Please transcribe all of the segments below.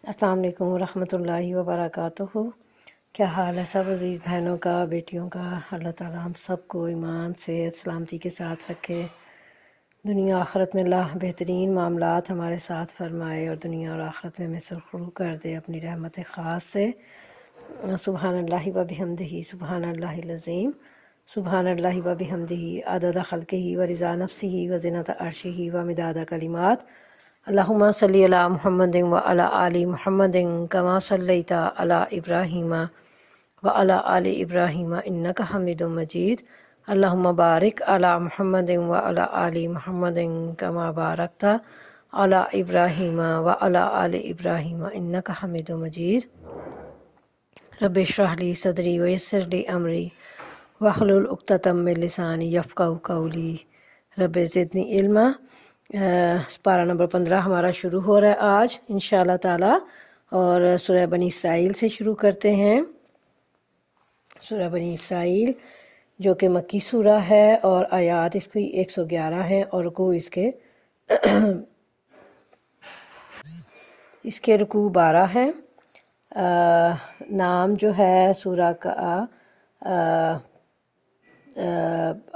السلام علیکم ورحمۃ اللہ وبرکاتہ۔ کیا حال ہے سب عزیز بہنوں کا، بیٹیوں کا؟ اللہ تعالیٰ ہم سب کو ایمان صحت سلامتی کے ساتھ رکھے، دنیا آخرت میں اللہ بہترین معاملات ہمارے ساتھ فرمائے اور دنیا اور آخرت میں سرخرو کر دے اپنی رحمت خاص سے۔ سبحان اللہ و بحمدہ، سبحان اللہ العظیم، سبحان اللہ و بحمدہ، عدد خلقہ و رضا نفسہ و زنۃ عرشہ و مداد کلمات۔ اللہم صلی علی محمد و علی آل محمد کما صلیت علی ابراہیم و علی آل ابراہیم انک حمید مجید۔ اللہم بارک علی محمد و علی آل محمد کما بارکت علی ابراہیم و علی آل ابراہیم انک حمید مجید۔ رب اشرح لی صدری ویسر لی امری واحلل عقدۃ من لسانی یفقہوا قولی۔ رب زدنی علما۔ پارہ نمبر 15 ہمارا شروع ہو رہا ہے آج انشاءاللہ تعالی، اور سورہ بنی اسرائیل سے شروع کرتے ہیں۔ سورہ بنی اسرائیل جو کہ مکی سورہ ہے، اور آیات اس کی 111 ہیں، اور رکوع اس کے رکوع 12 ہیں۔ نام جو ہے سورہ کا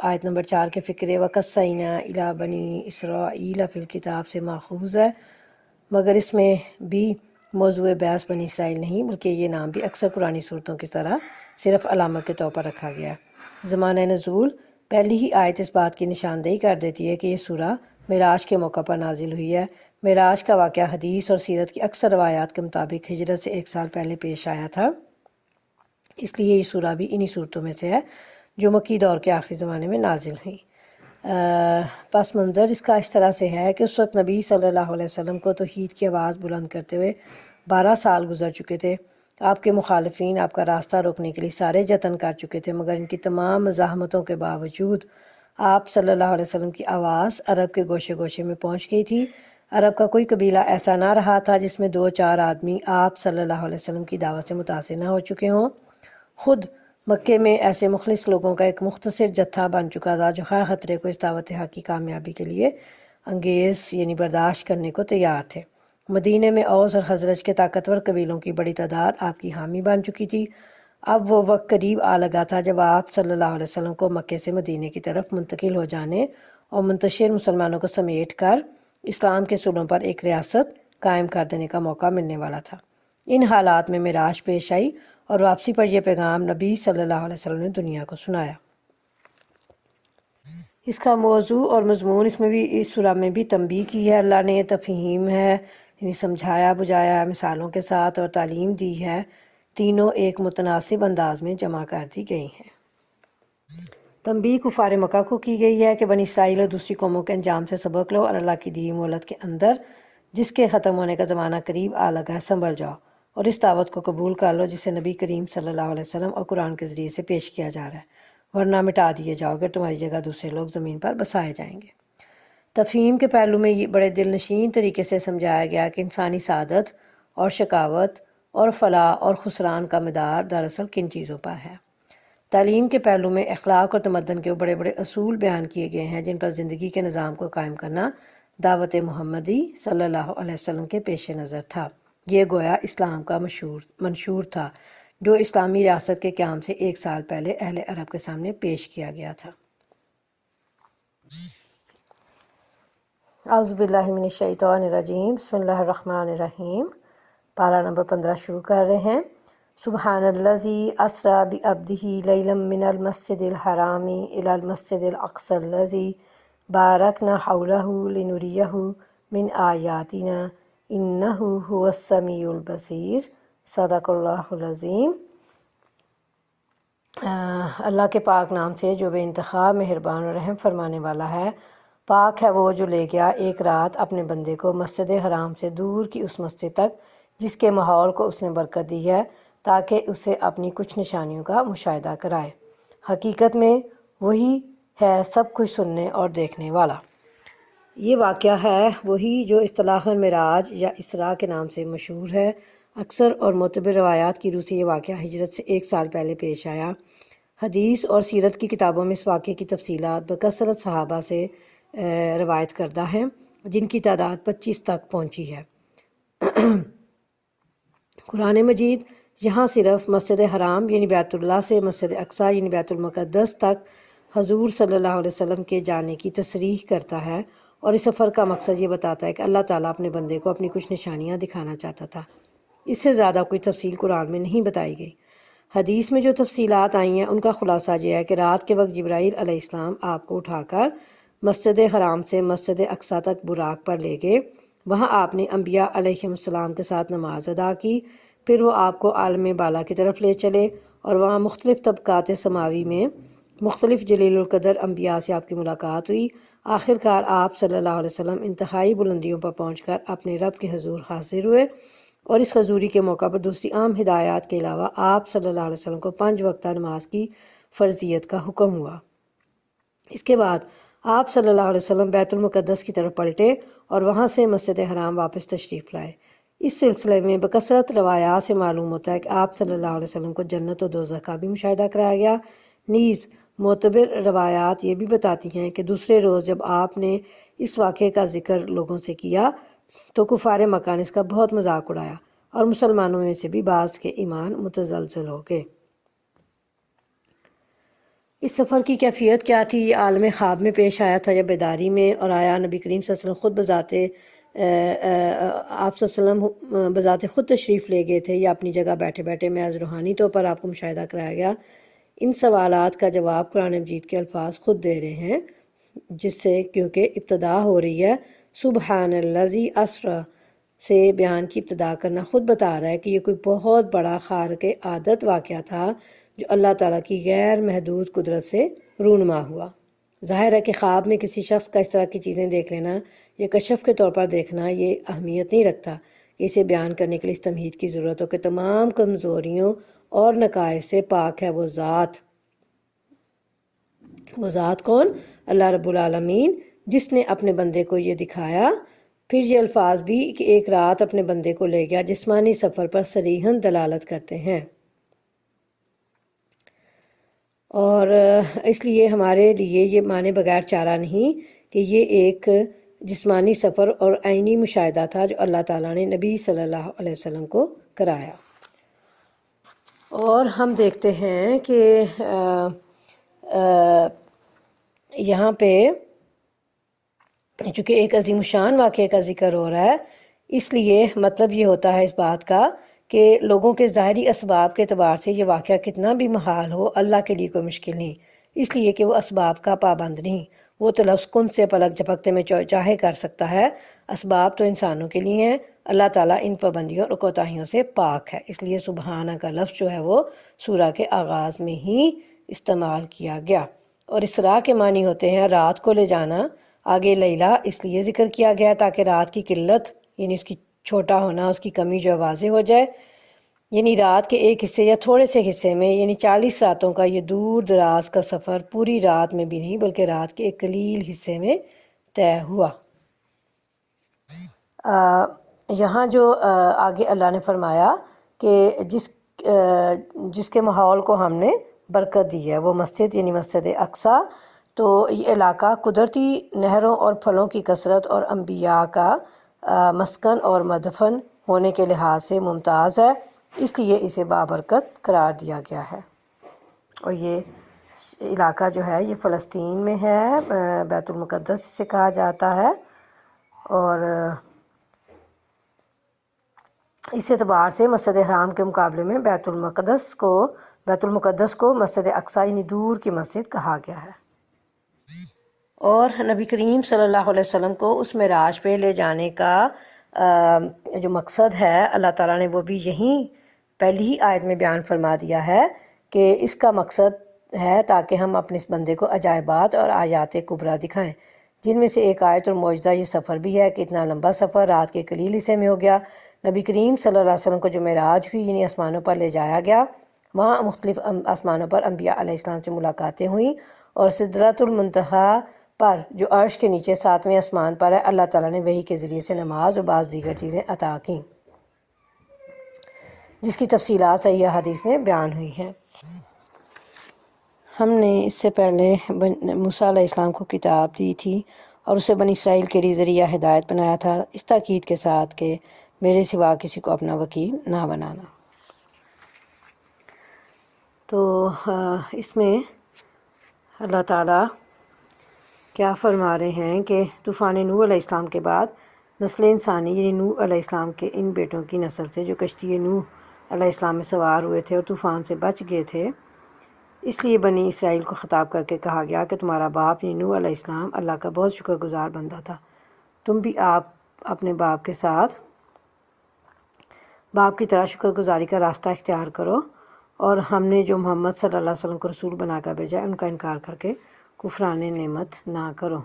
آیت نمبر 4 کے فقرے وَقَصَّيْنَا إِلَىٰ بَنِي إِسْرَائِيلَ فِي الْكِتَاب سے ماخوذ ہے، مگر اس میں بھی موضوع بحث بنی اسرائیل نہیں، بلکہ یہ نام بھی اکثر قرآنی صورتوں کی طرح صرف علامت کے طور پر رکھا گیا۔ زمانہ نزول، پہلی ہی آیت اس بات کی نشاندہی کر دیتی ہے کہ یہ سورہ معراج کے موقع پر نازل ہوئی ہے۔ معراج کا واقعہ حدیث اور سیرت کی اکثر روایات کے مطابق ہجرت سے 1 سال پہلے پیش آیا تھا، اس لیے یہ سورہ بھی انہی صورتوں میں سے ہے جو مکی دور کے آخری زمانے میں نازل ہوئی۔ پس منظر اس کا اس طرح سے ہے کہ اس وقت نبی صلی اللہ علیہ وسلم کو توحید کی آواز بلند کرتے ہوئے 12 سال گزر چکے تھے۔ آپ کے مخالفین آپ کا راستہ روکنے کے لیے سارے جتن کر چکے تھے، مگر ان کی تمام مزاحمتوں کے باوجود آپ صلی اللہ علیہ وسلم کی آواز عرب کے گوشے گوشے میں پہنچ گئی تھی۔ عرب کا کوئی قبیلہ ایسا نہ رہا تھا جس میں 2-4 آدمی آپ صلی اللہ علیہ وسلم کی دعوت سے متاثر نہ ہو چکے ہوں۔ خود مکے میں ایسے مخلص لوگوں کا ایک مختصر جتھا بن چکا تھا جو ہر خطرے کو اس دعوت حق کی کامیابی کے لیے انگیز برداشت کرنے کو تیار تھے۔ مدینے میں اوس اور خزرج کے طاقتور قبیلوں کی بڑی تعداد آپ کی حامی بن چکی تھی۔ اب وہ وقت قریب آ لگا تھا جب آپ صلی اللہ علیہ وسلم کو مکے سے مدینے کی طرف منتقل ہو جانے اور منتشر مسلمانوں کو سمیٹ کر اسلام کے اصولوں پر ایک ریاست قائم کر دینے کا موقع ملنے والا تھا۔ ان حالات میں معراج پیش آئی اور واپسی پر یہ پیغام نبی صلی اللہ علیہ وسلم نے دنیا کو سنایا۔ اس کا موضوع اور مضمون اس سورہ میں بھی تنبیہ کی ہے، اللہ نے تفہیم ہے، یعنی سمجھایا بجھایا ہے، مثالوں کے ساتھ، اور تعلیم دی ہے، تینوں ایک متناسب انداز میں جمع کر دی گئی ہیں۔ تنبیہ کفار مکہ کو کی گئی ہے کہ بنی اسرائیل اور دوسری قوموں کے انجام سے سبق لو، اور اللہ کی دی مہلت کے اندر جس کے ختم ہونے کا زمانہ قریب آ لگا ہے سنبھل جاؤ، اور اس دعوت کو قبول کر لو جسے نبی کریم صلی اللہ علیہ وسلم اور قرآن کے ذریعے سے پیش کیا جا رہا ہے، ورنہ مٹا دیے جاؤ گے، تمہاری جگہ دوسرے لوگ زمین پر بسائے جائیں گے۔ تفہیم کے پہلو میں یہ بڑے دل نشین طریقے سے سمجھایا گیا کہ انسانی سعادت اور شقاوت اور فلاح اور خسران کا مدار دراصل کن چیزوں پر ہے۔ تعلیم کے پہلو میں اخلاق اور تمدن کے وہ بڑے بڑے اصول بیان کیے گئے ہیں جن پر زندگی کے نظام کو قائم کرنا دعوت محمدی صلی اللہ علیہ وسلم کے پیش نظر تھا۔ یہ گویا اسلام کا منشور تھا جو اسلامی ریاست کے قیام سے 1 سال پہلے اہل عرب کے سامنے پیش کیا گیا تھا۔ اعوذ باللہ من الشیطان الرجیم، بسم اللہ الرحمن الرحیم۔ پارہ نمبر 15 شروع کر رہے ہیں۔ سبحان الذی اسری بعبدہ لیلا من المسجد الحرام الی المسجد الاقصی الذی بارکنا حولہ لنریہ من آیاتنا انہ هو السمیع البصیر۔ صدق اللہ العظیم۔ اللہ کے پاک نام سے جو بے انتہا مہربان اور رحم فرمانے والا ہے۔ پاک ہے وہ جو لے گیا ایک رات اپنے بندے کو مسجد حرام سے دور کی اس مسجد تک جس کے ماحول کو اس نے برکت دی ہے تاکہ اسے اپنی کچھ نشانیوں کا مشاہدہ کرائے۔ حقیقت میں وہی ہے سب کچھ سننے اور دیکھنے والا۔ یہ واقعہ ہے وہی جو اصطلاحاً معراج یا اسراء کے نام سے مشہور ہے۔ اکثر اور معتبر روایات کی روح سے یہ واقعہ ہجرت سے 1 سال پہلے پیش آیا۔ حدیث اور سیرت کی کتابوں میں اس واقعے کی تفصیلات بکثرت صحابہ سے روایت کردہ ہیں جن کی تعداد 25 تک پہنچی ہے۔ قرآن مجید یہاں صرف مسجد حرام یعنی بیت اللہ سے مسجد اقصیٰ یعنی بیت المقدس تک حضور صلی اللہ علیہ وسلم کے جانے کی تصریح کرتا ہے، اور اس سفر کا مقصد یہ بتاتا ہے کہ اللہ تعالیٰ اپنے بندے کو اپنی کچھ نشانیاں دکھانا چاہتا تھا۔ اس سے زیادہ کوئی تفصیل قرآن میں نہیں بتائی گئی۔ حدیث میں جو تفصیلات آئی ہیں ان کا خلاصہ یہ ہے کہ رات کے وقت جبرائیل علیہ السلام آپ کو اٹھا کر مسجد حرام سے مسجد اقصیٰ تک براق پر لے گئے۔ وہاں آپ نے انبیاء علیہ السلام کے ساتھ نماز ادا کی، پھر وہ آپ کو عالم بالا کی طرف لے چلے اور وہاں مختلف طبقات سماوی میں مختلف جلیل القدر انبیاء سے آپ کی ملاقات ہوئی۔ آخر کار آپ صلی اللہ علیہ وسلم انتہائی بلندیوں پر پہنچ کر اپنے رب کے حضور حاضر ہوئے، اور اس حضوری کے موقع پر دوسری عام ہدایات کے علاوہ آپ صلی اللہ علیہ وسلم کو 5 وقتہ نماز کی فرضیت کا حکم ہوا۔ اس کے بعد آپ صلی اللہ علیہ وسلم بیت المقدس کی طرف پلٹے اور وہاں سے مسجد حرام واپس تشریف لائے۔ اس سلسلے میں بکثرت روایات سے معلوم ہوتا ہے کہ آپ صلی اللہ علیہ وسلم کو جنت و دوزخ کا بھی مشاہدہ کرایا گیا۔ نیز معتبر روایات یہ بھی بتاتی ہیں کہ دوسرے روز جب آپ نے اس واقعے کا ذکر لوگوں سے کیا تو کفار مکہ نے اس کا بہت مذاق اڑایا، اور مسلمانوں میں سے بھی بعض کے ایمان متزلزل ہو گئے۔ اس سفر کی کیفیت کیا تھی؟ یہ عالم خواب میں پیش آیا تھا یا بیداری میں؟ اور آیا نبی کریم صلی اللہ علیہ وسلم خود آپ صلی اللہ علیہ وسلم بذات خود تشریف لے گئے تھے یا اپنی جگہ بیٹھے بیٹھے محض روحانی طور پر آپ کو مشاہدہ کرایا گیا؟ ان سوالات کا جواب قرآن مجید کے الفاظ خود دے رہے ہیں، جس سے کیونکہ ابتدا ہو رہی ہے سبحان الذی اسری سے بیان کی ابتدا کرنا خود بتا رہا ہے کہ یہ کوئی بہت بڑا خارق عادت واقعہ تھا جو اللہ تعالیٰ کی غیر محدود قدرت سے رونما ہوا۔ ظاہر ہے کہ خواب میں کسی شخص کا اس طرح کی چیزیں دیکھ لینا یا کشف کے طور پر دیکھنا یہ اہمیت نہیں رکھتا کہ اسے بیان کرنے کے لیے اس تمہید کی ضرورت ہو کہ تمام کمزوریوں اور نقائص سے پاک ہے وہ ذات کون؟ اللہ رب العالمین، جس نے اپنے بندے کو یہ دکھایا۔ پھر یہ الفاظ بھی کہ ایک رات اپنے بندے کو لے گیا جسمانی سفر پر صریحاً دلالت کرتے ہیں، اور اس لیے ہمارے لیے یہ مانے بغیر چارہ نہیں کہ یہ ایک جسمانی سفر اور عینی مشاہدہ تھا جو اللہ تعالیٰ نے نبی صلی اللہ علیہ وسلم کو کرایا۔ اور ہم دیکھتے ہیں کہ یہاں پہ چونکہ ایک عظیم الشان واقعے کا ذکر ہو رہا ہے، اس لیے مطلب یہ ہوتا ہے اس بات کا کہ لوگوں کے ظاہری اسباب کے اعتبار سے یہ واقعہ کتنا بھی محال ہو، اللہ کے لیے کوئی مشکل نہیں، اس لیے کہ وہ اسباب کا پابند نہیں، وہ تو لفظ کن سے پلک جھپکتے میں چاہے کر سکتا ہے۔ اسباب تو انسانوں کے لیے ہیں، اللہ تعالیٰ ان پابندیوں اور کوتاہیوں سے پاک ہے، اس لیے سبحانہ کا لفظ جو ہے وہ سورہ کے آغاز میں ہی استعمال کیا گیا۔ اور اسراء کے معنی ہوتے ہیں رات کو لے جانا۔ آگے لیلہ اس لیے ذکر کیا گیا تاکہ رات کی قلت یعنی اس کی چھوٹا ہونا، اس کی کمی جو واضح ہو جائے، یعنی رات کے ایک حصے یا تھوڑے سے حصے میں، یعنی 40 راتوں کا یہ دور دراز کا سفر پوری رات میں بھی نہیں بلکہ رات کے ایک قلیل حصے میں طے ہوا۔ یہاں جو آگے اللہ نے فرمایا کہ جس کے ماحول کو ہم نے برکت دی ہے وہ مسجد یعنی مسجد اقصیٰ، تو یہ علاقہ قدرتی نہروں اور پھلوں کی کثرت اور انبیاء کا مسکن اور مدفن ہونے کے لحاظ سے ممتاز ہے، اس لیے اسے بابرکت قرار دیا گیا ہے۔ اور یہ علاقہ جو ہے یہ فلسطین میں ہے، بیت المقدس سے کہا جاتا ہے، اور اس اعتبار سے مسجد حرام کے مقابلے میں بیت المقدس کو مسجد اقصیٰ یعنی دور کی مسجد کہا گیا ہے۔ اور نبی کریم صلی اللہ علیہ وسلم کو اس معراج پہ لے جانے کا جو مقصد ہے اللہ تعالیٰ نے وہ بھی یہیں پہلی ہی آیت میں بیان فرما دیا ہے کہ اس کا مقصد ہے تاکہ ہم اپنے اس بندے کو عجائبات اور آیات کبریٰ دکھائیں، جن میں سے ایک آیت اور معجزہ یہ سفر بھی ہے کہ اتنا لمبا سفر رات کے قلیل حصے میں ہو گیا۔ نبی کریم صلی اللہ علیہ وسلم کو جو معراج ہوئی یعنی آسمانوں پر لے جایا گیا، وہاں مختلف آسمانوں پر انبیاء علیہ السلام سے ملاقاتیں ہوئیں، اور سدرۃ المنتہا پر جو عرش کے نیچے 7ویں آسمان پر ہے اللہ تعالیٰ نے وحی کے ذریعے سے نماز اور بعض دیگر چیزیں عطا کیں، جس کی تفصیلات صحیح حدیث میں بیان ہوئی ہیں۔ ہم نے اس سے پہلے موسیٰ علیہ السلام کو کتاب دی تھی اور اسے بنی اسرائیل کے ذریعہ ہدایت بنایا تھا، اس تاکید کے ساتھ کہ میرے سوا کسی کو اپنا وکیل نہ بنانا۔ تو اس میں اللہ تعالیٰ کیا فرما رہے ہیں کہ طوفان نوح علیہ السلام کے بعد نسل انسانی یعنی نوح علیہ السلام کے ان بیٹوں کی نسل سے جو کشتی نوح علیہ السلام میں سوار ہوئے تھے اور طوفان سے بچ گئے تھے، اس لیے بنی اسرائیل کو خطاب کر کے کہا گیا کہ تمہارا باپ یعنی نوح علیہ السلام اللہ کا بہت شکر گزار بندہ تھا، تم بھی آپ اپنے باپ کے ساتھ باپ کی طرح شکر گزاری کا راستہ اختیار کرو، اور ہم نے جو محمد صلی اللہ علیہ وسلم کو رسول بنا کر بھیجا ہے ان کا انکار کر کے کفران نعمت نہ کرو۔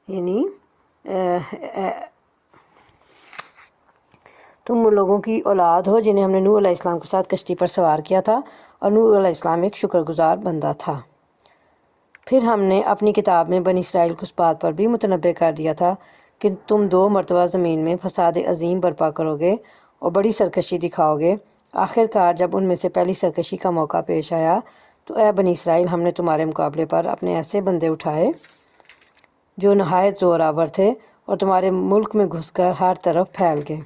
یعنی تم ان لوگوں کی اولاد ہو جنہیں ہم نے نوح علیہ السلام کے ساتھ کشتی پر سوار کیا تھا، اور نوح علیہ السلام ایک شکر گزار بندہ تھا۔ پھر ہم نے اپنی کتاب میں بنی اسرائیل کو اس بات پر بھی متنبع کر دیا تھا کہ تم 2 مرتبہ زمین میں فساد عظیم برپا کرو گے اور بڑی سرکشی دکھاؤ گے۔ آخر کار جب ان میں سے پہلی سرکشی کا موقع پیش آیا تو اے بنی اسرائیل، ہم نے تمہارے مقابلے پر اپنے ایسے بندے اٹھائے جو نہایت زور آور تھے اور تمہارے ملک میں گھس کر ہر طرف پھیل گئے۔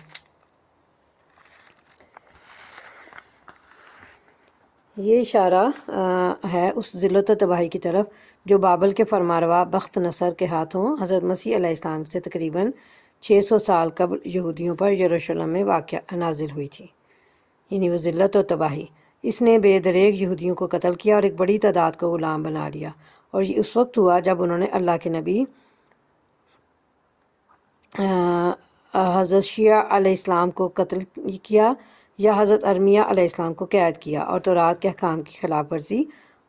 یہ اشارہ ہے اس ذلت و تباہی کی طرف جو بابل کے فرمانروا بخت نصر کے ہاتھوں حضرت مسیح علیہ السلام سے تقریباً 600 سال قبل یہودیوں پر یروشلم میں واقع نازل ہوئی تھی، یعنی وہ ذلت و تباہی۔ اس نے بے دریغ یہودیوں کو قتل کیا اور ایک بڑی تعداد کو غلام بنا لیا، اور یہ اس وقت ہوا جب انہوں نے اللہ کے نبی حضرت شیعہ علیہ السلام کو قتل کیا یا حضرت ارمیہ علیہ السلام کو قید کیا اور تورات کے احکام کی خلاف ورزی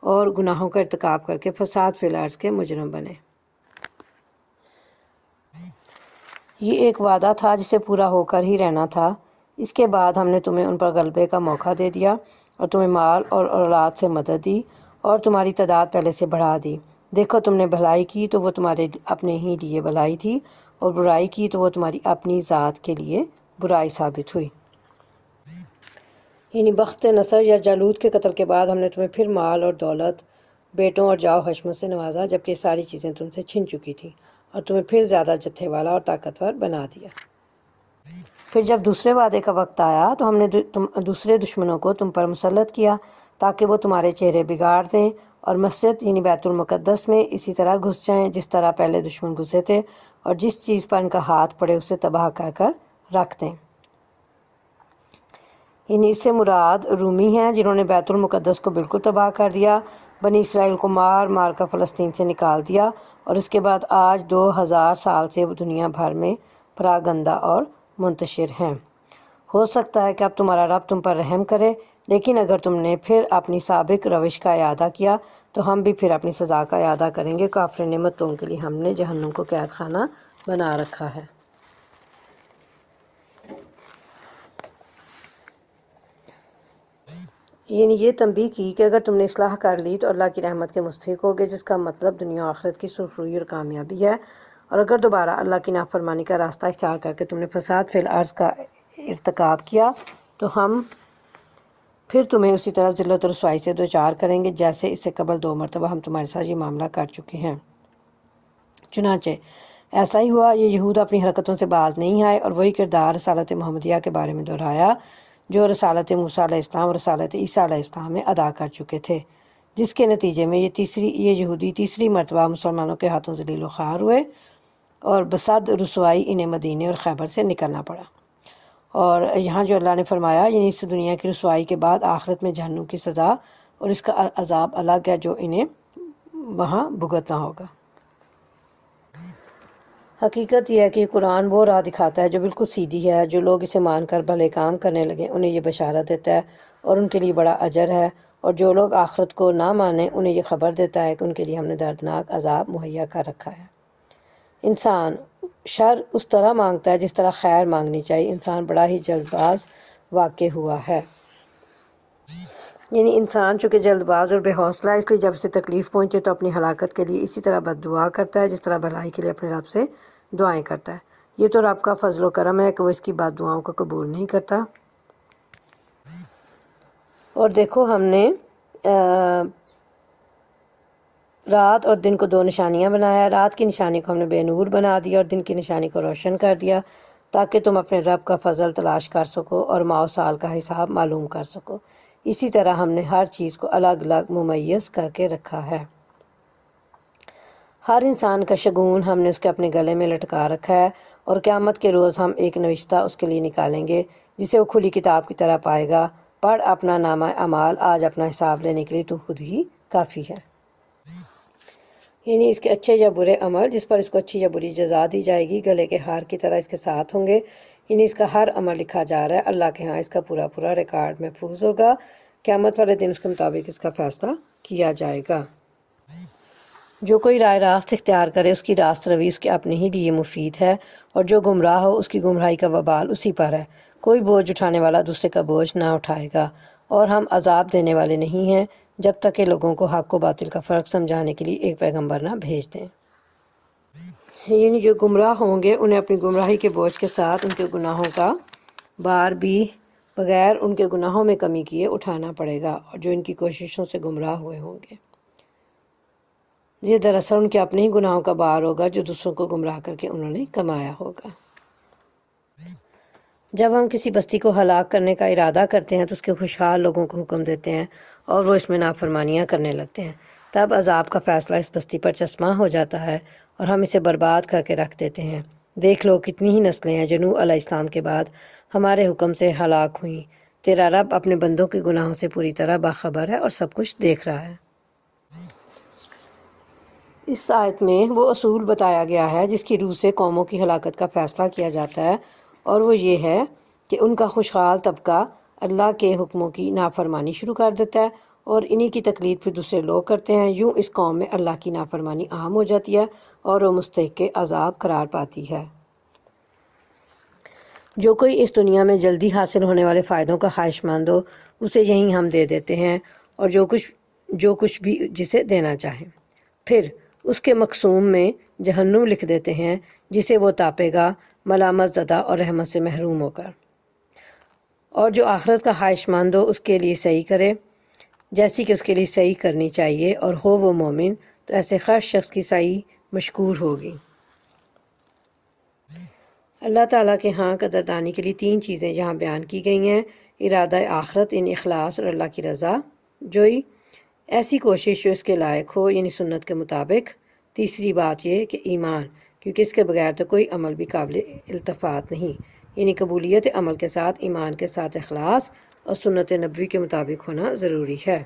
اور گناہوں کا ارتکاب کر کے فساد فی الارض کے مجرم بنے۔ یہ ایک وعدہ تھا جسے پورا ہو کر ہی رہنا تھا۔ اس کے بعد ہم نے تمہیں ان پر غلبے کا موقع دے دیا اور تمہیں مال اور اولاد سے مدد دی اور تمہاری تعداد پہلے سے بڑھا دی۔ دیکھو تم نے بھلائی کی تو وہ تمہارے اپنے ہی لیے بھلائی تھی، اور برائی کی تو وہ تمہاری اپنی ذات کے لیے برائی ثابت ہوئی۔ یعنی بخت نصر یا جالوت کے قتل کے بعد ہم نے تمہیں پھر مال اور دولت، بیٹوں اور جاؤ حشمت سے نوازا، جبکہ یہ ساری چیزیں تم سے چھن چکی تھیں، اور تمہیں پھر زیادہ جتھے والا اور طاقتور بنا دیا۔ پھر جب دوسرے وعدے کا وقت آیا تو ہم نے دوسرے دشمنوں کو تم پر مسلط کیا تاکہ وہ تمہارے چہرے بگاڑ دیں اور مسجد یعنی بیت المقدس میں اسی طرح گھس جائیں جس طرح پہلے دشمن گھسے تھے، اور جس چیز پر ان کا ہاتھ پڑے اسے تباہ کر کر رکھ دیں۔ یعنی اس سے مراد رومی ہیں جنہوں نے بیت المقدس کو بالکل تباہ کر دیا، بنی اسرائیل کو مار مار کر فلسطین سے نکال دیا، اور اس کے بعد آج 2000 سال سے وہ دنیا بھر میں پراگندہ اور منتشر ہیں۔ ہو سکتا ہے کہ اب تمہارا رب تم پر رحم کرے، لیکن اگر تم نے پھر اپنی سابق روش کا اعادہ کیا تو ہم بھی پھر اپنی سزا کا اعادہ کریں گے۔ کافر نعمتوں کے لیے ہم نے جہنم کو قید خانہ بنا رکھا ہے۔ یعنی یہ تنبیہ کی کہ اگر تم نے اصلاح کر لی تو اللہ کی رحمت کے مستحق ہوگے، جس کا مطلب دنیا و آخرت کی سرخروئی اور کامیابی ہے، اور اگر دوبارہ اللہ کی نافرمانی کا راستہ اختیار کر کے تم نے فساد فی الارض کا ارتکاب کیا تو ہم پھر تمہیں اسی طرح ذلت و رسوائی سے دوچار کریں گے جیسے اس سے قبل 2 مرتبہ ہم تمہارے ساتھ یہ معاملہ کر چکے ہیں۔ چنانچہ ایسا ہی ہوا، یہ یہود اپنی حرکتوں سے باز نہیں آئے اور وہی کردار رسالت محمدیہ کے بارے میں دہرایا جو رسالت موسیٰ علیہ السلام اور رسالت عیسیٰ علیہ السلام میں ادا کر چکے تھے، جس کے نتیجے میں یہ یہودی تیسری مرتبہ مسلمانوں کے ہاتھوں ذلیل و خوار ہوئے، اور بصد رسوائی انہیں مدینے اور خیبر سے نکلنا پڑا۔ اور یہاں جو اللہ نے فرمایا یعنی اس دنیا کی رسوائی کے بعد آخرت میں جہنم کی سزا اور اس کا عذاب الگ ہے جو انہیں وہاں بھگتنا ہوگا۔ حقیقت یہ ہے کہ قرآن وہ راہ دکھاتا ہے جو بالکل سیدھی ہے۔ جو لوگ اسے مان کر بھلے کام کرنے لگے انہیں یہ بشارت دیتا ہے اور ان کے لیے بڑا اجر ہے، اور جو لوگ آخرت کو نہ مانیں انہیں یہ خبر دیتا ہے کہ ان کے لیے ہم نے دردناک عذاب مہیا کر رکھا ہے۔ انسان شر اس طرح مانگتا ہے جس طرح خیر مانگنی چاہیے۔ انسان بڑا ہی جلد باز واقع ہوا ہے، یعنی انسان چونکہ جلد باز اور بے حوصلہ ہے، اس لیے جب اسے تکلیف پہنچے تو اپنی ہلاکت کے لیے اسی طرح بد دعا کرتا ہے جس طرح بھلائی کے لیے اپنے رب سے دعائیں کرتا ہے۔ یہ تو رب کا فضل و کرم ہے کہ وہ اس کی بد دعاؤں کو قبول نہیں کرتا۔ اور دیکھو ہم نے رات اور دن کو 2 نشانیاں بنایا۔ رات کی نشانی کو ہم نے بے نور بنا دیا اور دن کی نشانی کو روشن کر دیا تاکہ تم اپنے رب کا فضل تلاش کر سکو اور ماہ و سال کا حساب معلوم کر سکو۔ اسی طرح ہم نے ہر چیز کو الگ الگ ممیز کر کے رکھا ہے۔ ہر انسان کا شگون ہم نے اس کے اپنے گلے میں لٹکا رکھا ہے، اور قیامت کے روز ہم ایک نوشتہ اس کے لیے نکالیں گے جسے وہ کھلی کتاب کی طرح پائے گا۔ پڑھ اپنا نامہ اعمال، آج اپنا حساب لینے کے لیے تو خود ہی کافی ہے۔ یعنی اس کے اچھے یا برے عمل جس پر اس کو اچھی یا بری جزا دی جائے گی گلے کے ہار کی طرح اس کے ساتھ ہوں گے۔ یعنی اس کا ہر عمل لکھا جا رہا ہے، اللہ کے ہاں اس کا پورا پورا ریکارڈ محفوظ ہوگا۔ قیامت والے دن اس کے مطابق اس کا فیصلہ کیا جائے گا۔ جو کوئی رائے راست اختیار کرے اس کی راست روی اس کے اپنے ہی لیے مفید ہے، اور جو گمراہ ہو اس کی گمراہی کا وبال اسی پر ہے۔ کوئی بوجھ اٹھانے والا دوسرے کا بوجھ نہ اٹھائے گا، اور ہم عذاب دینے والے نہیں ہیں جب تک کہ لوگوں کو حق و باطل کا فرق سمجھانے کے لیے ایک پیغمبر نہ بھیج دیں۔ یعنی جو گمراہ ہوں گے انہیں اپنی گمراہی کے بوجھ کے ساتھ ان کے گناہوں کا بار بھی بغیر ان کے گناہوں میں کمی کیے اٹھانا پڑے گا، اور جو ان کی کوششوں سے گمراہ ہوئے ہوں گے یہ دراصل ان کے اپنے ہی گناہوں کا بار ہوگا جو دوسروں کو گمراہ کر کے انہوں نے کمایا ہوگا۔ جب ہم کسی بستی کو ہلاک کرنے کا ارادہ کرتے ہیں تو اس کے خوشحال لوگوں کو حکم دیتے ہیں اور وہ اس میں نافرمانیاں کرنے لگتے ہیں، تب عذاب کا فیصلہ اس بستی پر چشمہ ہو جاتا ہے اور ہم اسے برباد کر کے رکھ دیتے ہیں۔ دیکھ لو کتنی ہی نسلیں ہیں جو نوح علیہ السلام کے بعد ہمارے حکم سے ہلاک ہوئیں۔ تیرا رب اپنے بندوں کے گناہوں سے پوری طرح باخبر ہے اور سب کچھ دیکھ رہا ہے۔ اس آیت میں وہ اصول بتایا گیا ہے جس کی روح سے قوموں کی ہلاکت کا فیصلہ کیا جاتا ہے، اور وہ یہ ہے کہ ان کا خوشحال طبقہ اللہ کے حکموں کی نافرمانی شروع کر دیتا ہے اور انہی کی تقلید پھر دوسرے لوگ کرتے ہیں۔ یوں اس قوم میں اللہ کی نافرمانی عام ہو جاتی ہے اور وہ مستحق عذاب قرار پاتی ہے۔ جو کوئی اس دنیا میں جلدی حاصل ہونے والے فائدوں کا خواہش مند ہو اسے یہیں ہم دے دیتے ہیں، اور جو کچھ بھی جسے دینا چاہیں، پھر اس کے مقسوم میں جہنم لکھ دیتے ہیں جسے وہ تاپے گا ملامت زدہ اور رحمت سے محروم ہو کر۔ اور جو آخرت کا خواہش مند ہو اس کے لیے صحیح کرے جیسی کہ اس کے لیے صحیح کرنی چاہیے، اور ہو وہ مومن تو ایسے خرچ شخص کی صحیح مشکور ہوگی۔ اللہ تعالیٰ کے ہاں قدردانی کے لیے 3 چیزیں یہاں بیان کی گئی ہیں: ارادہ آخرت یعنی اخلاص اور اللہ کی رضا جوئی، ایسی کوشش جو اس کے لائق ہو یعنی سنت کے مطابق، تیسری بات یہ کہ ایمان، کیونکہ اس کے بغیر تو کوئی عمل بھی قابل التفات نہیں، یعنی قبولیت عمل کے ساتھ ایمان کے ساتھ اخلاص اور سنت نبوی کے مطابق ہونا ضروری ہے۔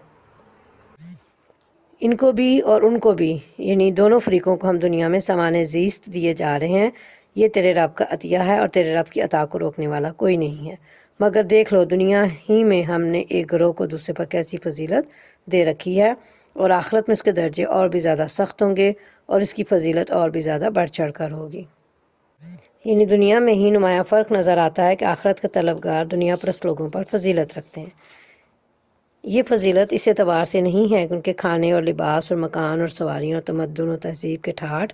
ان کو بھی اور ان کو بھی، یعنی دونوں فریقوں کو ہم دنیا میں سامان زیست دیے جا رہے ہیں۔ یہ تیرے رب کا عطیہ ہے اور تیرے رب کی عطا کو روکنے والا کوئی نہیں ہے۔ مگر دیکھ لو دنیا ہی میں ہم نے ایک گروہ کو دوسرے پر کیسی فضیلت دے رکھی ہے، اور آخرت میں اس کے درجے اور بھی زیادہ سخت ہوں گے اور اس کی فضیلت اور بھی زیادہ بڑھ چڑھ کر ہوگی۔ یعنی دنیا میں ہی نمایاں فرق نظر آتا ہے کہ آخرت کے طلبگار دنیا پرست لوگوں پر فضیلت رکھتے ہیں۔ یہ فضیلت اس اعتبار سے نہیں ہے کہ ان کے کھانے اور لباس اور مکان اور سواریوں اور تمدن اور تہذیب کے ٹھاٹھ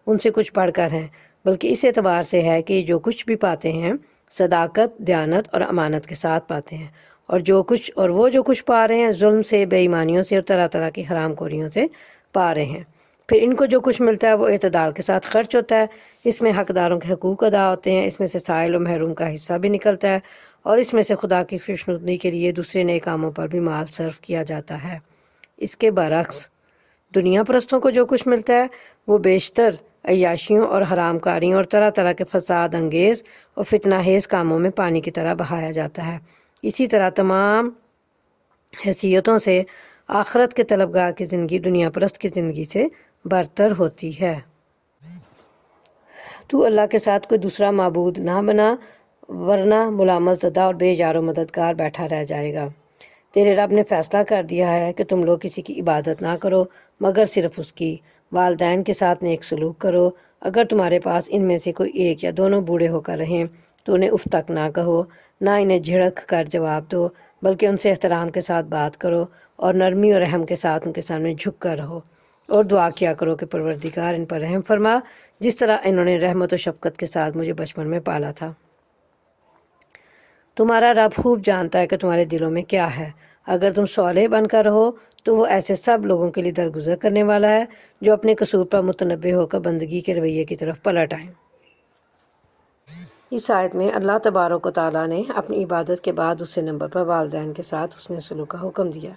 ان سے کچھ بڑھ کر ہیں، بلکہ اس اعتبار سے ہے کہ جو کچھ بھی پاتے ہیں صداقت، دیانت اور امانت کے ساتھ پاتے ہیں، اور وہ جو کچھ پا رہے ہیں ظلم سے، بے ایمانیوں سے اور طرح طرح کی حرام خوریوں سے پا رہے ہیں۔ پھر ان کو جو کچھ ملتا ہے وہ اعتدال کے ساتھ خرچ ہوتا ہے، اس میں حقداروں کے حقوق ادا ہوتے ہیں، اس میں سے سائل و محروم کا حصہ بھی نکلتا ہے، اور اس میں سے خدا کی خوشنودی کے لیے دوسرے نئے کاموں پر بھی مال صرف کیا جاتا ہے۔ اس کے برعکس دنیا پرستوں کو جو کچھ ملتا ہے وہ بیشتر عیاشیوں اور حرام کاریوں اور طرح طرح کے فساد انگیز اور فتنہ خیز کاموں میں پانی کی طرح بہایا جاتا ہے۔ اسی طرح تمام حیثیتوں سے آخرت کے طلبگار کی زندگی دنیا پرست کی زندگی سے برتر ہوتی ہے۔ تو اللہ کے ساتھ کوئی دوسرا معبود نہ بنا، ورنہ ملامت زدہ اور بے یار و مددگار بیٹھا رہ جائے گا۔ تیرے رب نے فیصلہ کر دیا ہے کہ تم لوگ کسی کی عبادت نہ کرو مگر صرف اس کی۔ والدین کے ساتھ نیک سلوک کرو۔ اگر تمہارے پاس ان میں سے کوئی ایک یا دونوں بوڑھے ہو کر رہیں تو انہیں اف تک نہ کہو، نہ انہیں جھڑک کر جواب دو، بلکہ ان سے احترام کے ساتھ بات کرو اور نرمی اور رحم کے ساتھ ان کے سامنے جھک کر رہو، اور دعا کیا کرو کہ پروردگار ان پر رحم فرما جس طرح انہوں نے رحمت و شفقت کے ساتھ مجھے بچپن میں پالا تھا۔ تمہارا رب خوب جانتا ہے کہ تمہارے دلوں میں کیا ہے۔ اگر تم صالح بن کر رہو تو وہ ایسے سب لوگوں کے لیے درگزر کرنے والا ہے جو اپنے قصور پر متنبہ ہو کر بندگی کے رویے کی طرف پلٹ آئیں۔ اس آیت میں اللہ تبارک و تعالیٰ نے اپنی عبادت کے بعد دوسرے نمبر پر والدین کے ساتھ حسن سلوک کا حکم دیا،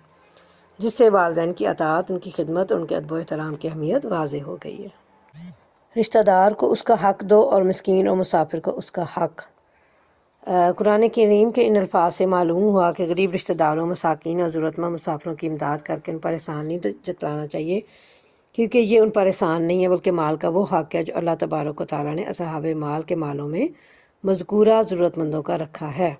جس سے والدین کی اطاعت، ان کی خدمت اور ان کے ادب و احترام کی اہمیت واضح ہو گئی ہے۔ رشتہ دار کو اس کا حق دو اور مسکین اور مسافر کو اس کا حق۔ قرآن کریم کے ان الفاظ سے معلوم ہوا کہ غریب رشتہ داروں، مساکین اور ضرورت مند مسافروں کی امداد کر کے ان پر احسان نہیں جتلانا چاہیے، کیونکہ یہ ان پر احسان نہیں ہے بلکہ مال کا وہ حق ہے جو اللہ تبارک و تعالیٰ نے اصحاب مال کے مالوں میں مذکورہ ضرورت مندوں کا رکھا ہے۔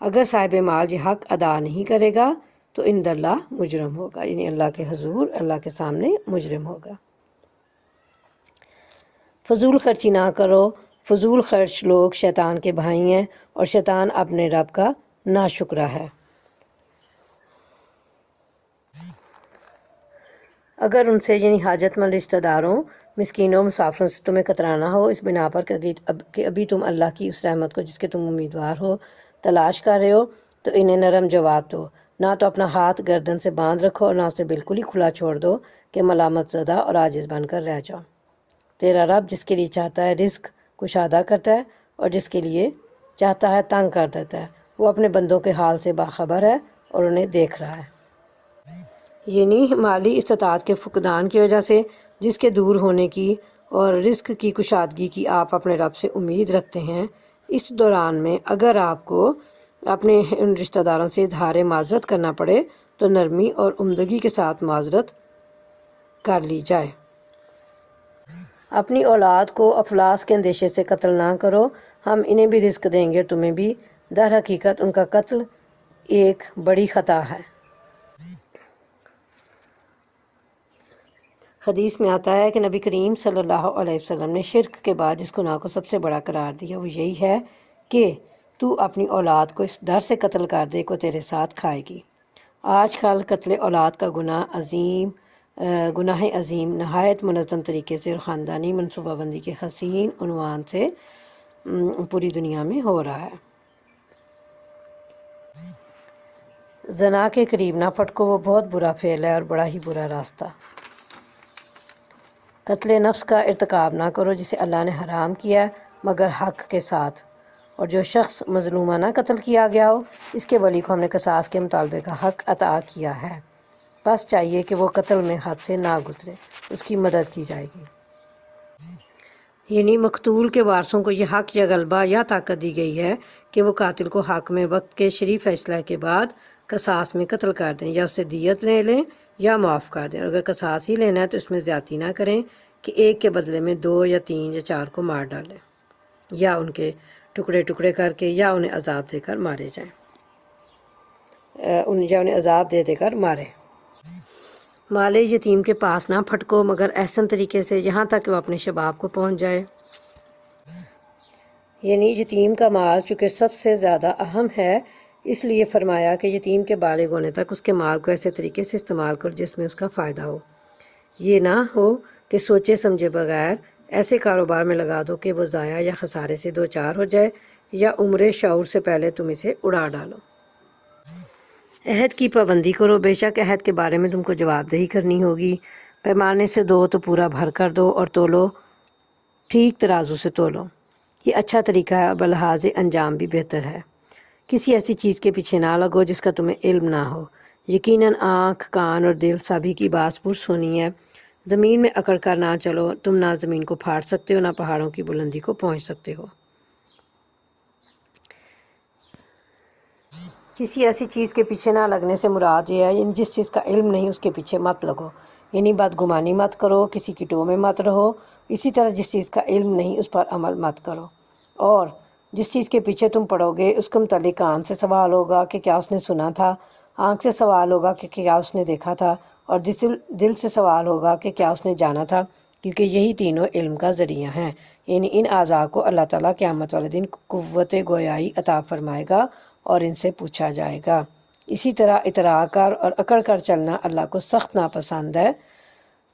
اگر صاحب مال یہ حق ادا نہیں کرے گا تو عند اللہ مجرم ہوگا، یعنی اللہ کے حضور، اللہ کے سامنے مجرم ہوگا۔ فضول خرچی نہ کرو، فضول خرچ لوگ شیطان کے بھائی ہیں اور شیطان اپنے رب کا ناشکرا ہے۔ اگر ان سے یعنی حاجت مند رشتہ داروں، مسکینوں، مسافروں سے تمہیں کترانا ہو اس بنا پر کہ ابھی تم اللہ کی اس رحمت کو جس کے تم امیدوار ہو تلاش کر رہے ہو، تو انہیں نرم جواب دو، نہ تو اپنا ہاتھ گردن سے باندھ رکھو اور نہ اسے بالکل ہی کھلا چھوڑ دو کہ ملامت زدہ اور عاجز بن کر رہ جاؤ۔ تیرا رب جس کے لیے چاہتا ہے رزق کشادہ کرتا ہے اور جس کے لیے چاہتا ہے تنگ کر دیتا ہے۔ وہ اپنے بندوں کے حال سے باخبر ہے اور انہیں دیکھ رہا ہے۔ یعنی مالی استطاعت کے فقدان کی وجہ سے جس کے دور ہونے کی اور رزق کی کشادگی کی آپ اپنے رب سے امید رکھتے ہیں، اس دوران میں اگر آپ کو اپنے ان رشتہ داروں سے اظہار معذرت کرنا پڑے تو نرمی اور عمدگی کے ساتھ معذرت کر لی جائے۔ اپنی اولاد کو افلاس کے اندیشے سے قتل نہ کرو، ہم انہیں بھی رزق دیں گے اور تمہیں بھی، در حقیقت ان کا قتل ایک بڑی خطا ہے۔ حدیث میں آتا ہے کہ نبی کریم صلی اللہ علیہ وسلم نے شرک کے بعد جس گناہ کو سب سے بڑا قرار دیا وہ یہی ہے کہ تو اپنی اولاد کو اس ڈر سے قتل کر دے کہ تیرے ساتھ کھائے گی۔ آج کل قتل اولاد کا گناہ عظیم نہایت منظم طریقے سے اور خاندانی منصوبہ بندی کے حسین عنوان سے پوری دنیا میں ہو رہا ہے۔ زنا کے قریب نہ پھٹکو، وہ بہت برا فعل ہے اور بڑا ہی برا راستہ۔ قتل نفس کا ارتکاب نہ کرو جسے اللہ نے حرام کیا ہے مگر حق کے ساتھ، اور جو شخص مظلومانہ قتل کیا گیا ہو اس کے ولی کو ہم نے قصاص کے مطالبے کا حق عطا کیا ہے، بس چاہیے کہ وہ قتل میں حد سے نہ گزرے، اس کی مدد کی جائے گی۔ یعنی مقتول کے وارثوں کو یہ حق یا غلبہ یا طاقت دی گئی ہے کہ وہ قاتل کو حق میں وقت کے شرعی فیصلہ کے بعد قصاص میں قتل کر دیں، یا اس سے دیت لے لیں یا معاف کر دیں، اور اگر قصاص ہی لینا ہے تو اس میں زیادتی نہ کریں کہ ایک کے بدلے میں 2 یا 3 یا 4 کو مار ڈالیں، یا ان کے ٹکڑے ٹکڑے کر کے یا انہیں عذاب دے کر مارے جائیں، یا انہیں عذاب دے دے کر مارے۔ مال یتیم کے پاس نہ پھٹکو مگر احسن طریقے سے، یہاں تک کہ وہ اپنے شباب کو پہنچ جائے۔ یعنی یتیم کا مال چونکہ سب سے زیادہ اہم ہے، اس لیے فرمایا کہ یتیم کے بالغ ہونے تک اس کے مال کو ایسے طریقے سے استعمال کرو جس میں اس کا فائدہ ہو۔ یہ نہ ہو کہ سوچے سمجھے بغیر ایسے کاروبار میں لگا دو کہ وہ ضائع یا خسارے سے دوچار ہو جائے، یا عمر شعور سے پہلے تم اسے اڑا ڈالو۔ عہد کی پابندی کرو، بے شک عہد کے بارے میں تم کو جواب دہی کرنی ہوگی۔ پیمانے سے دو تو پورا بھر کر دو، اور تولو ٹھیک ترازو سے تولو، یہ اچھا طریقہ ہے اور بلحاظ انجام بھی بہتر ہے۔ کسی ایسی چیز کے پیچھے نہ لگو جس کا تمہیں علم نہ ہو، یقیناً آنکھ، کان اور دل سبھی کی باز پرس ہونی ہے۔ زمین میں اکڑ کر نہ چلو، تم نہ زمین کو پھاڑ سکتے ہو نہ پہاڑوں کی بلندی کو پہنچ سکتے ہو۔ کسی ایسی چیز کے پیچھے نہ لگنے سے مراد یہ ہے جس چیز کا علم نہیں اس کے پیچھے مت لگو، یعنی بدگمانی مت کرو، کسی کی ٹو میں مت رہو، اسی طرح جس چیز کا علم نہیں اس پر عمل مت کرو، اور جس چیز کے پیچھے تم پڑو گے اس کے متعلق کان سے سوال ہوگا کہ کیا اس نے سنا تھا، آنکھ سے سوال ہوگا کہ کیا اس نے دیکھا تھا، اور دل سے سوال ہوگا کہ کیا اس نے جانا تھا، کیونکہ یہی تینوں علم کا ذریعہ ہیں۔ یعنی ان اعضاء کو اللہ تعالیٰ قیامت والے دن قوت گویائی عطا فرمائے گا اور ان سے پوچھا جائے گا۔ اسی طرح اترا کر اور اکڑ کر چلنا اللہ کو سخت ناپسند ہے۔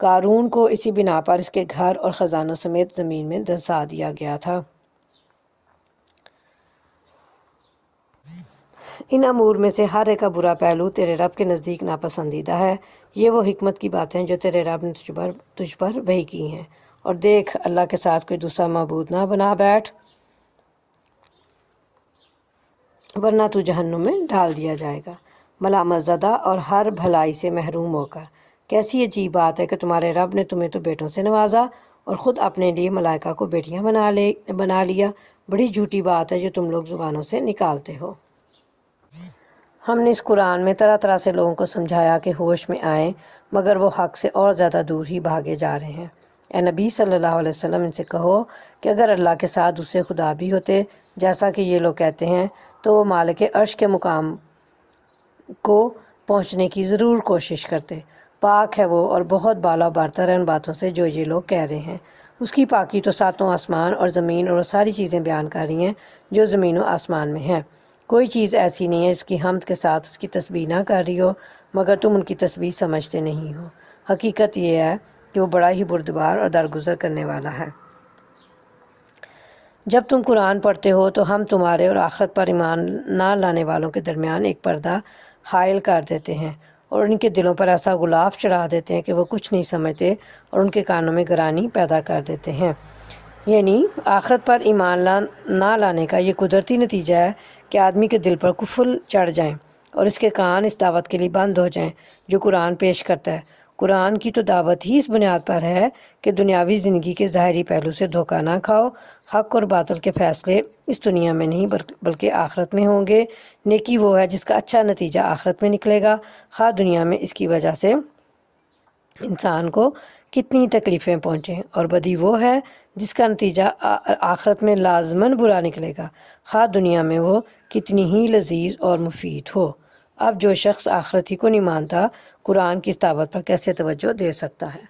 قارون کو اسی بنا پر اس کے گھر اور خزانوں سمیت زمین میں دھنسا دیا گیا تھا۔ ان امور میں سے ہر ایک کا برا پہلو تیرے رب کے نزدیک ناپسندیدہ ہے۔ یہ وہ حکمت کی باتیں جو تیرے رب نے تجھ پر وحی کی ہیں، اور دیکھ اللہ کے ساتھ کوئی دوسرا معبود نہ بنا بیٹھ۔ ورنہ تو جہنم میں ڈال دیا جائے گا ملامت زدہ اور ہر بھلائی سے محروم ہو کر۔ کیسی عجیب بات ہے کہ تمہارے رب نے تمہیں تو بیٹوں سے نوازا اور خود اپنے لیے ملائکہ کو بیٹیاں بنا لیا۔ بڑی جھوٹی بات ہے جو تم لوگ زبانوں سے نکالتے ہو۔ ہم نے اس قرآن میں طرح طرح سے لوگوں کو سمجھایا کہ ہوش میں آئیں، مگر وہ حق سے اور زیادہ دور ہی بھاگے جا رہے ہیں۔ اے نبی صلی اللہ علیہ وسلم، ان سے کہو کہ اگر اللہ کے ساتھ دوسرے خدا بھی ہوتے جیسا کہ یہ لوگ کہتے ہیں تو وہ مالک عرش کے مقام کو پہنچنے کی ضرور کوشش کرتے۔ پاک ہے وہ اور بہت بالا برتر ہے ان باتوں سے جو یہ لوگ کہہ رہے ہیں۔ اس کی پاکی تو ساتوں آسمان اور زمین اور وہ ساری چیزیں بیان کر رہی ہیں جو زمین و آسمان میں ہیں۔ کوئی چیز ایسی نہیں ہے اس کی حمد کے ساتھ اس کی تسبیح نہ کر رہی ہو، مگر تم ان کی تسبیح سمجھتے نہیں ہو۔ حقیقت یہ ہے کہ وہ بڑا ہی بردبار اور درگزر کرنے والا ہے۔ جب تم قرآن پڑھتے ہو تو ہم تمہارے اور آخرت پر ایمان نہ لانے والوں کے درمیان ایک پردہ حائل کر دیتے ہیں اور ان کے دلوں پر ایسا غلاف چڑھا دیتے ہیں کہ وہ کچھ نہیں سمجھتے اور ان کے کانوں میں گرانی پیدا کر دیتے ہیں۔ یعنی آخرت پر ایمان نہ لانے کا یہ قدرتی نتیجہ ہے کہ آدمی کے دل پر کفر چڑھ جائیں اور اس کے کان اس دعوت کے لیے بند ہو جائیں جو قرآن پیش کرتا ہے۔ قرآن کی تو دعوت ہی اس بنیاد پر ہے کہ دنیاوی زندگی کے ظاہری پہلو سے دھوکہ نہ کھاؤ، حق اور باطل کے فیصلے اس دنیا میں نہیں بلکہ آخرت میں ہوں گے۔ نیکی وہ ہے جس کا اچھا نتیجہ آخرت میں نکلے گا، خواہ دنیا میں اس کی وجہ سے انسان کو کتنی تکلیفیں پہنچیں، اور بدی وہ ہے جس کا نتیجہ آخرت میں لازماً برا نکلے گا، خواہ دنیا میں وہ کتنی ہی لذیذ اور مفید ہو۔ اب جو شخص آخرت ہی کو نہیں مانتا قرآن کی اس دعوت پر کیسے توجہ دے سکتا ہے؟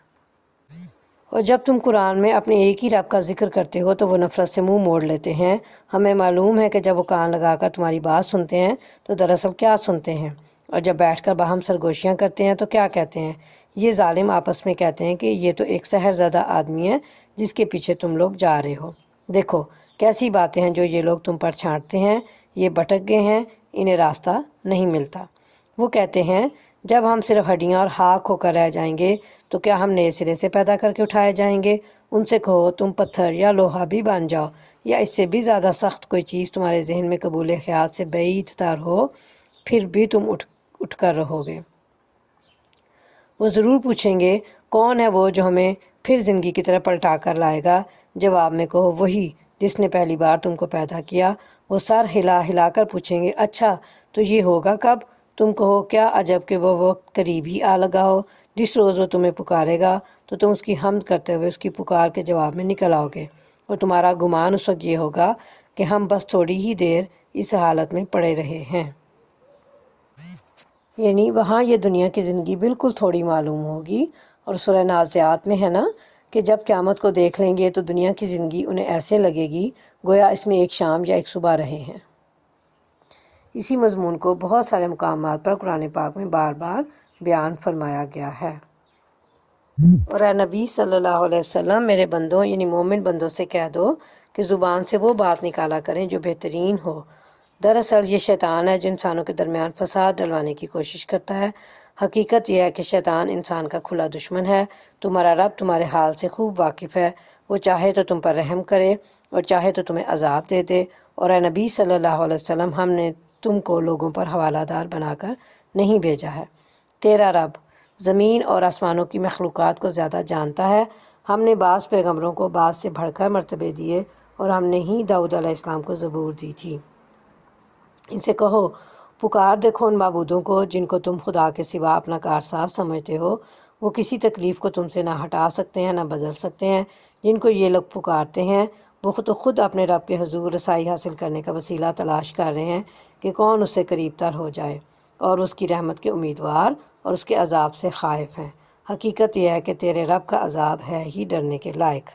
اور جب تم قرآن میں اپنے ایک ہی رب کا ذکر کرتے ہو تو وہ نفرت سے منہ موڑ لیتے ہیں۔ ہمیں معلوم ہے کہ جب وہ کان لگا کر تمہاری بات سنتے ہیں تو دراصل کیا سنتے ہیں، اور جب بیٹھ کر باہم سرگوشیاں کرتے ہیں تو کیا کہتے ہیں۔ یہ ظالم آپس میں کہتے ہیں کہ یہ تو ایک سحر زدہ آدمی ہے جس کے پیچھے تم لوگ جا رہے ہو۔ دیکھو کیسی باتیں ہیں جو یہ لوگ تم پر چھانٹتے ہیں، یہ بھٹک گئے ہیں، انہیں راستہ نہیں ملتا۔ وہ کہتے ہیں جب ہم صرف ہڈیاں اور خاک ہو کر رہ جائیں گے تو کیا ہم نئے سرے سے پیدا کر کے اٹھائے جائیں گے؟ ان سے کہو تم پتھر یا لوہا بھی بن جاؤ، یا اس سے بھی زیادہ سخت کوئی چیز تمہارے ذہن میں قبول خیال سے بعید تر ہو، پھر بھی تم اٹھ کر رہو گے۔ وہ ضرور پوچھیں گے کون ہے وہ جو ہمیں پھر زندگی کی طرح پلٹا کر لائے گا؟ جواب میں کہو وہی جس نے پہلی بار تم کو پیدا کیا۔ وہ سر ہلا ہلا کر پوچھیں گے اچھا تو یہ ہوگا کب؟ تم کہو کیا عجب کہ وہ وقت قریب ہی آ لگا ہو، جس روز وہ تمہیں پکارے گا تو تم اس کی حمد کرتے ہوئے اس کی پکار کے جواب میں نکل آؤ گے، اور تمہارا گمان اس وقت یہ ہوگا کہ ہم بس تھوڑی ہی دیر اس حالت میں پڑے رہے ہیں۔ یعنی وہاں یہ دنیا کی زندگی بالکل تھوڑی معلوم ہوگی، اور سورہ نازعات میں ہے نا کہ جب قیامت کو دیکھ لیں گے تو دنیا کی زندگی انہیں ایسے لگے گی گویا اس میں ایک شام یا ایک صبح رہے ہیں۔ اسی مضمون کو بہت سارے مقامات پر قرآن پاک میں بار بار بیان فرمایا گیا ہے۔ اور اے نبی صلی اللہ علیہ وسلم، میرے بندوں یعنی مومن بندوں سے کہہ دو کہ زبان سے وہ بات نکالا کریں جو بہترین ہو۔ دراصل یہ شیطان ہے جو انسانوں کے درمیان فساد ڈلوانے کی کوشش کرتا ہے۔ حقیقت یہ ہے کہ شیطان انسان کا کھلا دشمن ہے۔ تمہارا رب تمہارے حال سے خوب واقف ہے، وہ چاہے تو تم پر رحم کرے اور چاہے تو تمہیں عذاب دے دے۔ اور اے نبی صلی اللہ علیہ وسلم، ہم نے تم کو لوگوں پر حوالہ دار بنا کر نہیں بھیجا ہے۔ تیرا رب زمین اور آسمانوں کی مخلوقات کو زیادہ جانتا ہے۔ ہم نے بعض پیغمبروں کو بعض سے بڑھ کر مرتبے دیے، اور ہم نے ہی داؤد علیہ السلام کو زبور دی تھی۔ ان سے کہو پکار دیکھو ان معبودوں کو جن کو تم خدا کے سوا اپنا کارساز سمجھتے ہو، وہ کسی تکلیف کو تم سے نہ ہٹا سکتے ہیں نہ بدل سکتے ہیں۔ جن کو یہ لوگ پکارتے ہیں وہ تو خود اپنے رب کے حضور رسائی حاصل کرنے کا وسیلہ تلاش کر رہے ہیں کہ کون اس سے قریب تر ہو جائے، اور اس کی رحمت کے امیدوار اور اس کے عذاب سے خائف ہیں۔ حقیقت یہ ہے کہ تیرے رب کا عذاب ہے ہی ڈرنے کے لائق۔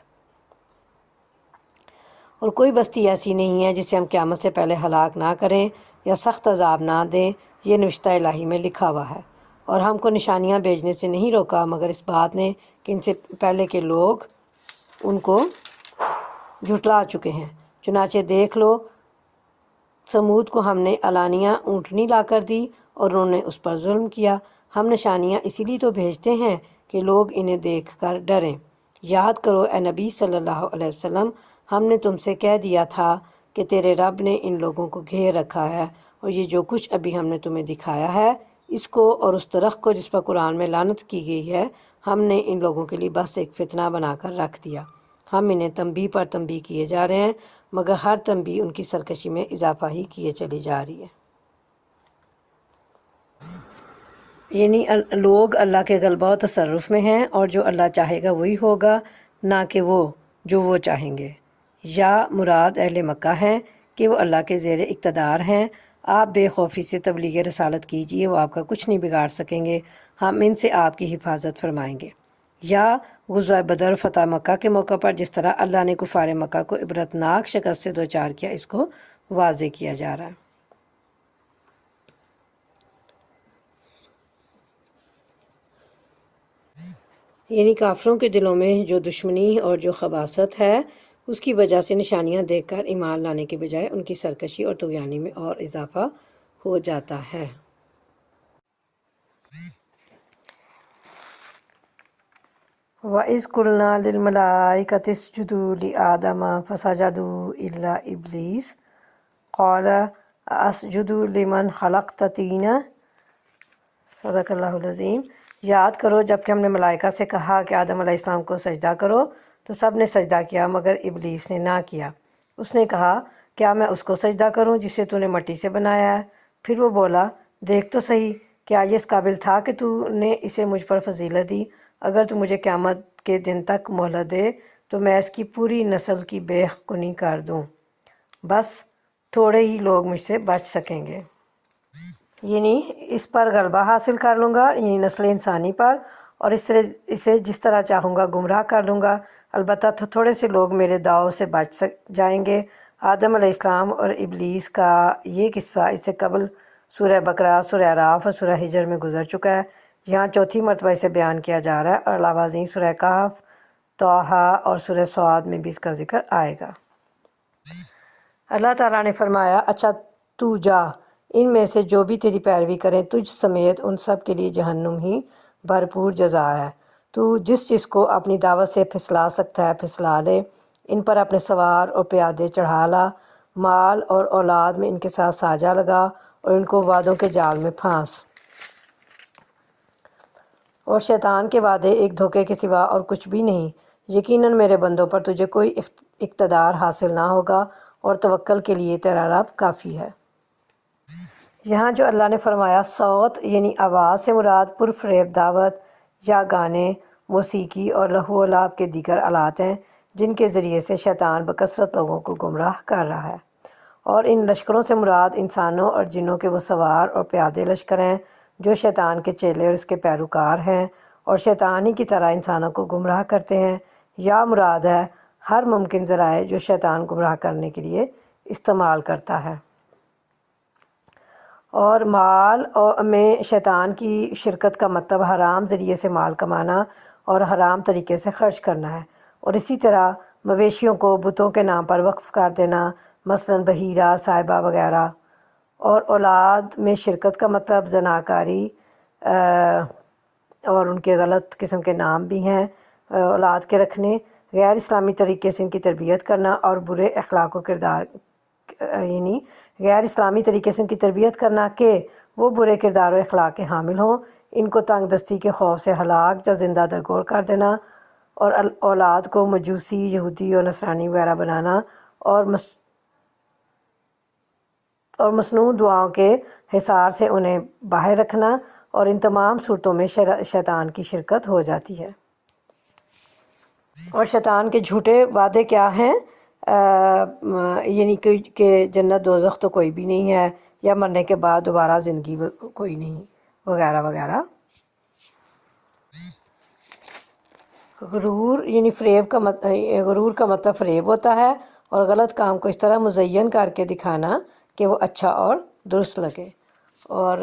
اور کوئی بستی ایسی نہیں ہے جسے ہم قیامت سے پہلے ہلاک نہ کریں یا سخت عذاب نہ دیں، یہ نوشتہ الہی میں لکھا ہوا ہے۔ اور ہم کو نشانیاں بھیجنے سے نہیں روکا مگر اس بات نے کہ ان سے پہلے کے لوگ ان کو جھٹلا چکے ہیں۔ چنانچہ دیکھ لو سمود کو ہم نے علانیہ اونٹنی لا کر دی اور انہوں نے اس پر ظلم کیا۔ ہم نشانیاں اسی لیے تو بھیجتے ہیں کہ لوگ انہیں دیکھ کر ڈریں۔ یاد کرو اے نبی صلی اللہ علیہ وسلم، ہم نے تم سے کہہ دیا تھا کہ تیرے رب نے ان لوگوں کو گھیر رکھا ہے، اور یہ جو کچھ ابھی ہم نے تمہیں دکھایا ہے اس کو اور اس درخت کو جس پر قرآن میں لعنت کی گئی ہے، ہم نے ان لوگوں کے لیے بس ایک فتنہ بنا کر رکھ دیا۔ ہم انہیں تنبیہ پر تنبیہ کیے جا رہے ہیں، مگر ہر تنبیہ ان کی سرکشی میں اضافہ ہی کیے چلی جا رہی ہے۔ یعنی لوگ اللہ کے غلبہ و تصرف میں ہیں، اور جو اللہ چاہے گا وہی ہوگا، نہ کہ وہ جو وہ چاہیں گے۔ یا مراد اہل مکہ ہیں کہ وہ اللہ کے زیر اقتدار ہیں۔ آپ بے خوفی سے تبلیغ رسالت کیجئے، وہ آپ کا کچھ نہیں بگاڑ سکیں گے، ہم ان سے آپ کی حفاظت فرمائیں گے۔ یا غزوہ بدر فتح مکہ کے موقع پر جس طرح اللہ نے کفار مکہ کو عبرتناک شکست سے دوچار کیا، اس کو واضح کیا جا رہا ہے۔ یعنی کافروں کے دلوں میں جو دشمنی اور جو خباثت ہے، اس کی وجہ سے نشانیاں دیکھ کر ایمان لانے کے بجائے ان کی سرکشی اور طغیانی میں اور اضافہ ہو جاتا ہے۔ وَإِذْ قُلْنَا لِلْمَلَائِكَةِ اسْجُدُوا لِآدَمَ فَسَجَدُوا إِلَّا إِبْلِيسَ قَالَ أَسْجُدُ لِمَنْ خَلَقْتَ طِينًا۔ صدق اللہ العظیم۔ یاد کرو جب کہ ہم نے ملائکہ سے کہا کہ آدم علیہ السلام کو سجدہ کرو تو سب نے سجدہ کیا مگر ابلیس نے نہ کیا۔ اس نے کہا کیا میں اس کو سجدہ کروں جسے تو نے مٹی سے بنایا ہے؟ پھر وہ بولا دیکھ تو صحیح، کیا یہ اس قابل تھا کہ تو نے اسے مجھ پر فضیلت دی؟ اگر تو مجھے قیامت کے دن تک مہلت دے تو میں اس کی پوری نسل کی بے کنی کر دوں، بس تھوڑے ہی لوگ مجھ سے بچ سکیں گے۔ یعنی اس پر غلبہ حاصل کر لوں گا، یعنی نسل انسانی پر، اور اسے جس طرح چاہوں گا گمراہ کر لوں گا، البتہ تھوڑے سے لوگ میرے داؤ سے بچ جائیں گے۔ آدم علیہ السلام اور ابلیس کا یہ قصہ اس سے قبل سورہ بقرہ، سورہ اعراف اور سورہ حجر میں گزر چکا ہے۔ یہاں چوتھی مرتبہ اسے بیان کیا جا رہا ہے، اور علاوہ ازیں سورہ کہف، طٰہٰ اور سورہ صاد میں بھی اس کا ذکر آئے گا۔ اللہ تعالیٰ نے فرمایا اچھا تو جا، ان میں سے جو بھی تیری پیروی کریں تجھ سمیت ان سب کے لیے جہنم ہی بھرپور جزا ہے۔ تو جس چیز کو اپنی دعوت سے پھسلا سکتا ہے پھسلا لے، ان پر اپنے سوار اور پیادے چڑھا لا، مال اور اولاد میں ان کے ساتھ ساجہ لگا اور ان کو وعدوں کے جال میں پھانس۔ اور شیطان کے وعدے ایک دھوکے کے سوا اور کچھ بھی نہیں۔ یقیناً میرے بندوں پر تجھے کوئی اقتدار حاصل نہ ہوگا، اور توکل کے لیے تیرا رب کافی ہے۔ یہاں جو اللہ نے فرمایا صوت یعنی آواز سے مراد پرفریب دعوت یا گانے، موسیقی اور لہو و لعب کے دیگر آلات ہیں جن کے ذریعے سے شیطان بکثرت لوگوں کو گمراہ کر رہا ہے۔ اور ان لشکروں سے مراد انسانوں اور جنوں کے وہ سوار اور پیادے لشکر ہیں جو شیطان کے چیلے اور اس کے پیروکار ہیں، اور شیطان ہی کی طرح انسانوں کو گمراہ کرتے ہیں۔ یا مراد ہے ہر ممکن ذرائع جو شیطان گمراہ کرنے کے لیے استعمال کرتا ہے۔ اور مال میں شیطان کی شرکت کا مطلب حرام ذریعے سے مال کمانا اور حرام طریقے سے خرچ کرنا ہے، اور اسی طرح مویشیوں کو بتوں کے نام پر وقف کر دینا، مثلاً بحیرہ، صاحبہ وغیرہ۔ اور اولاد میں شرکت کا مطلب زناکاری اور ان کے غلط قسم کے نام بھی ہیں، اولاد کے رکھنے، غیر اسلامی طریقے سے ان کی تربیت کرنا، اور برے اخلاق و کردار یعنی غیر اسلامی طریقے سے ان کی تربیت کرنا کہ وہ برے کردار و اخلاق کے حامل ہوں، ان کو تنگ دستی کے خوف سے ہلاک یا زندہ درگور کر دینا، اور اولاد کو مجوسی، یہودی اور نصرانی وغیرہ بنانا، اور مصنوع دعاؤں کے حصار سے انہیں باہر رکھنا، اور ان تمام صورتوں میں شیطان کی شرکت ہو جاتی ہے۔ اور شیطان کے جھوٹے وعدے کیا ہیں؟ یعنی کہ جنت دوزخ تو کوئی بھی نہیں ہے، یا مرنے کے بعد دوبارہ زندگی کوئی نہیں، وغیرہ وغیرہ۔ غرور یعنی غرور کا مطلب فریب ہوتا ہے، اور غلط کام کو اس طرح مزین کر کے دکھانا کہ وہ اچھا اور درست لگے۔ اور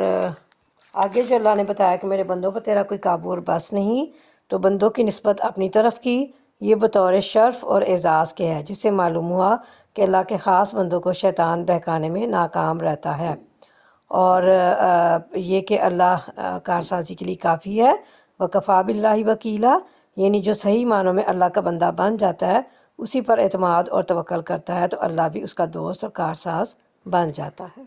آگے جو اللہ نے بتایا کہ میرے بندوں پر تیرا کوئی قابو اور بس نہیں، تو بندوں کی نسبت اپنی طرف کی یہ بطور شرف اور اعزاز کے ہے، جس سے معلوم ہوا کہ اللہ کے خاص بندوں کو شیطان بہکانے میں ناکام رہتا ہے، اور یہ کہ اللہ کارسازی کے لیے کافی ہے۔ وکفیٰ باللہ وکیلا، یعنی جو صحیح معنوں میں اللہ کا بندہ بن جاتا ہے اسی پر اعتماد اور توکل کرتا ہے تو اللہ بھی اس کا دوست اور کارساز بن جاتا ہے۔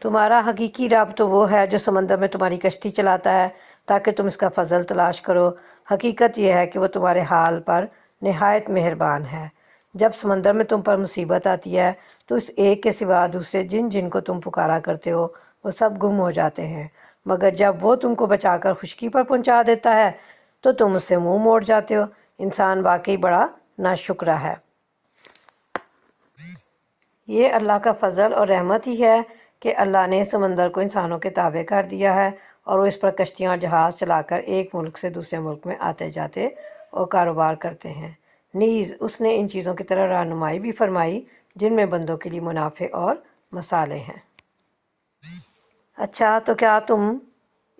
تمہارا حقیقی رب تو وہ ہے جو سمندر میں تمہاری کشتی چلاتا ہے تاکہ تم اس کا فضل تلاش کرو۔ حقیقت یہ ہے کہ وہ تمہارے حال پر نہایت مہربان ہے۔ جب سمندر میں تم پر مصیبت آتی ہے تو اس ایک کے سوا دوسرے جن جن کو تم پکارا کرتے ہو وہ سب گم ہو جاتے ہیں، مگر جب وہ تم کو بچا کر خشکی پر پہنچا دیتا ہے تو تم اس سے منہ موڑ جاتے ہو۔ انسان واقعی بڑا ناشکرا ہے۔ یہ اللہ کا فضل اور رحمت ہی ہے کہ اللہ نے سمندر کو انسانوں کے تابع کر دیا ہے اور وہ اس پر کشتیاں اور جہاز چلا کر ایک ملک سے دوسرے ملک میں آتے جاتے اور کاروبار کرتے ہیں۔ نیز اس نے ان چیزوں کی طرح رہنمائی بھی فرمائی جن میں بندوں کے لیے منافع اور مصالح ہیں۔ اچھا تو کیا تم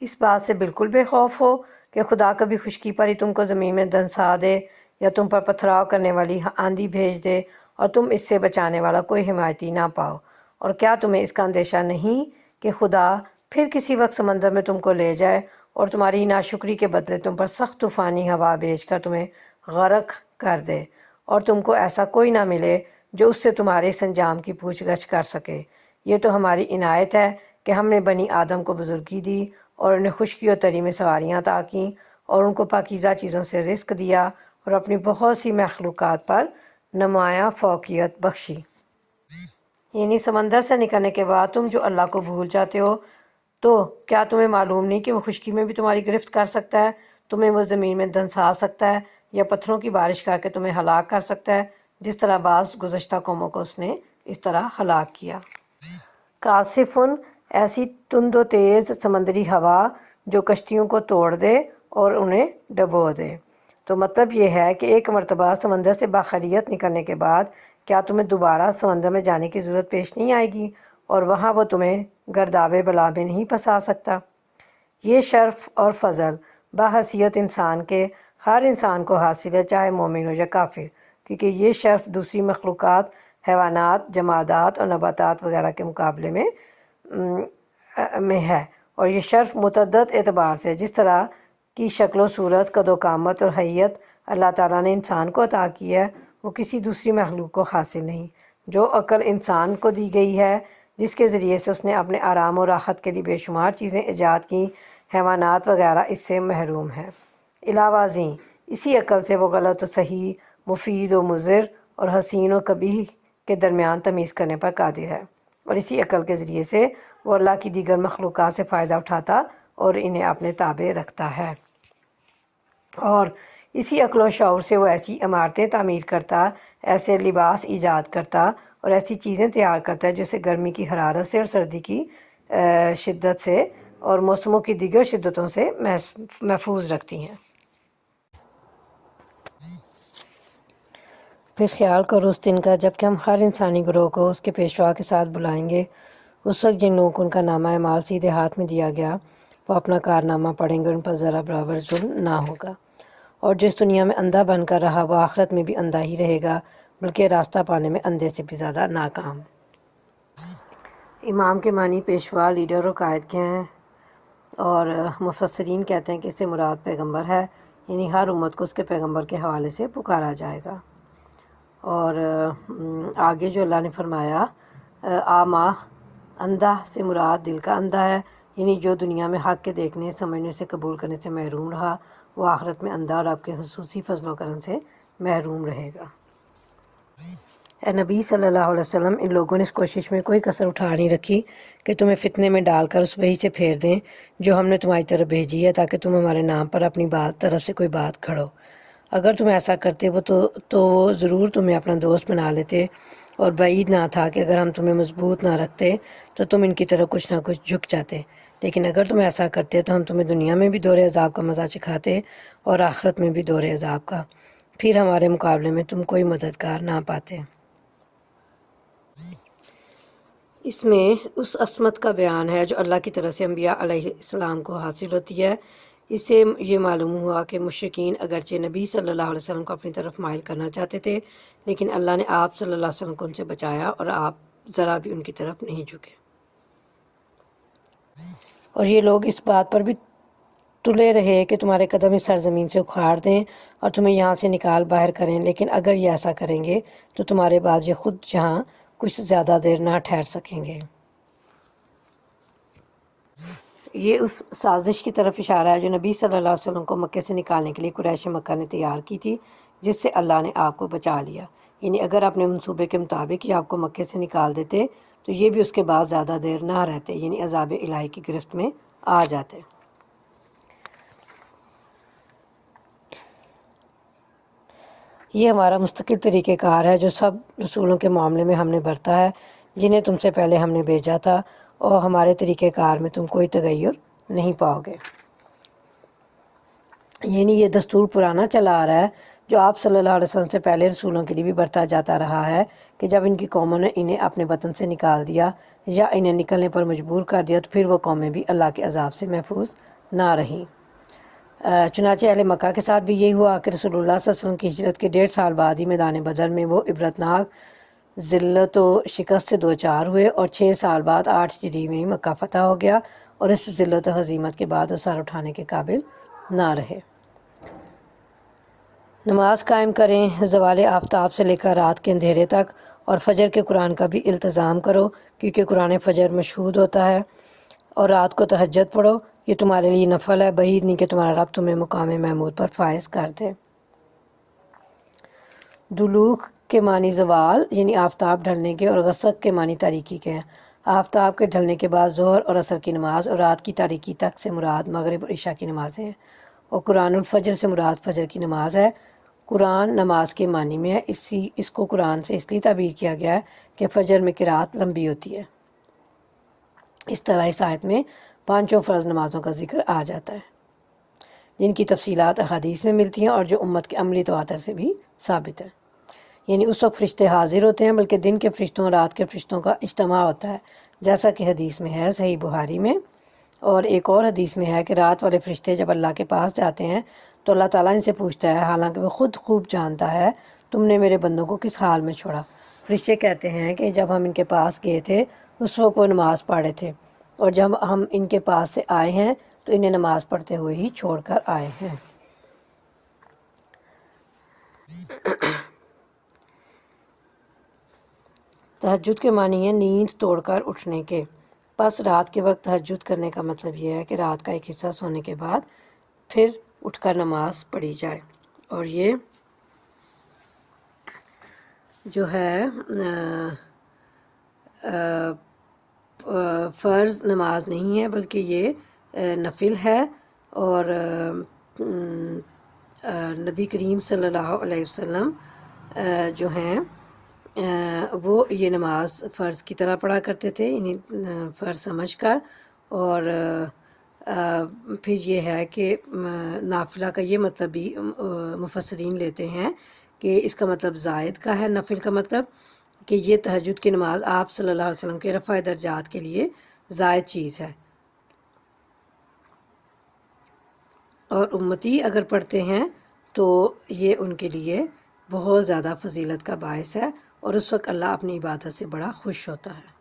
اس بات سے بالکل بے خوف ہو کہ خدا کبھی خشکی پر ہی تم کو زمین میں دنسا دے یا تم پر پتھراؤ کرنے والی آندھی بھیج دے اور تم اس سے بچانے والا کوئی حمایتی نہ پاؤ؟ اور کیا تمہیں اس کا اندیشہ نہیں کہ خدا پھر کسی وقت سمندر میں تم کو لے جائے اور تمہاری ناشکری کے بدلے تم پر سخت طوفانی ہوا بھیج کر تمہیں غرق کر دے اور تم کو ایسا کوئی نہ ملے جو اس سے تمہارے اس انجام کی پوچھ گچھ کر سکے؟ یہ تو ہماری عنایت ہے کہ ہم نے بنی آدم کو بزرگی دی اور انہیں خشکی و تری میں سواریاں عطا کیں اور ان کو پاکیزہ چیزوں سے رزق دیا اور اپنی بہت سی مخلوقات پر نمایاں فوقیت بخشی۔ یعنی سمندر سے نکلنے کے بعد تم جو اللہ کو بھول جاتے ہو، تو کیا تمہیں معلوم نہیں کہ وہ خشکی میں بھی تمہاری گرفت کر سکتا ہے، تمہیں وہ زمین میں دنسا سکتا ہے یا پتھروں کی بارش کر کے تمہیں ہلاک کر سکتا ہے، جس طرح بعض گزشتہ قوموں کو اس نے اس طرح ہلاک کیا۔ کاسفن، ایسی تند و تیز سمندری ہوا جو کشتیوں کو توڑ دے اور انہیں ڈبو دے۔ تو مطلب یہ ہے کہ ایک مرتبہ سمندر سے باخبریت نکلنے کے بعد کیا تمہیں دوبارہ سمندر میں جانے کی ضرورت پیش نہیں آئے گی اور وہاں وہ تمہیں گردابِ بلا میں نہیں پھنسا سکتا؟ یہ شرف اور فضل بحیثیت انسان کے ہر انسان کو حاصل ہے، چاہے مومن ہو یا کافر، کیونکہ یہ شرف دوسری مخلوقات، حیوانات، جمادات اور نباتات وغیرہ کے مقابلے میں ہے، اور یہ شرف متعدد اعتبار سے، جس طرح کی شکل و صورت، قد و قامت اور حیت اللہ تعالیٰ نے انسان کو عطا کی ہے وہ کسی دوسری مخلوق کو حاصل نہیں۔ جو عقل انسان کو دی گئی ہے، جس کے ذریعے سے اس نے اپنے آرام و راحت کے لیے بے شمار چیزیں ایجاد کیں، حیوانات وغیرہ اس سے محروم ہیں۔ علاوہ ازیں اسی عقل سے وہ غلط و صحیح، مفید و مضر اور حسین و قبیح کے درمیان تمیز کرنے پر قادر ہے، اور اسی عقل کے ذریعے سے وہ اللہ کی دیگر مخلوقات سے فائدہ اٹھاتا اور انہیں اپنے تابع رکھتا ہے، اور اسی عقل و شعور سے وہ ایسی عمارتیں تعمیر کرتا، ایسے لباس ایجاد کرتا اور ایسی چیزیں تیار کرتا ہے جو اسے گرمی کی حرارت سے اور سردی کی شدت سے اور موسموں کی دیگر شدتوں سے محفوظ رکھتی ہیں۔ پھر خیال کرو اس دن کا جب کہ ہم ہر انسانی گروہ کو اس کے پیشوا کے ساتھ بلائیں گے۔ اس وقت جن لوگوں کو ان کا نامہ اعمال سیدھے ہاتھ میں دیا گیا وہ اپنا کارنامہ پڑھیں گے، ان پر ذرا برابر ظلم نہ ہوگا، اور جو اس دنیا میں اندھا بن کر رہا وہ آخرت میں بھی اندھا ہی رہے گا، بلکہ راستہ پانے میں اندھے سے بھی زیادہ ناکام۔ امام کے معنی پیشوا، لیڈر اور قائد کے ہیں، اور مفسرین کہتے ہیں کہ اس سے مراد پیغمبر ہے، یعنی ہر امت کو اس کے پیغمبر کے حوالے سے پکارا جائے گا۔ اور آگے جو اللہ نے فرمایا آما، اندھا سے مراد دل کا اندھا ہے، یعنی جو دنیا میں حق کے دیکھنے، سمجھنے سے، قبول کرنے سے محروم رہا وہ آخرت میں اندھا اور آپ کے خصوصی فضل و کرم سے محروم رہے گا۔ اے نبی صلی اللہ علیہ وسلم، ان لوگوں نے اس کوشش میں کوئی کسر اٹھا نہیں رکھی کہ تمہیں فتنے میں ڈال کر اس وحی سے پھیر دیں جو ہم نے تمہاری طرف بھیجی ہے، تاکہ تم ہمارے نام پر اپنی طرف سے کوئی بات کھڑو۔ اگر تم ایسا کرتے تو وہ ضرور تمہیں اپنا دوست بنا لیتے، اور بعید نہ تھا کہ اگر ہم تمہیں مضبوط نہ رکھتے تو تم ان کی طرف کچھ نہ کچھ جھک جاتے، لیکن اگر تم ایسا کرتے تو ہم تمہیں دنیا میں بھی دور عذاب کا مزہ چکھاتے اور آخرت میں بھی دور عذاب کا، پھر ہمارے مقابلے میں تم کوئی مددگار نہ پاتے۔ اس میں اس عصمت کا بیان ہے جو اللہ کی طرف سے انبیاء علیہ السلام کو حاصل ہوتی ہے۔ اس سے یہ معلوم ہوا کہ مشرکین اگرچہ نبی صلی اللہ علیہ وسلم کو اپنی طرف مائل کرنا چاہتے تھے، لیکن اللہ نے آپ صلی اللہ علیہ وسلم کو ان سے بچایا اور آپ ذرا بھی ان کی طرف نہیں جھکے۔ اور یہ لوگ اس بات پر بھی تلے رہے کہ تمہارے قدم اس سرزمین سے اکھاڑ دیں اور تمہیں یہاں سے نکال باہر کریں، لیکن اگر یہ ایسا کریں گے تو تمہارے بعد یہ خود یہاں کچھ زیادہ دیر نہ ٹھہر سکیں گے۔ یہ اس سازش کی طرف اشارہ ہے جو نبی صلی اللہ علیہ وسلم کو مکے سے نکالنے کے لیے قریش مکہ نے تیار کی تھی، جس سے اللہ نے آپ کو بچا لیا۔ یعنی اگر اپنے منصوبے کے مطابق یہ آپ کو مکے سے نکال دیتے تو یہ بھی اس کے بعد زیادہ دیر نہ رہتے، یعنی عذاب الہی کی گرفت میں آ جاتے۔ یہ ہمارا مستقل طریقہ کار ہے جو سب رسولوں کے معاملے میں ہم نے برتا ہے جنہیں تم سے پہلے ہم نے بھیجا تھا، اور ہمارے طریقہ کار میں تم کوئی تغیر نہیں پاؤ گے۔ یعنی یہ دستور پرانا چلا آ رہا ہے جو آپ صلی اللہ علیہ وسلم سے پہلے رسولوں کے لیے بھی برتا جاتا رہا ہے کہ جب ان کی قوموں نے انہیں اپنے وطن سے نکال دیا یا انہیں نکلنے پر مجبور کر دیا تو پھر وہ قومیں بھی اللہ کے عذاب سے محفوظ نہ رہیں۔ چنانچہ اہل مکہ کے ساتھ بھی یہی ہوا کہ رسول اللہ صلی اللہ علیہ وسلم کی ہجرت کے 1.5 سال بعد ہی میدان بدر میں وہ عبرتناک ذلت و شکست سے دوچار ہوئے، اور 6 سال بعد 8 ہجری میں مکہ فتح ہو گیا، اور اس ذلت و ہزیمت کے بعد وہ سر اٹھانے کے قابل نہ رہے۔ نماز قائم کریں زوال آفتاب سے لے کر رات کے اندھیرے تک، اور فجر کے قرآن کا بھی التزام کرو کیونکہ قرآن فجر مشہود ہوتا ہے، اور رات کو تہجد پڑھو، یہ تمہارے لیے نفل ہے، بعید نہیں کہ تمہارا رب تمہیں مقام محمود پر فائز کر دے۔ دلوغ کے معنی زوال یعنی آفتاب ڈھلنے کے، اور غسق کے معنی تاریکی کے ہیں۔ آفتاب کے ڈھلنے کے بعد ظہر اور عصر کی نماز، اور رات کی تاریکی تک سے مراد مغرب اور عشاء کی نمازیں ہیں، اور قرآن الفجر سے مراد فجر کی نماز ہے۔ قرآن نماز کے معنی میں ہے، اس کو قرآن سے اس لیے تعبیر کیا گیا ہے کہ فجر میں قرات لمبی ہوتی ہے۔ اس طرح اس آیت میں 5 فرض نمازوں کا ذکر آ جاتا ہے جن کی تفصیلات احادیث میں ملتی ہیں اور جو امت کے عملی تواتر سے بھی ثابت ہے۔ یعنی اس وقت فرشتے حاضر ہوتے ہیں، بلکہ دن کے فرشتوں اور رات کے فرشتوں کا اجتماع ہوتا ہے، جیسا کہ حدیث میں ہے صحیح بخاری میں، اور ایک اور حدیث میں ہے کہ رات والے فرشتے جب اللہ کے پاس جاتے ہیں تو اللہ تعالیٰ ان سے پوچھتا ہے، حالانکہ وہ خود خوب جانتا ہے تم نے میرے بندوں کو کس حال میں چھوڑا۔ فرشتے کہتے ہیں کہ جب ہم ان کے پاس گئے تھے اس وقت وہ نماز پڑھ رہے تھے، اور جب ہم ان کے پاس سے آئے ہیں تو انہیں نماز پڑھتے ہوئے ہی چھوڑ کر آئے ہیں۔ تہجد کے معنی ہے نیند توڑ کر اٹھنے کے۔ پس رات کے وقت تہجد کرنے کا مطلب یہ ہے کہ رات کا ایک حصہ سونے کے بعد پھر اٹھ کر نماز پڑھی جائے، اور یہ جو ہے فرض نماز نہیں ہے بلکہ یہ نفل ہے، اور نبی کریم صلی اللہ علیہ وسلم جو ہیں وہ یہ نماز فرض کی طرح پڑھا کرتے تھے، یعنی فرض سمجھ کر، اور پھر یہ ہے کہ نافلہ کا یہ مطلب بھی مفسرین لیتے ہیں کہ اس کا مطلب زائد کا ہے، نفل کا مطلب کہ یہ تہجد کی نماز آپ صلی اللہ علیہ وسلم کے رفع درجات کے لیے زائد چیز ہے، اور امتی اگر پڑھتے ہیں تو یہ ان کے لیے بہت زیادہ فضیلت کا باعث ہے، اور اس وقت اللہ اپنی عبادت سے بڑا خوش ہوتا ہے۔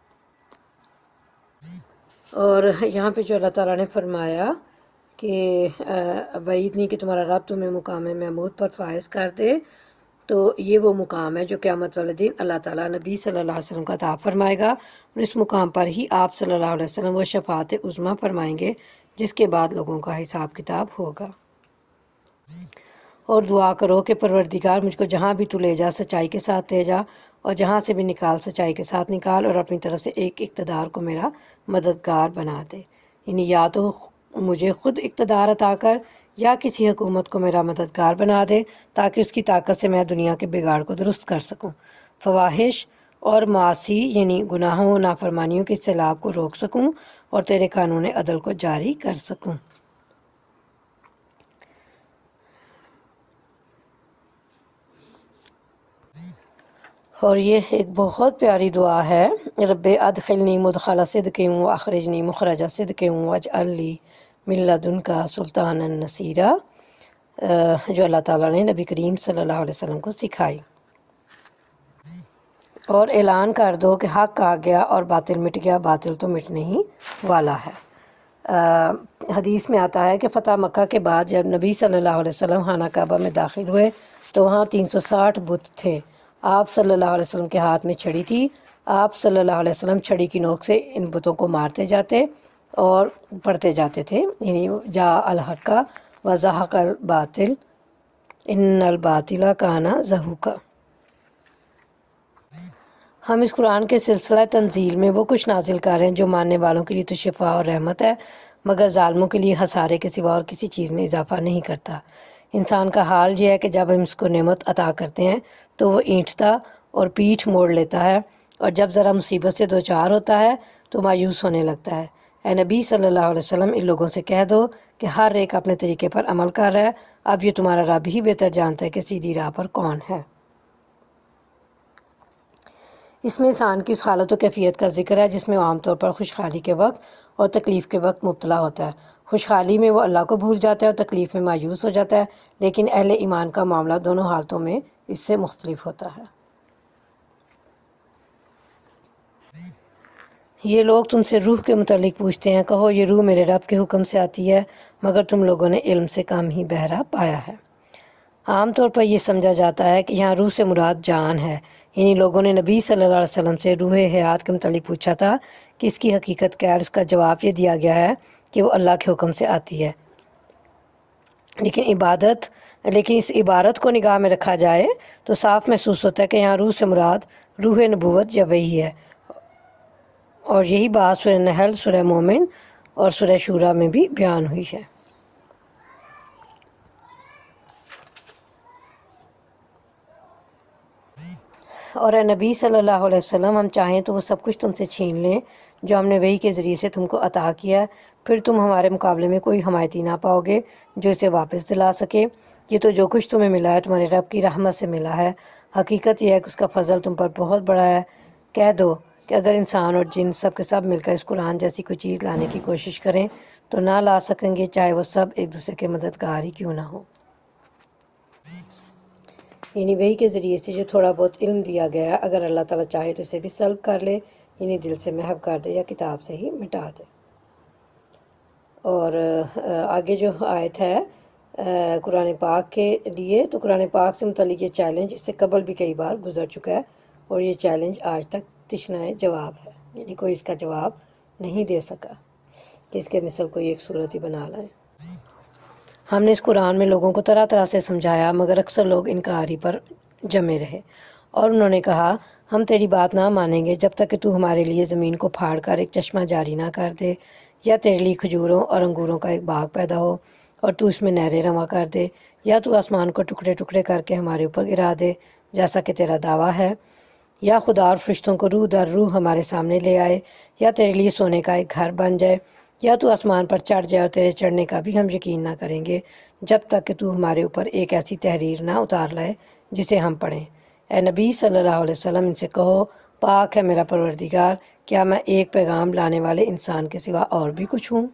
اور یہاں پہ جو اللہ تعالیٰ نے فرمایا کہ بعید نہیں کہ تمہارا رب تمہیں مقام محمود پر فائز کر دے، تو یہ وہ مقام ہے جو قیامت والے دن اللہ تعالیٰ نبی صلی اللہ علیہ وسلم کا عطا فرمائے گا، اور اس مقام پر ہی آپ صلی اللہ علیہ وسلم وہ شفاعت عظمیٰ فرمائیں گے جس کے بعد لوگوں کا حساب کتاب ہوگا۔ اور دعا کرو کہ پروردگار مجھ کو جہاں بھی تو لے جا سچائی کے ساتھ لے جا، اور جہاں سے بھی نکال سچائی کے ساتھ نکال، اور اپنی طرف سے ایک اقتدار کو میرا مددگار بنا دے، یعنی یا تو مجھے خود اقتدار عطا کر یا کسی حکومت کو میرا مددگار بنا دے تاکہ اس کی طاقت سے میں دنیا کے بگاڑ کو درست کر سکوں، فواحش اور معاصی یعنی گناہوں و نافرمانیوں کے سیلاب کو روک سکوں، اور تیرے قانون عدل کو جاری کر سکوں۔ اور یہ ایک بہت پیاری دعا ہے، رب ادخلنی مدخل صدق و اخرجنی مخرج صدق واجعل لی من لدنک سلطانا نصیرا، جو اللہ تعالیٰ نے نبی کریم صلی اللہ علیہ وسلم کو سکھائی۔ اور اعلان کر دو کہ حق آ گیا اور باطل مٹ گیا، باطل تو مٹنے ہی والا ہے۔ حدیث میں آتا ہے کہ فتح مکہ کے بعد جب نبی صلی اللہ علیہ وسلم خانہ کعبہ میں داخل ہوئے تو وہاں 360 بت تھے۔ آپ صلی اللہ علیہ وسلم کے ہاتھ میں چھڑی تھی۔ آپ صلی اللہ علیہ وسلم چھڑی کی نوک سے ان بتوں کو مارتے جاتے اور پڑھتے جاتے تھے، یعنی جا الحق و زحق الباطل ان الباطل کان زہوقا۔ ہم اس قرآن کے سلسلہ تنزیل میں وہ کچھ نازل کر رہے ہیں جو ماننے والوں کے لیے تو شفا اور رحمت ہے، مگر ظالموں کے لیے خسارے کے سوا اور کسی چیز میں اضافہ نہیں کرتا۔ انسان کا حال یہ ہے کہ جب ہم اس کو نعمت عطا کرتے ہیں تو وہ اینٹتا اور پیٹھ موڑ لیتا ہے، اور جب ذرا مصیبت سے دوچار ہوتا ہے تو مایوس ہونے لگتا ہے۔ اے نبی صلی اللہ علیہ وسلم، ان لوگوں سے کہہ دو کہ ہر ایک اپنے طریقے پر عمل کر رہا ہے، اب یہ تمہارا رب ہی بہتر جانتا ہے کہ سیدھی راہ پر کون ہے۔ اس میں انسان کی اس حالت و کیفیت کا ذکر ہے جس میں وہ عام طور پر خوشحالی کے وقت اور تکلیف کے وقت مبتلا ہوتا ہے۔ خوشحالی میں وہ اللہ کو بھول جاتا ہے اور تکلیف میں مایوس ہو جاتا ہے، لیکن اہل ایمان کا معاملہ دونوں حالتوں میں اس سے مختلف ہوتا ہے۔ یہ لوگ تم سے روح کے متعلق پوچھتے ہیں، کہو یہ روح میرے رب کے حکم سے آتی ہے، مگر تم لوگوں نے علم سے کم ہی بہرا پایا ہے۔ عام طور پر یہ سمجھا جاتا ہے کہ یہاں روح سے مراد جان ہے، یعنی لوگوں نے نبی صلی اللہ علیہ وسلم سے روح حیات کے متعلق پوچھا تھا کہ اس کی حقیقت کیا ہے، اور اس کا جواب یہ دیا گیا ہے کہ وہ اللہ کے حکم سے آتی ہے۔ لیکن اس عبارت کو نگاہ میں رکھا جائے تو صاف محسوس ہوتا ہے کہ یہاں روح سے مراد روح نبوت یا وحی ہے، اور یہی بات سورہ نحل، سورہ مومن اور سورہ شورا میں بھی بیان ہوئی ہے۔ اور اے نبی صلی اللہ علیہ وسلم، ہم چاہیں تو وہ سب کچھ تم سے چھین لیں جو ہم نے وحی کے ذریعے سے تم کو عطا کیا، پھر تم ہمارے مقابلے میں کوئی حمایتی نہ پاؤ گے جو اسے واپس دلا سکے۔ یہ تو جو کچھ تمہیں ملا ہے تمہارے رب کی رحمت سے ملا ہے، حقیقت یہ ہے کہ اس کا فضل تم پر بہت بڑا ہے۔ کہہ دو کہ اگر انسان اور جن سب کے سب مل کر اس قرآن جیسی کوئی چیز لانے کی کوشش کریں تو نہ لا سکیں گے، چاہے وہ سب ایک دوسرے کے مددگار ہی کیوں نہ ہو۔ یعنی وحی کے ذریعے سے جو تھوڑا بہت علم دیا گیا ہے، اگر اللہ تعالیٰ چاہے تو اسے بھی سلب کر لے، یعنی دل سے محو کر دے یا کتاب سے ہی مٹا دے۔ اور آگے جو آیت ہے قرآن پاک کے لیے، تو قرآن پاک سے متعلق یہ چیلنج اس سے قبل بھی کئی بار گزر چکا ہے، اور یہ چیلنج آج تک تشنہ جواب ہے، یعنی کوئی اس کا جواب نہیں دے سکا کہ اس کے مثل کوئی ایک صورت ہی بنا لائے۔ ہم نے اس قرآن میں لوگوں کو طرح طرح سے سمجھایا، مگر اکثر لوگ انکاری پر جمے رہے، اور انہوں نے کہا ہم تیری بات نہ مانیں گے جب تک کہ تو ہمارے لیے زمین کو پھاڑ کر ایک چشمہ جاری نہ کر دے، یا تیرے لیے کھجوروں اور انگوروں کا ایک باغ پیدا ہو اور تو اس میں نہریں رواں کر دے، یا تو آسمان کو ٹکڑے ٹکڑے کر کے ہمارے اوپر گرا دے جیسا کہ تیرا دعویٰ ہے، یا خدا اور فرشتوں کو روح در روح ہمارے سامنے لے آئے، یا تیرے لیے سونے کا ایک گھر بن جائے، یا تو آسمان پر چڑھ جائے، اور تیرے چڑھنے کا بھی ہم یقین نہ کریں گے جب تک کہ تو ہمارے اوپر ایک ایسی تحریر نہ اتار لائے جسے ہم پڑھیں۔ اے نبی صلی اللہ علیہ وسلم، ان سے کہو پاک ہے میرا پروردگار، کیا میں ایک پیغام لانے والے انسان کے سوا اور بھی کچھ ہوں؟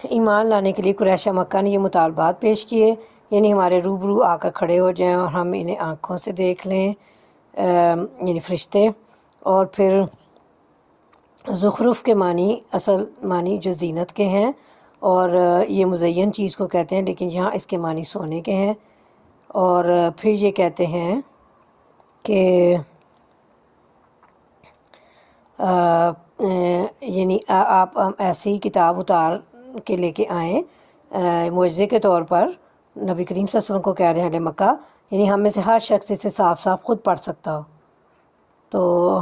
ایمان لانے کے لیے قریش مکہ نے یہ مطالبات پیش کیے، یعنی ہمارے روبرو آ کر کھڑے ہو جائیں اور ہم انہیں آنکھوں سے دیکھ لیں، یعنی فرشتے۔ اور پھر زخرف کے معنی، اصل معنی جو زینت کے ہیں، اور یہ مزین چیز کو کہتے ہیں، لیکن یہاں اس کے معنی سونے کے ہیں۔ اور پھر یہ کہتے ہیں کہ یعنی آپ ایسی کتاب اتار کے لے کے آئیں معجزے کے طور پر، نبی کریم صلی اللہ علیہ وسلم کو کہہ رہے ہیں اہل مکہ، یعنی ہم میں سے ہر شخص اسے صاف صاف خود پڑھ سکتا ہو۔ تو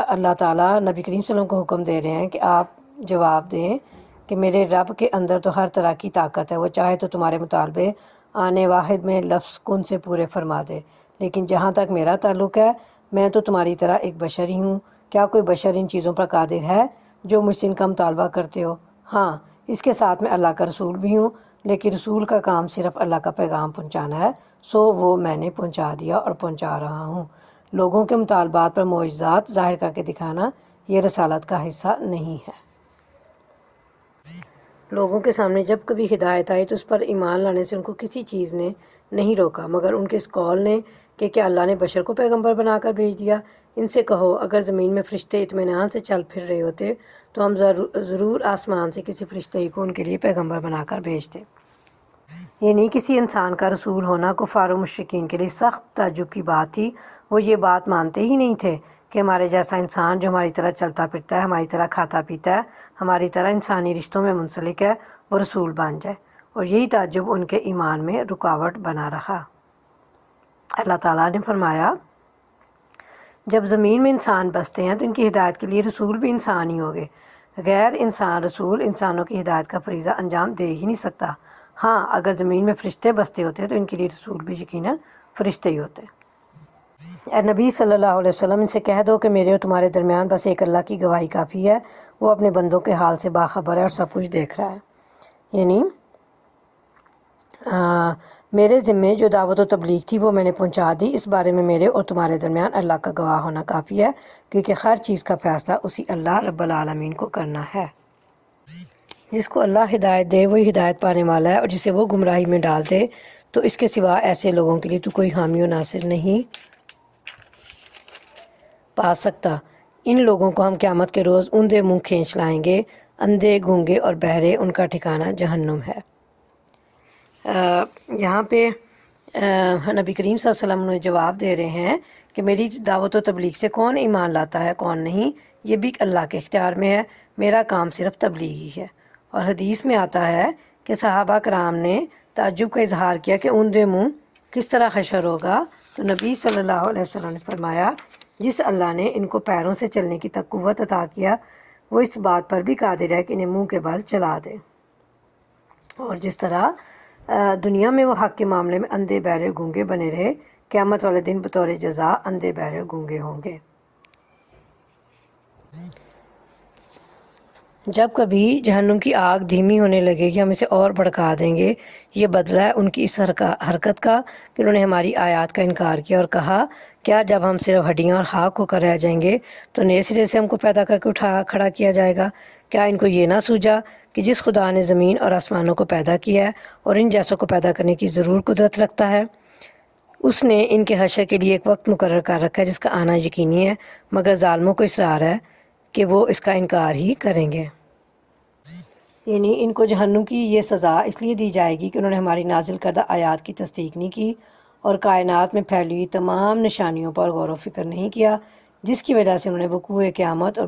اللہ تعالیٰ نبی کریم صلی اللہ علیہ وسلم کو حکم دے رہے ہیں کہ آپ جواب دیں کہ میرے رب کے اندر تو ہر طرح کی طاقت ہے، وہ چاہے تو تمہارے مطالبے آنے واحد میں لفظ کن سے پورے فرما دے، لیکن جہاں تک میرا تعلق ہے میں تو تمہاری طرح ایک بشر ہی ہوں۔ کیا کوئی بشر ان چیزوں پر قادر ہے جو مجھ سے ان کا مطالبہ کرتے ہو؟ ہاں، اس کے ساتھ میں اللہ کا رسول بھی ہوں، لیکن رسول کا کام صرف اللہ کا پیغام پہنچانا ہے، سو وہ میں نے پہنچا دیا اور پہنچا رہا ہوں۔ لوگوں کے مطالبات پر معجزات ظاہر کر کے دکھانا یہ رسالت کا حصہ نہیں ہے۔ لوگوں کے سامنے جب کبھی ہدایت آئی تو اس پر ایمان لانے سے ان کو کسی چیز نے نہیں روکا، مگر ان کے اس قول نے کہ کیا اللہ نے بشر کو پیغمبر بنا کر بھیج دیا۔ ان سے کہو اگر زمین میں فرشتے اطمینان سے چل پھر رہے ہوتے تو ہم ضرور آسمان سے کسی فرشتے کو ان کے لیے پیغمبر بنا کر بھیجتے۔ یعنی کسی انسان کا رسول ہونا کفار و مشرکین کے لیے سخت تعجب کی بات تھی۔ وہ یہ بات مانتے ہی نہیں تھے کہ ہمارے جیسا انسان جو ہماری طرح چلتا پھرتا ہے، ہماری طرح کھاتا پیتا ہے، ہماری طرح انسانی رشتوں میں منسلک ہے، وہ رسول بن جائے، اور یہی تعجب ان کے ایمان میں رکاوٹ بنا رہا۔ اللہ تعالیٰ نے فرمایا جب زمین میں انسان بستے ہیں تو ان کی ہدایت کے لیے رسول بھی انسان ہی ہوگے، غیر انسان رسول انسانوں کی ہدایت کا فریضہ انجام دے ہی نہیں سکتا۔ ہاں اگر زمین میں فرشتے بستے ہوتے تو ان کے لیے رسول بھی یقیناً فرشتے ہی ہوتے۔ اے نبی صلی اللہ علیہ وسلم ان سے کہہ دو کہ میرے اور تمہارے درمیان بس ایک اللہ کی گواہی کافی ہے، وہ اپنے بندوں کے حال سے باخبر ہے اور سب کچھ دیکھ رہا ہے۔ یعنی میرے ذمے جو دعوت و تبلیغ تھی وہ میں نے پہنچا دی، اس بارے میں میرے اور تمہارے درمیان اللہ کا گواہ ہونا کافی ہے، کیونکہ ہر چیز کا فیصلہ اسی اللہ رب العالمین کو کرنا ہے۔ جس کو اللہ ہدایت دے وہی ہدایت پانے والا ہے، اور جسے وہ گمراہی میں ڈال دے تو اس کے سوا ایسے لوگوں کے لیے تو کوئی حامی و ناصر نہیں پا سکتا۔ ان لوگوں کو ہم قیامت کے روز اندھے منہ کھینچ لائیں گے، اندھے گونگے اور بہرے ان کا ٹھکانہ جہنم ہے۔ یہاں پہ نبی کریم صلی اللہ علیہ وسلم نے جواب دے رہے ہیں کہ میری دعوت و تبلیغ سے کون ایمان لاتا ہے کون نہیں یہ بھی اللہ کے اختیار میں ہے، میرا کام صرف تبلیغ ہی ہے۔ اور حدیث میں آتا ہے کہ صحابہ کرام نے تعجب کا اظہار کیا کہ اندھے منہ کس طرح حشر ہوگا، تو نبی صلی اللہ علیہ وسلم نے فرمایا جس اللہ نے ان کو پیروں سے چلنے کی تک قوت عطا کیا وہ اس بات پر بھی قادر ہے کہ انہیں منہ کے بل چلا دے، اور جس طرح دنیا میں وہ حق کے معاملے میں اندھے بہرے گونگے بنے رہے، قیامت والے دن بطور جزا اندھے بہرے گونگے ہوں گے۔ جب کبھی جہنم کی آگ دھیمی ہونے لگے گی ہم اسے اور بھڑکا دیں گے، یہ بدلہ ہے ان کی اس حرکت کا کہ انہوں نے ہماری آیات کا انکار کیا اور کہا کیا جب ہم صرف ہڈیاں اور خاک ہو کر رہ جائیں گے تو نئے سرے سے ہم کو پیدا کر کے کھڑا کیا جائے گا؟ کیا ان کو یہ نہ سوجا کہ جس خدا نے زمین اور آسمانوں کو پیدا کیا ہے اور ان جیسوں کو پیدا کرنے کی ضرور قدرت رکھتا ہے، اس نے ان کے حشر کے لیے ایک وقت مقرر کر رکھا ہے جس کا آنا یقینی ہے، مگر ظالموں کو اصرار ہے کہ وہ اس کا انکار ہی کریں گے۔ یعنی ان کو جہنم کی یہ سزا اس لیے دی جائے گی کہ انہوں نے ہماری نازل کردہ آیات کی تصدیق نہیں کی اور کائنات میں پھیلی ہوئی تمام نشانیوں پر غور و فکر نہیں کیا، جس کی وجہ سے انہوں نے وقوع قیامت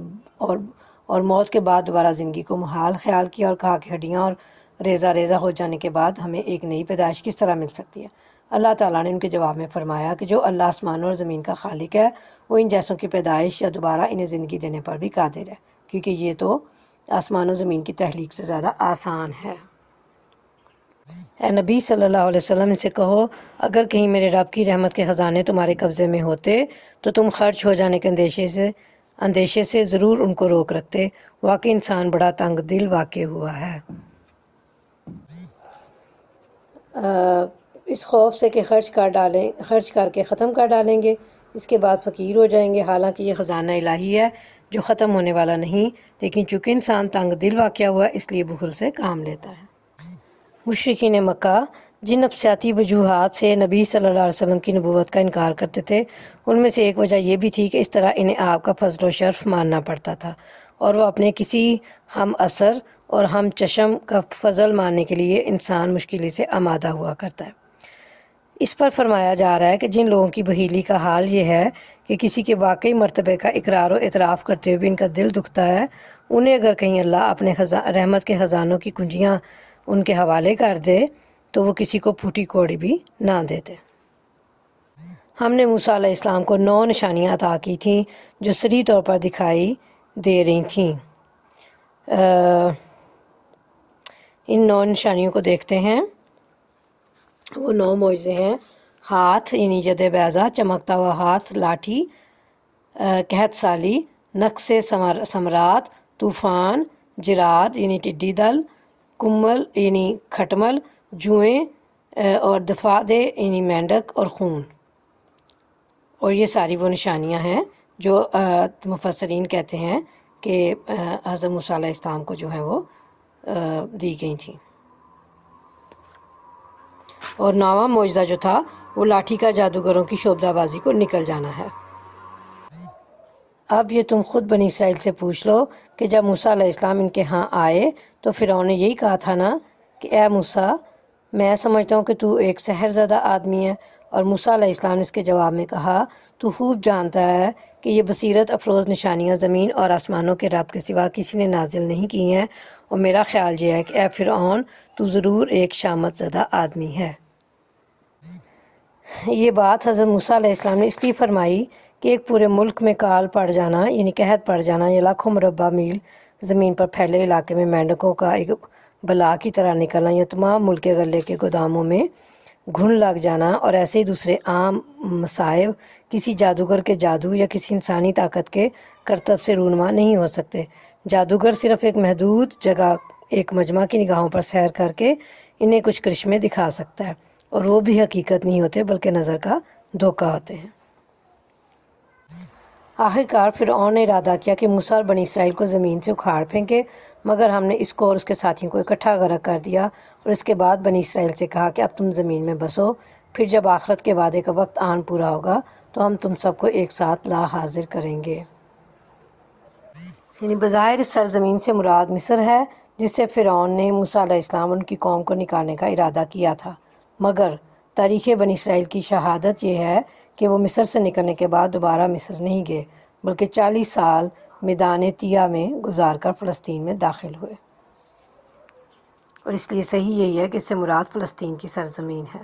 اور موت کے بعد دوبارہ زندگی کو محال خیال کیا اور کہا کہ ہڈیاں اور ریزہ ریزہ ہو جانے کے بعد ہمیں ایک نئی پیدائش کس طرح مل سکتی ہے؟ اللہ تعالیٰ نے ان کے جواب میں فرمایا کہ جو اللہ آسمانوں اور زمین کا خالق ہے وہ ان جیسوں کی پیدائش یا دوبارہ انہیں زندگی دینے پر بھی قادر ہے، کیونکہ یہ تو آسمان و زمین کی تخلیق سے زیادہ آسان ہے۔ اے نبی صلی اللہ علیہ وسلم ان سے کہو اگر کہیں میرے رب کی رحمت کے خزانے تمہارے قبضے میں ہوتے تو تم خرچ ہو جانے کے اندیشے سے ضرور ان کو روک رکھتے، واقعی انسان بڑا تنگ دل واقع ہوا ہے۔ اس خوف سے کہ خرچ کر کے ختم کر ڈالیں گے، اس کے بعد فقیر ہو جائیں گے، حالانکہ یہ خزانہ الہی ہے جو ختم ہونے والا نہیں، لیکن چونکہ انسان تنگ دل واقع ہوا اس لیے بخل سے کام لیتا ہے۔ مشرکین مکہ جن نفسیاتی وجوہات سے نبی صلی اللہ علیہ وسلم کی نبوت کا انکار کرتے تھے ان میں سے ایک وجہ یہ بھی تھی کہ اس طرح انہیں آپ کا فضل و شرف ماننا پڑتا تھا، اور وہ اپنے کسی ہم اثر اور ہم چشم کا فضل ماننے کے لیے انسان مشکل سے آمادہ ہوا کرتا ہے۔ اس پر فرمایا جا رہا ہے کہ جن لوگوں کی بخیلی کا حال یہ ہے کہ کسی کے واقعی مرتبے کا اقرار و اعتراف کرتے ہوئے بھی ان کا دل دکھتا ہے، انہیں اگر کہیں اللہ اپنے رحمت کے خزانوں کی کنجیاں ان کے حوالے کر دے تو وہ کسی کو پھوٹی کوڑی بھی نہ دیتے۔ ہم نے موسیٰ علیہ السلام کو 9 نشانیاں عطا کی تھیں جو صریح طور پر دکھائی دے رہی تھیں۔ ان 9 نشانیوں کو دیکھتے ہیں۔ وہ 9 معجزے ہیں: ہاتھ یعنی ید بیضا، چمکتا ہوا ہاتھ، لاٹھی، قحط سالی، نقش ثمرات، طوفان، جراد یعنی ٹڈی دل، کمل یعنی کھٹمل، جوئیں اور ضفادع یعنی مینڈک اور خون۔ اور یہ ساری وہ نشانیاں ہیں جو مفسرین کہتے ہیں کہ حضرت موسیٰ علیہ السلام کو جو ہیں وہ دی گئی تھیں۔ اور 9واں معجزہ جو تھا وہ لاٹھی کا جادوگروں کی شعبدہ بازی کو نکل جانا ہے۔ اب یہ تم خود بنی اسرائیل سے پوچھ لو کہ جب موسیٰ علیہ السلام ان کے ہاں آئے تو فرعون نے یہی کہا تھا نا کہ اے موسیٰ، میں سمجھتا ہوں کہ تو ایک سحر زدہ آدمی ہے۔ اور موسیٰ علیہ السلام نے اس کے جواب میں کہا، تو خوب جانتا ہے کہ یہ بصیرت افروز نشانیاں زمین اور آسمانوں کے رب کے سوا کسی نے نازل نہیں کی ہیں، اور میرا خیال یہ ہے کہ اے فرعون، تو ضرور ایک شامت زدہ آدمی ہے۔ یہ بات حضرت موسیٰ علیہ السلام نے اس لیے فرمائی کہ ایک پورے ملک میں کال پڑ جانا، یعنی قحط پڑ جانا، یا لاکھوں مربع میل زمین پر پھیلے علاقے میں مینڈکوں کا ایک بلا کی طرح نکلنا، یا تمام ملک کے غلے کے گوداموں میں گھن لگ جانا، اور ایسے ہی دوسرے عام مصائب کسی جادوگر کے جادو یا کسی انسانی طاقت کے کرتب سے رونما نہیں ہو سکتے۔ جادوگر صرف ایک محدود جگہ ایک مجمع کی نگاہوں پر سیر کر کے انہیں کچھ کرشمے دکھا سکتا ہے، اور وہ بھی حقیقت نہیں ہوتے بلکہ نظر کا دھوکہ ہوتے ہیں۔ آخرکار فرعون نے ارادہ کیا کہ موسیٰ اور بنی اسرائیل کو زمین سے اکھاڑ پھینکے، مگر ہم نے اس کو اور اس کے ساتھیوں کو اکٹھا غرق کر دیا، اور اس کے بعد بنی اسرائیل سے کہا کہ اب تم زمین میں بسو، پھر جب آخرت کے وعدے کا وقت آن پورا ہوگا تو ہم تم سب کو ایک ساتھ لا حاضر کریں گے۔ یعنی بظاہر اس سرزمین سے مراد مصر ہے، جس سے فرعون نے موسیٰ علیہ السلام ان کی قوم کو نکالنے کا ارادہ کیا تھا، مگر تاریخ بنی اسرائیل کی شہادت یہ ہے کہ وہ مصر سے نکلنے کے بعد دوبارہ مصر نہیں گئے، بلکہ 40 سال میدان تیہ میں گزار کر فلسطین میں داخل ہوئے، اور اس لیے صحیح یہی ہے کہ اس سے مراد فلسطین کی سرزمین ہے۔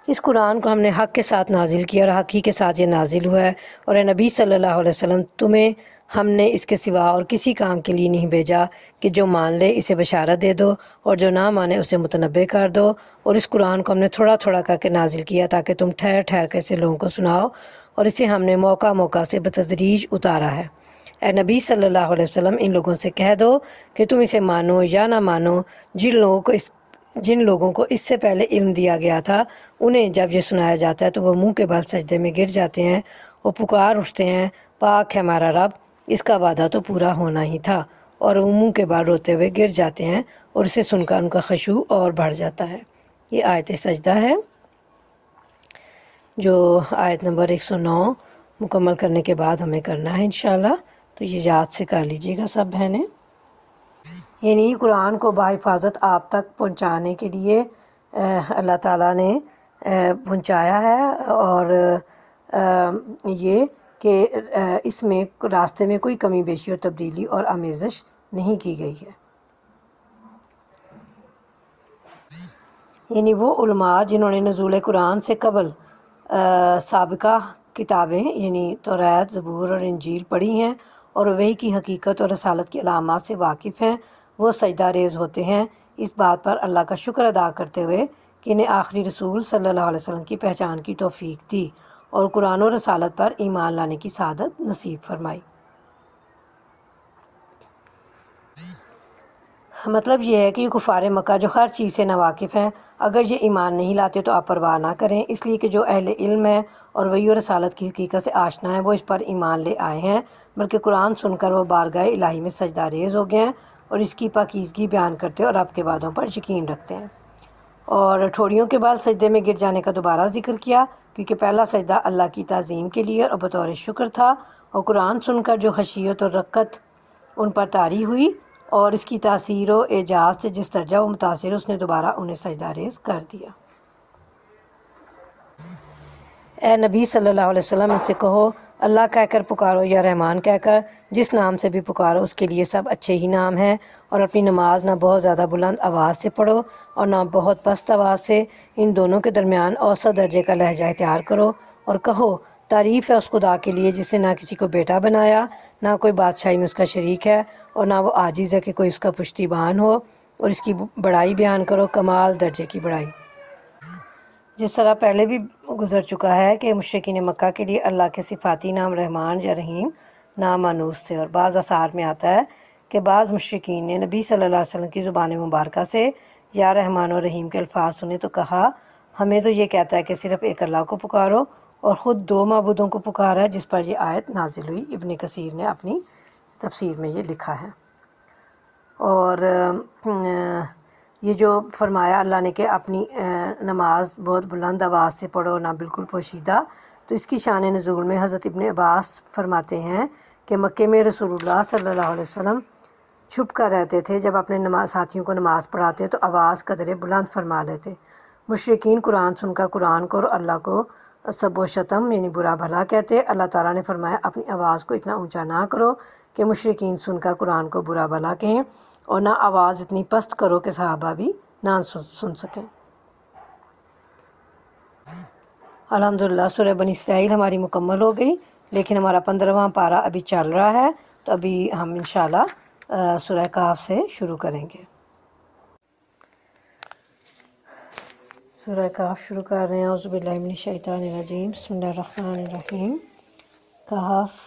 اس قرآن کو ہم نے حق کے ساتھ نازل کیا، اور حق ہی کے ساتھ یہ نازل ہوا ہے، اور اے نبی صلی اللہ علیہ وسلم، تمہیں ہم نے اس کے سوا اور کسی کام کے لیے نہیں بھیجا کہ جو مان لے اسے بشارت دے دو، اور جو نہ مانے اسے متنبہ کر دو، اور اس قرآن کو ہم نے تھوڑا تھوڑا کر کے نازل کیا تاکہ تم ٹھہر ٹھہر کے اسے لوگوں کو سناؤ، اور اسے ہم نے موقع موقع سے بتدریج اتارا ہے۔ اے نبی صلی اللہ علیہ وسلم، ان لوگوں سے کہہ دو کہ تم اسے مانو یا نہ مانو، جن لوگوں کو اس سے پہلے علم دیا گیا تھا، انہیں جب یہ سنایا جاتا ہے تو وہ منہ کے بل سجدے میں گر جاتے ہیں، وہ پکار اٹھتے ہیں، پاک ہے ہمارا رب، اس کا وعدہ تو پورا ہونا ہی تھا، اور وہ منہ کے بل روتے ہوئے گر جاتے ہیں، اور اسے سن کر ان کا خشوع اور بڑھ جاتا ہے۔ یہ آیت سجدہ ہے، جو آیت نمبر 109 مکمل کرنے کے بعد ہمیں کرنا ہے انشاءاللہ، تو یہ یاد سے کر لیجئے گا سب بہنیں۔ یعنی قرآن کو بحفاظت آپ تک پہنچانے کے لیے اللہ تعالیٰ نے پہنچایا ہے، اور یہ کہ اس میں راستے میں کوئی کمی بیشی اور تبدیلی اور آمیزش نہیں کی گئی ہے۔ یعنی وہ علماء جنہوں نے نزول قرآن سے قبل سابقہ کتابیں یعنی توریت، زبور اور انجیل پڑھی ہیں، اور وحی کی حقیقت اور رسالت کی علامات سے واقف ہیں، وہ سجدہ ریز ہوتے ہیں، اس بات پر اللہ کا شکر ادا کرتے ہوئے کہ انہیں آخری رسول صلی اللہ علیہ وسلم کی پہچان کی توفیق دی، اور قرآن و رسالت پر ایمان لانے کی سعادت نصیب فرمائی۔ مطلب یہ ہے کہ یہ کفار مکہ جو ہر چیز سے ناواقف ہیں، اگر یہ ایمان نہیں لاتے تو آپ پرواہ نہ کریں، اس لیے کہ جو اہل علم ہیں اور وحی و رسالت کی حقیقت سے آشنا ہیں وہ اس پر ایمان لے آئے ہیں، بلکہ قرآن سن کر وہ بارگاہ الہی میں سجدہ ریز ہو گئے ہیں، اور اس کی پاکیزگی بیان کرتے اور رب کے وعدوں پر یقین رکھتے ہیں۔ اور ٹھوڑیوں کے بعد سجدے میں گر جانے کا دوبارہ ذکر کیا، کیونکہ پہلا سجدہ اللہ کی تعظیم کے لیے اور بطور شکر تھا، اور قرآن سن کر جو خشیت اور رقت ان پر طاری ہوئی اور اس کی تاثیر و اعجاز سے جس درجہ وہ متاثر، اس نے دوبارہ انہیں سجدہ ریز کر دیا۔ اے نبی صلی اللہ علیہ وسلم، ان سے کہو اللہ کہہ کر پکارو یا رحمان کہہ کر، جس نام سے بھی پکارو اس کے لیے سب اچھے ہی نام ہیں، اور اپنی نماز نہ بہت زیادہ بلند آواز سے پڑھو اور نہ بہت پست آواز سے، ان دونوں کے درمیان اوسط درجے کا لہجہ اختیار کرو، اور کہو تعریف ہے اس خدا کے لیے جس نے نہ کسی کو بیٹا بنایا، نہ کوئی بادشاہی میں اس کا شریک ہے، اور نہ وہ عاجز ہے کہ کوئی اس کا پشتیبان ہو، اور اس کی بڑائی بیان کرو، کمال درجے کی بڑائی۔ جس طرح پہلے بھی گزر چکا ہے کہ مشرکین مکہ کے لیے اللہ کے صفاتی نام رحمان یا رحیم نامانوس تھے، اور بعض آثار میں آتا ہے کہ بعض مشرکین نے نبی صلی اللہ علیہ وسلم کی زبان مبارکہ سے یا رحمان و رحیم کے الفاظ سنے تو کہا، ہمیں تو یہ کہتا ہے کہ صرف ایک اللہ کو پکارو، اور خود دو معبودوں کو پکارا ہے، جس پر یہ آیت نازل ہوئی۔ ابن کثیر نے اپنی تفسیر میں یہ لکھا ہے۔ اور یہ جو فرمایا اللہ نے کہ اپنی نماز بہت بلند آواز سے پڑھو، نہ بالکل پوشیدہ، تو تو اس کی شان نزول میں حضرت ابن عباس فرماتے ہیں کہ مکے میں رسول اللہ صلی اللہ علیہ وسلم چھپ کر رہتے تھے، جب اپنے ساتھیوں کو نماز پڑھاتے تو آواز قدرے بلند فرما لیتے۔ مشرکین قرآن سن کر قرآن کو اور اللہ کو سب و شتم یعنی برا بھلا کہتے۔ اللہ تعالیٰ نے فرمایا اپنی آواز کو اتنا اونچا نہ کرو کہ مشرکین سن کر قرآن کو برا بھلا کہیں، اور نہ آواز اتنی پست کرو کہ صحابہ بھی نہ سن سکیں۔ الحمدللہ سورہ بنی اسرائیل ہماری مکمل ہو گئی، لیکن ہمارا 15واں پارہ ابھی چل رہا ہے، تو ابھی ہم انشاءاللہ سورہ کہف سے شروع کریں گے۔ سورہ کہف شروع کر رہے ہیں۔ اعوذ باللہ من الشیطان الرجیم، بسم اللہ الرحمن الرحیم۔ کہف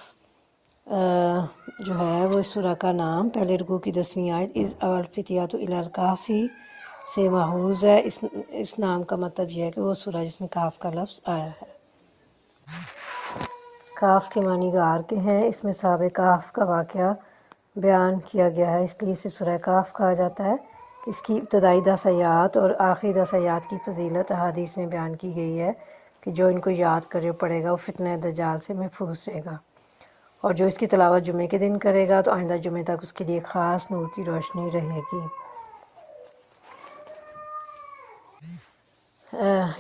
جو ہے وہ اس سورہ کا نام پہلے رکوع کی 10ویں آیت اذ اول فتیات الی الکہف سے ماخوذ ہے۔ اس نام کا مطلب یہ ہے کہ وہ سورہ جس میں کہف کا لفظ آیا ہے۔ کہف کے معنی غار کے ہیں۔ اس میں صحاب کہف کا واقعہ بیان کیا گیا ہے، اس لیے اسے سورہ کہف کہا جاتا ہے۔ اس کی ابتدائی 10 آیات اور آخری 10 آیات کی فضیلت احادیث میں بیان کی گئی ہے کہ جو ان کو یاد کرے پڑے گا وہ فتنہ دجال سے محفوظ رہے گا، اور جو اس کی تلاوت جمعے کے دن کرے گا تو آئندہ جمعے تک اس کے لیے خاص نور کی روشنی رہے گی۔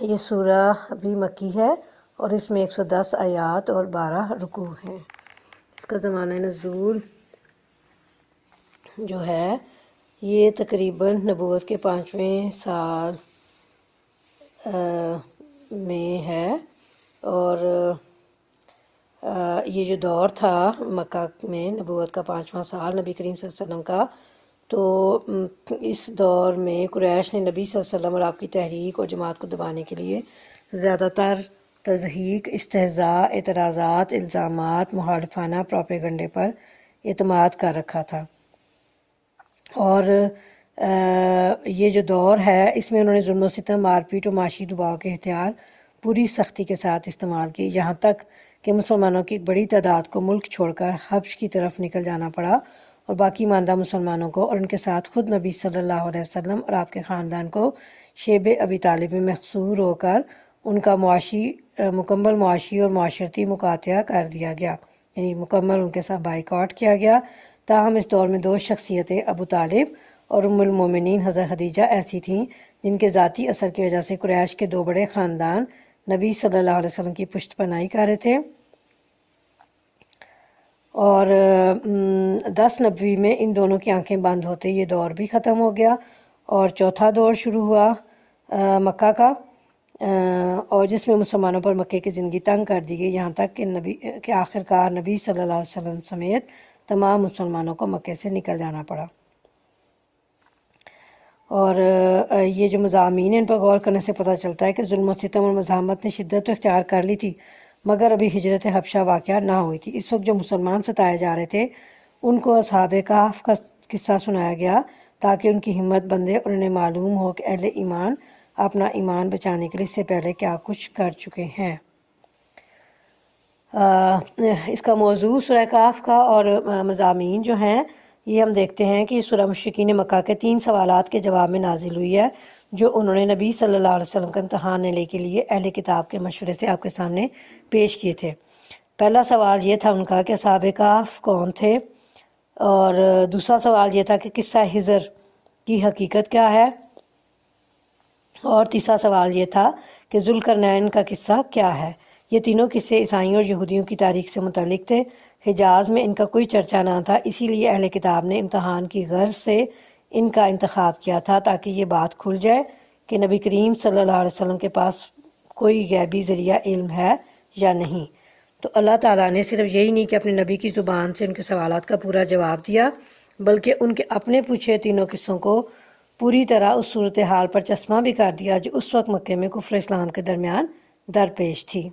یہ سورہ بھی مکی ہے اور اس میں 110 آیات اور 12 رکوع ہیں۔ اس کا زمانہ نزول جو ہے یہ تقریباً نبوت کے 5ویں سال میں ہے، اور یہ جو دور تھا مکہ میں نبوت کا 5واں سال نبی کریم صلی اللہ علیہ وسلم کا، تو اس دور میں قریش نے نبی صلی اللہ علیہ وسلم اور آپ کی تحریک اور جماعت کو دبانے کے لیے زیادہ تر تضحیک، استہزاء، اعتراضات، الزامات، مخالفانہ پروپیگنڈے پر اعتماد کر رکھا تھا، اور یہ جو دور ہے اس میں انہوں نے ظلم و ستم، مار پیٹ و معاشی دباؤ کے ہتھیار پوری سختی کے ساتھ استعمال کیے، یہاں تک کہ مسلمانوں کی ایک بڑی تعداد کو ملک چھوڑ کر حبش کی طرف نکل جانا پڑا، اور باقی ماندہ مسلمانوں کو اور ان کے ساتھ خود نبی صلی اللہ علیہ وسلم اور آپ کے خاندان کو شیب ابی طالب میں محصور ہو کر ان کا مکمل معاشی اور معاشرتی مقاطعہ کر دیا گیا، یعنی مکمل ان کے ساتھ بائیکاٹ کیا گیا۔ تاہم اس دور میں 2 شخصیتیں ابو طالب اور ام المومنین حضرت خدیجہ ایسی تھیں جن کے ذاتی اثر کی وجہ سے قریش کے 2 بڑے خاندان نبی صلی اللہ علیہ وسلم کی پشت پناہی کر رہے تھے، اور 10 نبوی میں ان دونوں کی آنکھیں بند ہوتے یہ دور بھی ختم ہو گیا، اور چوتھا دور شروع ہوا مکہ کا، اور جس میں مسلمانوں پر مکے کی زندگی تنگ کر دی گئی، یہاں تک کہ آخرکار نبی صلی اللہ علیہ وسلم سمیت تمام مسلمانوں کو مکے سے نکل جانا پڑا۔ اور یہ جو مضامین ہیں ان پر غور کرنے سے پتہ چلتا ہے کہ ظلم و ستم اور مزاحمت نے شدت اختیار کر لی تھی، مگر ابھی ہجرت حبشہ واقعہ نہ ہوئی تھی۔ اس وقت جو مسلمان ستائے جا رہے تھے ان کو اصحاب کہف کا قصہ سنایا گیا تاکہ ان کی ہمت بندھے اور انہیں معلوم ہو کہ اہل ایمان اپنا ایمان بچانے کے لیے اس سے پہلے کیا کچھ کر چکے ہیں۔ اس کا موضوع سورہ کہف کا اور مضامین جو ہیں یہ ہم دیکھتے ہیں کہ سورہ مشرکین مکہ کے 3 سوالات کے جواب میں نازل ہوئی ہے، جو انہوں نے نبی صلی اللہ علیہ وسلم کا امتحان لینے کے لیے اہل کتاب کے مشورے سے آپ کے سامنے پیش کیے تھے۔ پہلا سوال یہ تھا ان کا کہ اصحاب کہف کون تھے، اور دوسرا سوال یہ تھا کہ قصہ ہجر کی حقیقت کیا ہے، اور تیسرا سوال یہ تھا کہ ذوالقرنین کا قصہ کیا ہے۔ یہ تینوں قصے عیسائیوں اور یہودیوں کی تاریخ سے متعلق تھے۔ حجاز میں ان کا کوئی چرچا نہ تھا، اسی لیے اہل کتاب نے امتحان کی غرض سے ان کا انتخاب کیا تھا تاکہ یہ بات کھل جائے کہ نبی کریم صلی اللہ علیہ وسلم کے پاس کوئی غیبی ذریعہ علم ہے یا نہیں۔ تو اللہ تعالیٰ نے صرف یہی نہیں کہ اپنے نبی کی زبان سے ان کے سوالات کا پورا جواب دیا، بلکہ ان کے اپنے پوچھے تینوں قصوں کو پوری طرح اس صورتحال پر چشمہ بھی کر دیا جو اس وقت مکے میں کفر اسلام کے درمیان درپیش تھی۔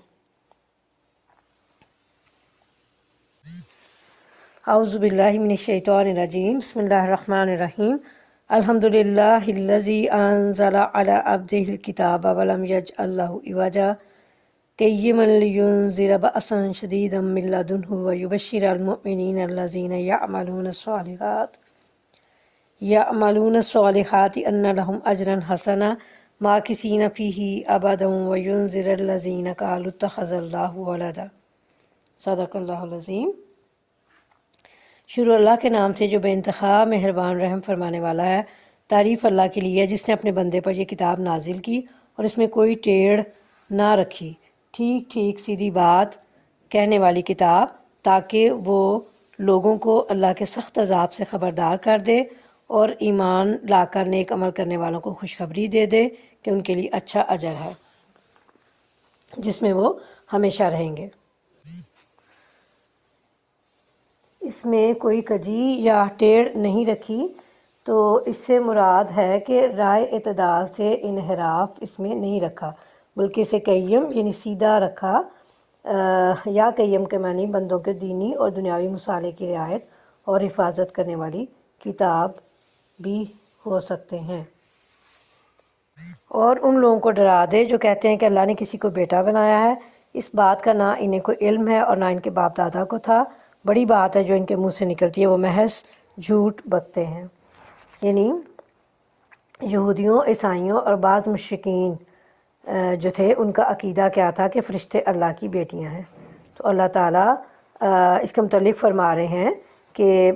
اعوذ باللہ من الشیطان الرجیم، بسم اللہ الرحمن الرحیم۔ الحمدللہ الذی انزل علی عبدہ الکتاب ولم یجعل لہ عوجا قیما لینذر بأسا شدیدا من لدنہ ویبشر المؤمنین الذین یعملون الصالحات ان لہم اجرا حسنا ماکثین فیہ ابدا وینذر الذین قالوا اتخذ اللہ ولدا۔ صدق اللہ العظیم۔ شروع اللہ کے نام سے جو بے انتہا مہربان رحم فرمانے والا ہے۔ تعریف اللہ کے لیے جس نے اپنے بندے پر یہ کتاب نازل کی اور اس میں کوئی ٹیڑھ نہ رکھی، ٹھیک ٹھیک سیدھی بات کہنے والی کتاب، تاکہ وہ لوگوں کو اللہ کے سخت عذاب سے خبردار کر دے اور ایمان لا کر نیک عمل کرنے والوں کو خوشخبری دے دے کہ ان کے لیے اچھا اجر ہے جس میں وہ ہمیشہ رہیں گے۔ اس میں کوئی کجی یا ٹیڑھ نہیں رکھی، تو اس سے مراد ہے کہ رائے اعتدال سے انحراف اس میں نہیں رکھا، بلکہ اسے قیم یعنی سیدھا رکھا، یا قیم کے معنی بندوں کے دینی اور دنیاوی مصالح کی رعایت اور حفاظت کرنے والی کتاب بھی ہو سکتے ہیں۔ اور ان لوگوں کو ڈرا دے جو کہتے ہیں کہ اللہ نے کسی کو بیٹا بنایا ہے، اس بات کا نہ انہیں کوئی علم ہے اور نہ ان کے باپ دادا کو تھا، بڑی بات ہے جو ان کے منہ سے نکلتی ہے، وہ محض جھوٹ بکتے ہیں۔ یعنی یہودیوں، عیسائیوں اور بعض مشرکین جو تھے ان کا عقیدہ کیا تھا کہ فرشتے اللہ کی بیٹیاں ہیں۔ تو اللہ تعالیٰ اس کے متعلق فرما رہے ہیں کہ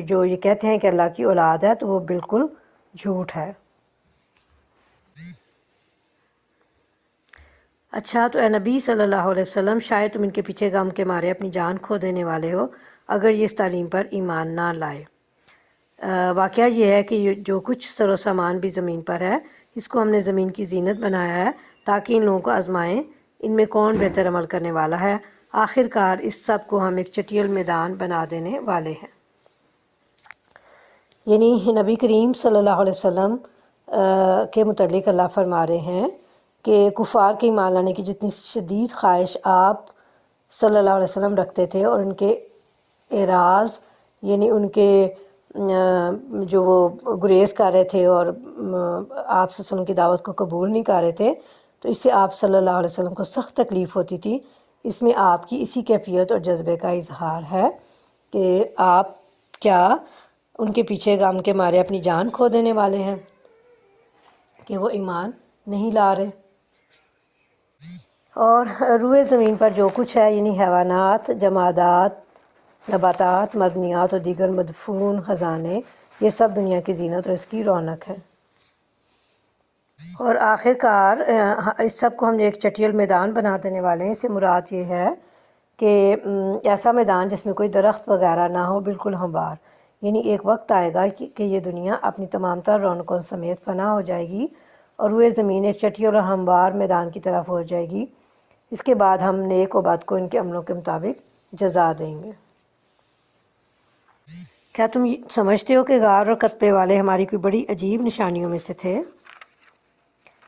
جو یہ کہتے ہیں کہ اللہ کی اولاد ہے تو وہ بالکل جھوٹ ہے۔ اچھا تو اے نبی صلی اللہ علیہ وسلم، شاید تم ان کے پیچھے غم کے مارے اپنی جان کھو دینے والے ہو اگر یہ اس تعلیم پر ایمان نہ لائے۔ واقعہ یہ ہے کہ جو کچھ سر و سامان بھی زمین پر ہے، اس کو ہم نے زمین کی زینت بنایا ہے تاکہ ان لوگوں کو آزمائیں ان میں کون بہتر عمل کرنے والا ہے۔ آخر کار اس سب کو ہم ایک چٹیل میدان بنا دینے والے ہیں۔ یعنی نبی کریم صلی اللہ علیہ وسلم کے متعلق اللہ فرما رہے ہیں کہ کفار کے ایمان لانے کی جتنی شدید خواہش آپ صلی اللہ علیہ وسلم رکھتے تھے اور ان کے اعراض یعنی ان کے جو وہ گریز کر رہے تھے اور آپ صلی اللہ علیہ وسلم کی دعوت کو قبول نہیں کر رہے تھے، تو اس سے آپ صلی اللہ علیہ وسلم کو سخت تکلیف ہوتی تھی۔ اس میں آپ کی اسی کیفیت اور جذبے کا اظہار ہے کہ آپ کیا ان کے پیچھے غم کے مارے اپنی جان کھو دینے والے ہیں کہ وہ ایمان نہیں لا رہے۔ اور روئے زمین پر جو کچھ ہے یعنی حیوانات، جمادات، نباتات، معدنیات اور دیگر مدفون خزانے، یہ سب دنیا کی زینت اور اس کی رونق ہے۔ اور آخر کار اس سب کو ہم ایک چٹیل میدان بنا دینے والے ہیں۔ اس سے مراد یہ ہے کہ ایسا میدان جس میں کوئی درخت وغیرہ نہ ہو، بالکل ہموار، یعنی ایک وقت آئے گا کہ یہ دنیا اپنی تمام تر رونقوں سمیت فنا ہو جائے گی اور روئے زمین ایک چٹیل اور ہموار میدان کی طرف ہو جائے گی۔ اس کے بعد ہم نیک و بد کو ان کے عملوں کے مطابق جزا دیں گے۔ کیا تم سمجھتے ہو کہ غار اور قطبے والے ہماری کوئی بڑی عجیب نشانیوں میں سے تھے؟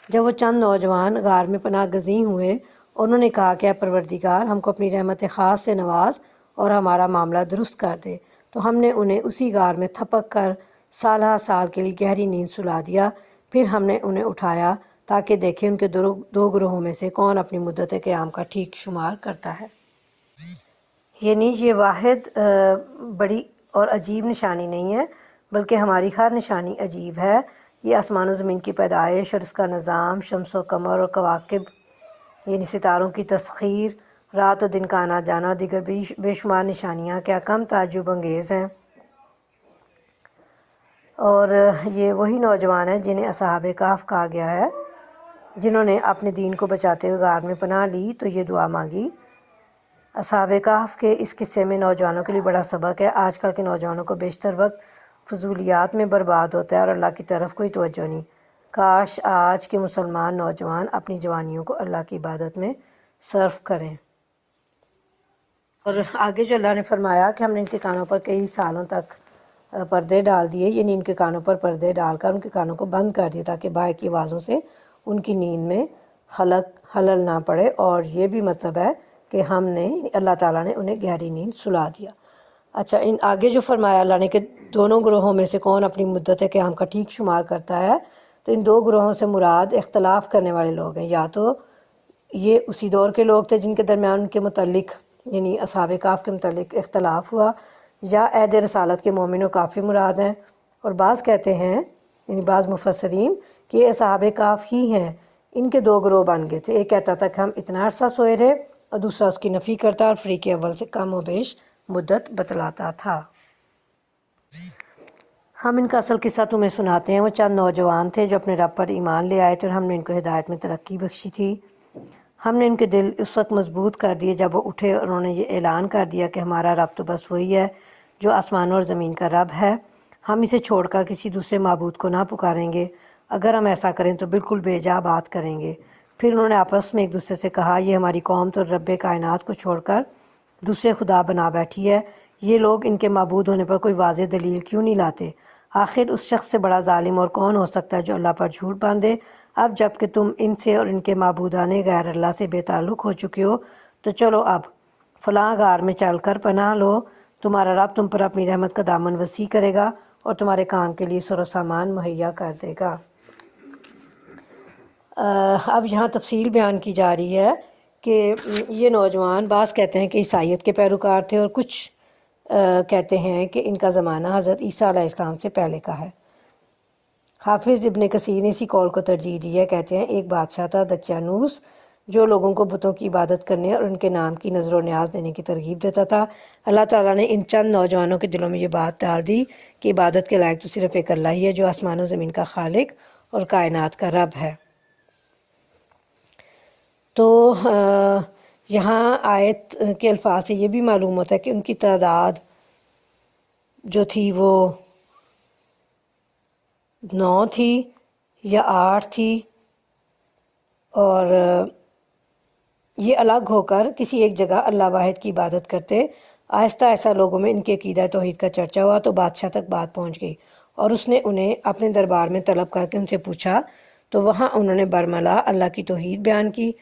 جب وہ چند نوجوان غار میں پناہ گزین ہوئے، انہوں نے کہا کہ اے پروردگار، ہم کو اپنی رحمت خاص سے نواز اور ہمارا معاملہ درست کر دے۔ تو ہم نے انہیں اسی غار میں تھپک کر سالہ سال کے لیے گہری نیند سلا دیا۔ پھر ہم نے انہیں اٹھایا تاکہ دیکھیں ان کے دو گروہوں میں سے کون اپنی مدت قیام کا ٹھیک شمار کرتا ہے۔ یعنی یہ واحد بڑی اور عجیب نشانی نہیں ہے، بلکہ ہماری ہر نشانی عجیب ہے۔ یہ آسمان و زمین کی پیدائش اور اس کا نظام، شمس و قمر اور کواکب یعنی ستاروں کی تسخیر، رات و دن کا آنا جانا اور دیگر بے شمار نشانیاں کیا کم تعجب انگیز ہیں۔ اور یہ وہی نوجوان ہیں جنہیں اصحاب کہف کہا گیا ہے، جنہوں نے اپنے دین کو بچاتے ہوئے غار میں پناہ لی تو یہ دعا مانگی۔ اصحاب کہف کے اس قصے میں نوجوانوں کے لیے بڑا سبق ہے۔ آج کل کے نوجوانوں کو بیشتر وقت فضولیات میں برباد ہوتا ہے اور اللہ کی طرف کوئی توجہ نہیں۔ کاش آج کے مسلمان نوجوان اپنی جوانیوں کو اللہ کی عبادت میں صرف کریں۔ اور آگے جو اللہ نے فرمایا کہ ہم نے ان کے کانوں پر کئی سالوں تک پردے ڈال دیے، یعنی ان کے کانوں پر پردے ڈال کر ان کے کانوں کو بند کر دیا تاکہ باہر کی آوازوں سے ان کی نیند میں خلل نہ پڑے۔ اور یہ بھی مطلب ہے کہ ہم نے اللہ تعالیٰ نے انہیں گہری نیند سلا دیا۔ اچھا، ان آگے جو فرمایا اللہ نے کہ دونوں گروہوں میں سے کون اپنی مدت قیام کا ٹھیک شمار کرتا ہے، تو ان دو گروہوں سے مراد اختلاف کرنے والے لوگ ہیں۔ یا تو یہ اسی دور کے لوگ تھے جن کے درمیان ان کے متعلق یعنی اصحاب کہف کے متعلق اختلاف ہوا، یا عہد رسالت کے مومن و کافر مراد ہیں۔ اور بعض کہتے ہیں یعنی بعض مفسرین کہ یہ اصحاب کہف ہی ہیں۔ ان کے دو گروہ بن گئے تھے، ایک کہتا تھا کہ ہم اتنا عرصہ سوئے رہے، اور دوسرا اس کی نفی کرتا اور فریق اول سے کم و بیش مدت بتلاتا تھا۔ ہم ان کا اصل قصہ تمہیں سناتے ہیں۔ وہ چند نوجوان تھے جو اپنے رب پر ایمان لے آئے تھے، اور ہم نے ان کو ہدایت میں ترقی بخشی تھی۔ ہم نے ان کے دل اس وقت مضبوط کر دیے جب وہ اٹھے اور انہوں نے یہ اعلان کر دیا کہ ہمارا رب تو بس وہی ہے جو آسمانوں اور زمین کا رب ہے، ہم اسے چھوڑ کر کسی دوسرے معبود کو نہ پکاریں گے، اگر ہم ایسا کریں تو بالکل بے جا بات کریں گے۔ پھر انہوں نے آپس میں ایک دوسرے سے کہا، یہ ہماری قوم تو رب کائنات کو چھوڑ کر دوسرے خدا بنا بیٹھی ہے، یہ لوگ ان کے معبود ہونے پر کوئی واضح دلیل کیوں نہیں لاتے؟ آخر اس شخص سے بڑا ظالم اور کون ہو سکتا ہے جو اللہ پر جھوٹ باندھے؟ اب جب کہ تم ان سے اور ان کے معبودان غیر اللہ سے بے تعلق ہو چکے ہو، تو چلو اب فلاں غار میں چل کر پناہ لو، تمہارا رب تم پر اپنی رحمت کا دامن وسیع کرے گا اور تمہارے کام کے لیے سر و سامان مہیا کر دے گا۔ اب یہاں تفصیل بیان کی جا رہی ہے کہ یہ نوجوان بعض کہتے ہیں کہ عیسائیت کے پیروکار تھے، اور کچھ کہتے ہیں کہ ان کا زمانہ حضرت عیسیٰ علیہ السلام سے پہلے کا ہے۔ حافظ ابن کثیر نے اسی قول کو ترجیح دی ہے۔ کہتے ہیں ایک بادشاہ تھا دقیانوس، جو لوگوں کو بتوں کی عبادت کرنے اور ان کے نام کی نظر و نیاز دینے کی ترغیب دیتا تھا۔ اللہ تعالیٰ نے ان چند نوجوانوں کے دلوں میں یہ بات ڈال دی کہ عبادت کے لائق تو صرف ایک اللہ ہی ہے جو آسمان و زمین کا خالق اور کائنات کا رب ہے۔ تو یہاں آیت کے الفاظ سے یہ بھی معلوم ہوتا ہے کہ ان کی تعداد جو تھی وہ 9 تھی یا 8 تھی، اور یہ الگ ہو کر کسی ایک جگہ اللہ واحد کی عبادت کرتے۔ آہستہ آہستہ لوگوں میں ان کے عقیدہ توحید کا چرچا ہوا تو بادشاہ تک بات پہنچ گئی، اور اس نے انہیں اپنے دربار میں طلب کر کے ان سے پوچھا، تو وہاں انہوں نے برملا اللہ کی توحید بیان کی۔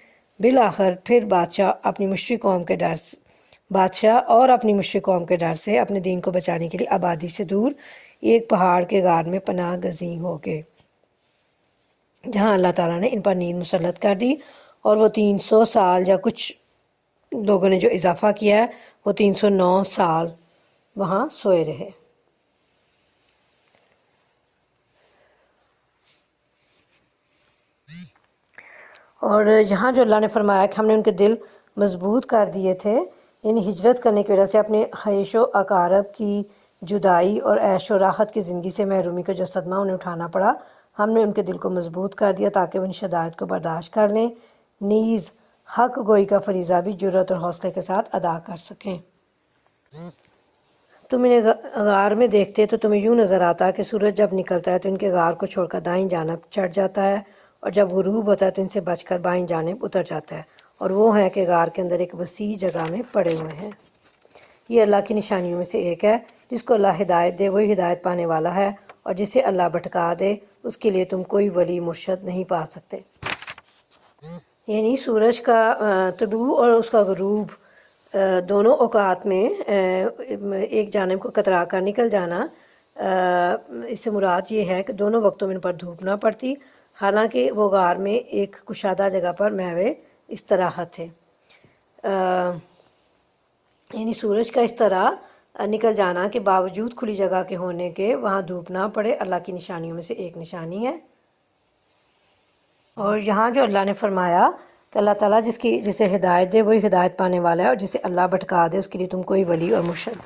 بالآخر پھر بادشاہ اور اپنی مشرک قوم کے ڈر سے اپنے دین کو بچانے کے لیے آبادی سے دور ایک پہاڑ کے غار میں پناہ گزین ہو گئے، جہاں اللہ تعالیٰ نے ان پر نیند مسلط کر دی، اور وہ 300 سال یا کچھ لوگوں نے جو اضافہ کیا ہے وہ 309 سال وہاں سوئے رہے۔ اور یہاں جو اللہ نے فرمایا کہ ہم نے ان کے دل مضبوط کر دیے تھے، یعنی ہجرت کرنے کی وجہ سے اپنے خیش و اقارب کی جدائی اور عیش و راحت کی زندگی سے محرومی کا جو صدمہ انہیں اٹھانا پڑا، ہم نے ان کے دل کو مضبوط کر دیا تاکہ وہ ان شدائد کو برداشت کر لیں، نیز حق گوئی کا فریضہ بھی جرأت اور حوصلے کے ساتھ ادا کر سکیں۔ تم انہیں غار میں دیکھتے تو تمہیں یوں نظر آتا کہ سورج جب نکلتا ہے تو ان کے غار کو چھوڑ کر دائیں جانب چڑھ جاتا ہے، اور جب غروب ہوتا ہے تو ان سے بچ کر بائیں جانب اتر جاتا ہے، اور وہ ہیں کہ غار کے اندر ایک وسیع جگہ میں پڑے ہوئے ہیں۔ یہ اللہ کی نشانیوں میں سے ایک ہے، جس کو اللہ ہدایت دے وہی ہدایت پانے والا ہے، اور جسے اللہ بھٹکا دے اس کے لیے تم کوئی ولی مرشد نہیں پا سکتے۔ یعنی سورج کا طلوع اور اس کا غروب دونوں اوقات میں ایک جانب کو کترا کر نکل جانا، اس سے مراد یہ ہے کہ دونوں وقتوں میں ان پر دھوپ نہ پڑتی، حالانکہ وہ غار میں ایک کشادہ جگہ پر محو استراحت تھے۔ یعنی سورج کا اس طرح نکل جانا کہ باوجود کھلی جگہ کے ہونے کے وہاں دھوپ نہ پڑے، اللہ کی نشانیوں میں سے ایک نشانی ہے۔ اور یہاں جو اللہ نے فرمایا کہ اللہ تعالیٰ جسے ہدایت دے وہی ہدایت پانے والا ہے، اور جسے اللہ بھٹکا دے اس کے لیے تم کوئی ولی اور مرشد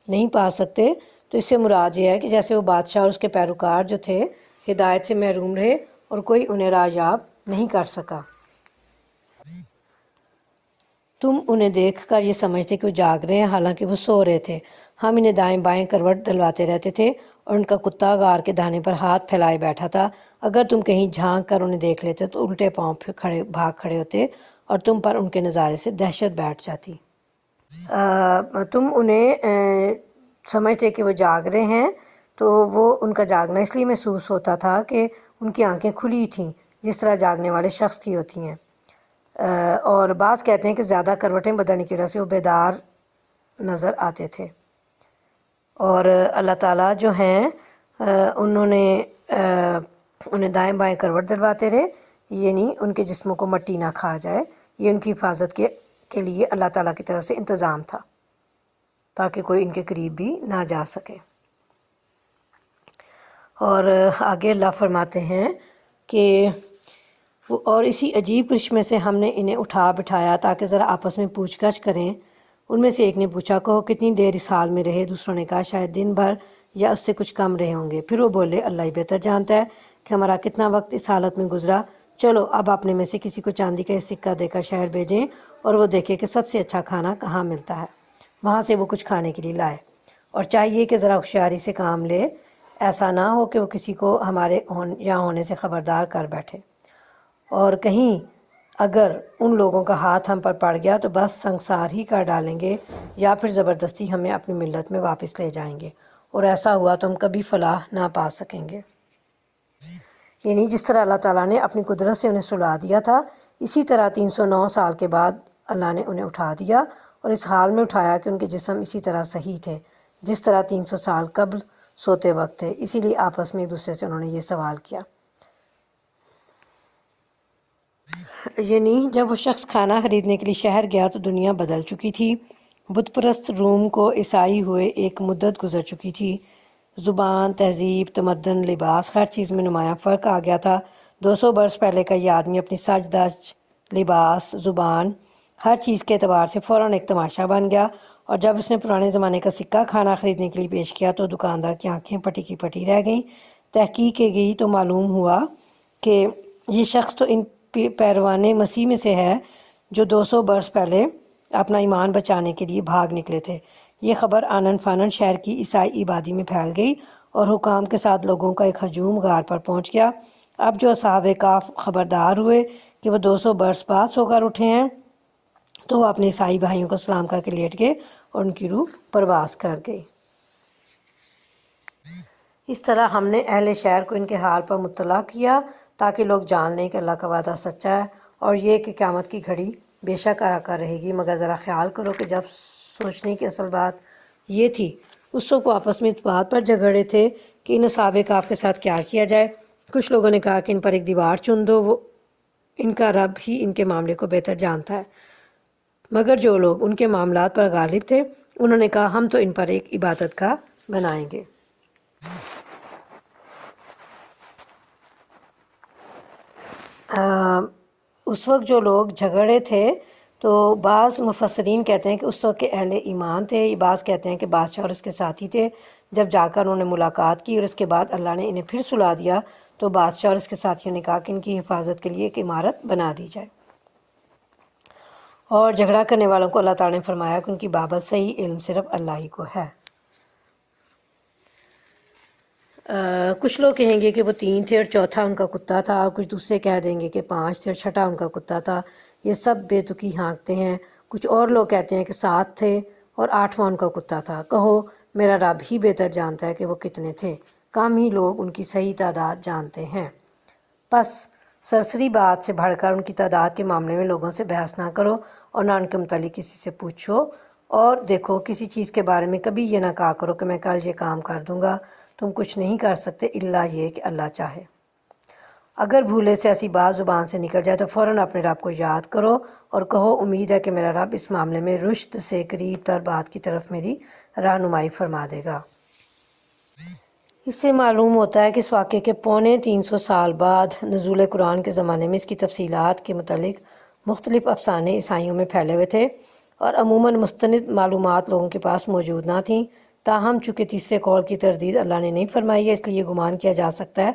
نہیں پا سکتے، تو اس سے مراد یہ ہے کہ جیسے وہ بادشاہ اور اس کے پیروکار جو تھے ہدایت سے محروم رہے اور کوئی انہیں راہیاب نہیں کر سکا۔ تم انہیں دیکھ کر یہ سمجھتے کہ وہ جاگ رہے ہیں، حالانکہ وہ سو رہے تھے۔ ہم انہیں دائیں بائیں کروٹ دلواتے رہتے تھے، اور ان کا کتا غار کے دانے پر ہاتھ پھیلائے بیٹھا تھا۔ اگر تم کہیں جھانک کر انہیں دیکھ لیتے تو الٹے پاؤں بھاگ کھڑے ہوتے، اور تم پر ان کے نظارے سے دہشت بیٹھ جاتی۔ تم انہیں سمجھتے کہ وہ جاگ رہے ہیں، تو وہ ان کا جاگنا اس لیے محسوس ہوتا تھا کہ ان کی آنکھیں کھلی تھیں، جس طرح جاگنے والے شخص کی ہوتی ہیں۔ اور بعض کہتے ہیں کہ زیادہ کروٹیں بدلنے کی وجہ سے وہ بیدار نظر آتے تھے۔ اور اللہ تعالیٰ جو ہیں انہوں نے انہیں دائیں بائیں کروٹ دلواتے رہے، یعنی ان کے جسموں کو مٹی نہ کھا جائے، یہ ان کی حفاظت کے لیے اللہ تعالیٰ کی طرف سے انتظام تھا تاکہ کوئی ان کے قریب بھی نہ جا سکے۔ اور آگے اللہ فرماتے ہیں کہ اور اسی عجیب کرشمے سے ہم نے انہیں اٹھا بٹھایا تاکہ ذرا آپس میں پوچھ گچھ کریں۔ ان میں سے ایک نے پوچھا کہو کتنی دیر اس حال میں رہے؟ دوسروں نے کہا شاید دن بھر یا اس سے کچھ کم رہے ہوں گے۔ پھر وہ بولے اللہ ہی بہتر جانتا ہے کہ ہمارا کتنا وقت اس حالت میں گزرا۔ چلو اب اپنے میں سے کسی کو چاندی کا سکہ دے کر شہر بھیجیں اور وہ دیکھے کہ سب سے اچھا کھانا کہاں ملتا ہے، وہاں سے وہ کچھ کھانے کے لیے لائے، اور چاہیے کہ ذرا ہوشیاری سے کام لے، ایسا نہ ہو کہ وہ کسی کو ہمارے یہاں ہونے سے خبردار کر بیٹھے، اور کہیں اگر ان لوگوں کا ہاتھ ہم پر پڑ گیا تو بس سنسار ہی کر ڈالیں گے یا پھر زبردستی ہمیں اپنی ملت میں واپس لے جائیں گے، اور ایسا ہوا تو ہم کبھی فلاح نہ پا سکیں گے۔ یعنی جس طرح اللہ تعالیٰ نے اپنی قدرت سے انہیں سلا دیا تھا، اسی طرح 309 سال کے بعد اللہ نے انہیں اٹھا دیا، اور اس حال میں اٹھایا کہ ان کے جسم اسی طرح صحیح تھے جس طرح 300 سال قبل سوتے وقت تھے۔ اسی لیے آپس میں ایک دوسرے سے انہوں نے یہ سوال کیا۔ یعنی جب وہ شخص کھانا خریدنے کے لیے شہر گیا تو دنیا بدل چکی تھی، بت پرست روم کو عیسائی ہوئے ایک مدت گزر چکی تھی، زبان، تہذیب، تمدن، لباس، ہر چیز میں نمایاں فرق آ گیا تھا۔ 200 برس پہلے کا یہ آدمی اپنی سج دج، لباس، زبان، ہر چیز کے اعتبار سے فوراً ایک تماشا بن گیا، اور جب اس نے پرانے زمانے کا سکہ کھانا خریدنے کے لیے پیش کیا تو دکاندار کی آنکھیں پٹی کی پٹی رہ گئیں۔ تحقیق کی گئی تو معلوم ہوا کہ یہ شخص تو ان پیروان مسیح میں سے ہے جو 200 برس پہلے اپنا ایمان بچانے کے لیے بھاگ نکلے تھے۔ یہ خبر آنن فانن شہر کی عیسائی آبادی میں پھیل گئی اور حکام کے ساتھ لوگوں کا ایک ہجوم غار پر پہنچ گیا۔ اب جو اصحاب کہف خبردار ہوئے کہ وہ 200 برس بعد سو کر اٹھے ہیں تو وہ اپنے عیسائی بھائیوں کو سلام کر کے لیٹ گئے اور ان کی روح پرواز کر گئی۔ اس طرح ہم نے اہل شہر کو ان کے حال پر مطلع کیا تاکہ لوگ جان لیں کہ اللہ کا وعدہ سچا ہے، اور یہ کہ قیامت کی گھڑی بے شک آ کر رہے گی، مگر ذرا خیال کرو کہ جب سوچنے کی اصل بات یہ تھی اس کو آپس میں اس بات پر جھگڑے تھے کہ ان اصحاب کہف کے ساتھ کیا کیا جائے۔ کچھ لوگوں نے کہا کہ ان پر ایک دیوار چن دو، وہ ان کا رب ہی ان کے معاملے کو بہتر جانتا ہے، مگر جو لوگ ان کے معاملات پر غالب تھے انہوں نے کہا ہم تو ان پر ایک عبادت گاہ بنائیں گے۔ اس وقت جو لوگ جھگڑے تھے تو بعض مفسرین کہتے ہیں کہ اس وقت کے اہل ایمان تھے، بعض کہتے ہیں کہ بادشاہ اور اس کے ساتھی تھے۔ جب جا کر انہوں نے ملاقات کی اور اس کے بعد اللہ نے انہیں پھر سلا دیا تو بادشاہ اور اس کے ساتھیوں نے کہا کہ ان کی حفاظت کے لیے ایک عمارت بنا دی جائے، اور جھگڑا کرنے والوں کو اللہ تعالیٰ نے فرمایا کہ ان کی بابت صحیح علم صرف اللہ ہی کو ہے۔ کچھ لوگ کہیں گے کہ وہ 3 تھے اور چوتھا ان کا کتا تھا، اور کچھ دوسرے کہہ دیں گے کہ 5 تھے اور چھٹا ان کا کتا تھا، یہ سب بے تکی ہانکتے ہیں۔ کچھ اور لوگ کہتے ہیں کہ 7 تھے اور 8واں ان کا کتا تھا۔ کہو میرا رب ہی بہتر جانتا ہے کہ وہ کتنے تھے، کم ہی لوگ ان کی صحیح تعداد جانتے ہیں۔ پس سرسری بات سے بڑھ کر ان کی تعداد کے معاملے میں لوگوں سے بحث نہ کرو اور نہ ان کے متعلق کسی سے پوچھو، اور دیکھو کسی چیز کے بارے میں کبھی یہ نہ کہا کرو کہ میں کل یہ کام کر دوں گا، تم کچھ نہیں کر سکتے الا یہ کہ اللہ چاہے۔ اگر بھولے سے ایسی بات زبان سے نکل جائے تو فوراً اپنے رب کو یاد کرو اور کہو امید ہے کہ میرا رب اس معاملے میں رشد سے قریب تر بات کی طرف میری رہنمائی فرما دے گا۔ اس سے معلوم ہوتا ہے کہ اس واقعے کے 350 سال بعد نزول قرآن کے زمانے میں اس کی تفصیلات کے متعلق مختلف افسانے عیسائیوں میں پھیلے ہوئے تھے اور عموماً مستند معلومات لوگوں کے پاس موجود نہ تھیں۔ تاہم چونکہ تیسرے قول کی تردید اللہ نے نہیں فرمائی ہے، اس لیے یہ گمان کیا جا سکتا ہے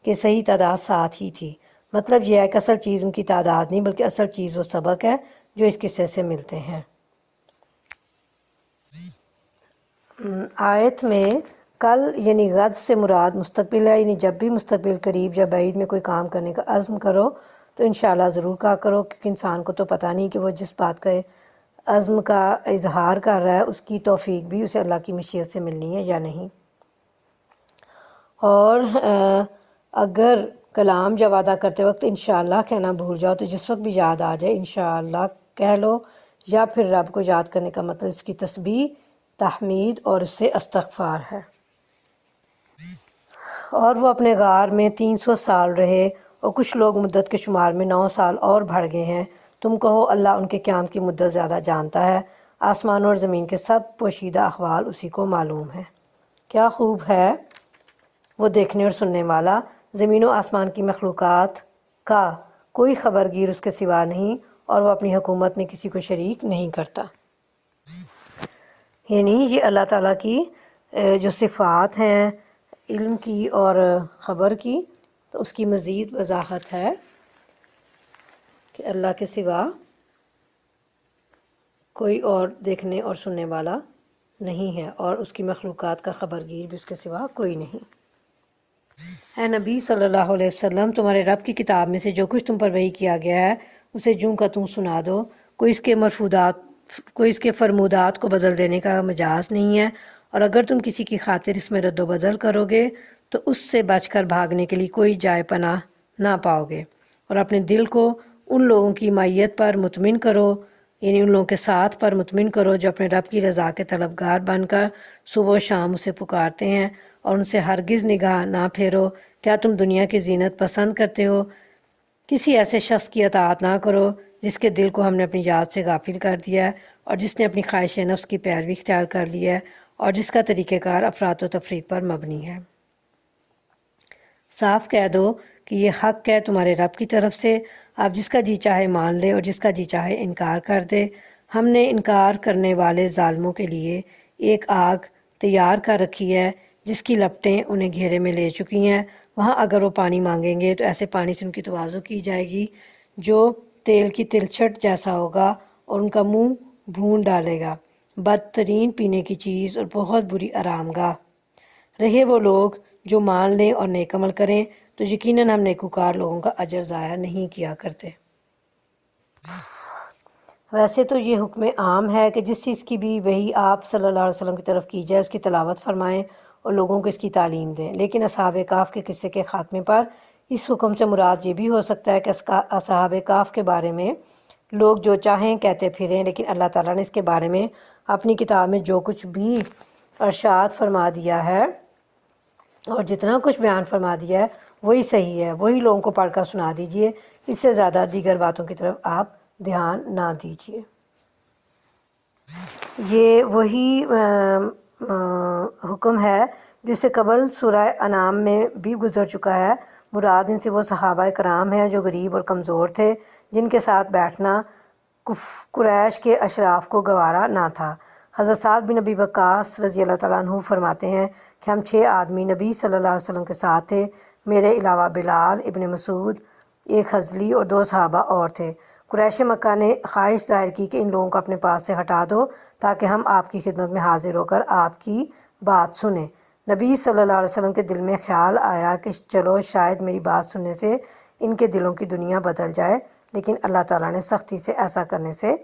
کہ صحیح تعداد 7 ہی تھی۔ مطلب یہ ہے کہ اصل چیز ان کی تعداد نہیں بلکہ اصل چیز وہ سبق ہے جو اس قصے سے ملتے ہیں۔ آیت میں کل یعنی غد سے مراد مستقبل ہے، یعنی جب بھی مستقبل قریب یا بعید میں کوئی کام کرنے کا عزم کرو تو انشاءاللہ ضرور کہا کرو، کیونکہ انسان کو تو پتہ نہیں کہ وہ جس بات کا عزم کا اظہار کر رہا ہے اس کی توفیق بھی اسے اللہ کی مشیت سے ملنی ہے یا نہیں۔ اور اگر کلام یا وعدہ کرتے وقت انشاءاللہ کہنا بھول جاؤ تو جس وقت بھی یاد آ جائے انشاءاللہ کہہ لو، یا پھر رب کو یاد کرنے کا مطلب اس کی تسبیح، تحمید اور اس سے استغفار ہے۔ اور وہ اپنے غار میں 300 سال رہے اور کچھ لوگ مدت کے شمار میں 9 سال اور بڑھ گئے ہیں۔ تم کہو اللہ ان کے قیام کی مدت زیادہ جانتا ہے، آسمان اور زمین کے سب پوشیدہ احوال اسی کو معلوم ہے۔ کیا خوب ہے وہ دیکھنے اور سننے والا، زمین و آسمان کی مخلوقات کا کوئی خبرگیر اس کے سوا نہیں، اور وہ اپنی حکومت میں کسی کو شریک نہیں کرتا۔ یعنی یہ اللہ تعالیٰ کی جو صفات ہیں علم کی اور خبر کی، تو اس کی مزید وضاحت ہے کہ اللہ کے سوا کوئی اور دیکھنے اور سننے والا نہیں ہے، اور اس کی مخلوقات کا خبرگیر بھی اس کے سوا کوئی نہیں۔ اے نبی صلی اللہ علیہ وسلم، تمہارے رب کی کتاب میں سے جو کچھ تم پر وحی کیا گیا ہے اسے جوں کا تم سنا دو، کوئی اس کے فرمودات کو بدل دینے کا مجاز نہیں ہے، اور اگر تم کسی کی خاطر اس میں رد و بدل کرو گے تو اس سے بچ کر بھاگنے کے لیے کوئی جائے پناہ نہ پاؤ گے، اور اپنے دل کو ان لوگوں کی مائیت پر مطمئن کرو، یعنی ان لوگوں کے ساتھ پر مطمئن کرو جو اپنے رب کی رضا کے طلبگار بن کر صبح و شام اسے پکارتے ہیں، اور ان سے ہرگز نگاہ نہ پھیرو۔ کیا تم دنیا کی زینت پسند کرتے ہو؟ کسی ایسے شخص کی اطاعت نہ کرو جس کے دل کو ہم نے اپنی یاد سے غافل کر دیا ہے، اور جس نے اپنی خواہش نفس کی پیروی اختیار کر لی ہے، اور جس کا طریقہ کار افراط و تفریط پر مبنی ہے۔ صاف کہہ دو کہ یہ حق ہے تمہارے رب کی طرف سے، آپ جس کا جی چاہے مان لے اور جس کا جی چاہے انکار کر دے۔ ہم نے انکار کرنے والے ظالموں کے لیے ایک آگ تیار کر رکھی ہے جس کی لپٹیں انہیں گھیرے میں لے چکی ہیں، وہاں اگر وہ پانی مانگیں گے تو ایسے پانی سے ان کی تواضع کی جائے گی جو تیل کی تلچھٹ جیسا ہوگا، اور ان کا منہ بھون ڈالے گا۔ بدترین پینے کی چیز اور بہت بری آرام گاہ۔ رہے وہ لوگ جو مان لیں اور نیک عمل کریں تو یقیناً ہم نیکوکار لوگوں کا اجر ضائع نہیں کیا کرتے۔ ویسے تو یہ حکم عام ہے کہ جس چیز کی بھی وحی آپ صلی اللہ علیہ وسلم کی طرف کی جائے اس کی تلاوت فرمائیں اور لوگوں کو اس کی تعلیم دیں، لیکن اصحاب کہف کے قصے کے خاتمے پر اس حکم سے مراد یہ بھی ہو سکتا ہے کہ اصحاب کہف کے بارے میں لوگ جو چاہیں کہتے پھریں، لیکن اللہ تعالیٰ نے اس کے بارے میں اپنی کتاب میں جو کچھ بھی ارشاد فرما دیا ہے اور جتنا کچھ بیان فرما دیا ہے وہی صحیح ہے، وہی لوگوں کو پڑھ کر سنا دیجئے، اس سے زیادہ دیگر باتوں کی طرف آپ دھیان نہ دیجیے۔ یہ وہی حکم ہے جس سے قبل سورہ انعام میں بھی گزر چکا ہے۔ مراد ان سے وہ صحابہ کرام ہیں جو غریب اور کمزور تھے، جن کے ساتھ بیٹھنا قریش کے اشراف کو گوارا نہ تھا۔ حضرت سعد بن ابی وقاص رضی اللہ تعالیٰ عنہ فرماتے ہیں کہ ہم 6 آدمی نبی صلی اللہ علیہ وسلم کے ساتھ تھے، میرے علاوہ بلال ابن مسعود، ایک ہزلی اور 2 صحابہ اور تھے۔ قریش مکہ نے خواہش ظاہر کی کہ ان لوگوں کو اپنے پاس سے ہٹا دو تاکہ ہم آپ کی خدمت میں حاضر ہو کر آپ کی بات سنیں۔ نبی صلی اللہ علیہ وسلم کے دل میں خیال آیا کہ چلو شاید میری بات سننے سے ان کے دلوں کی دنیا بدل جائے، لیکن اللہ تعالیٰ نے سختی سے ایسا کرنے سے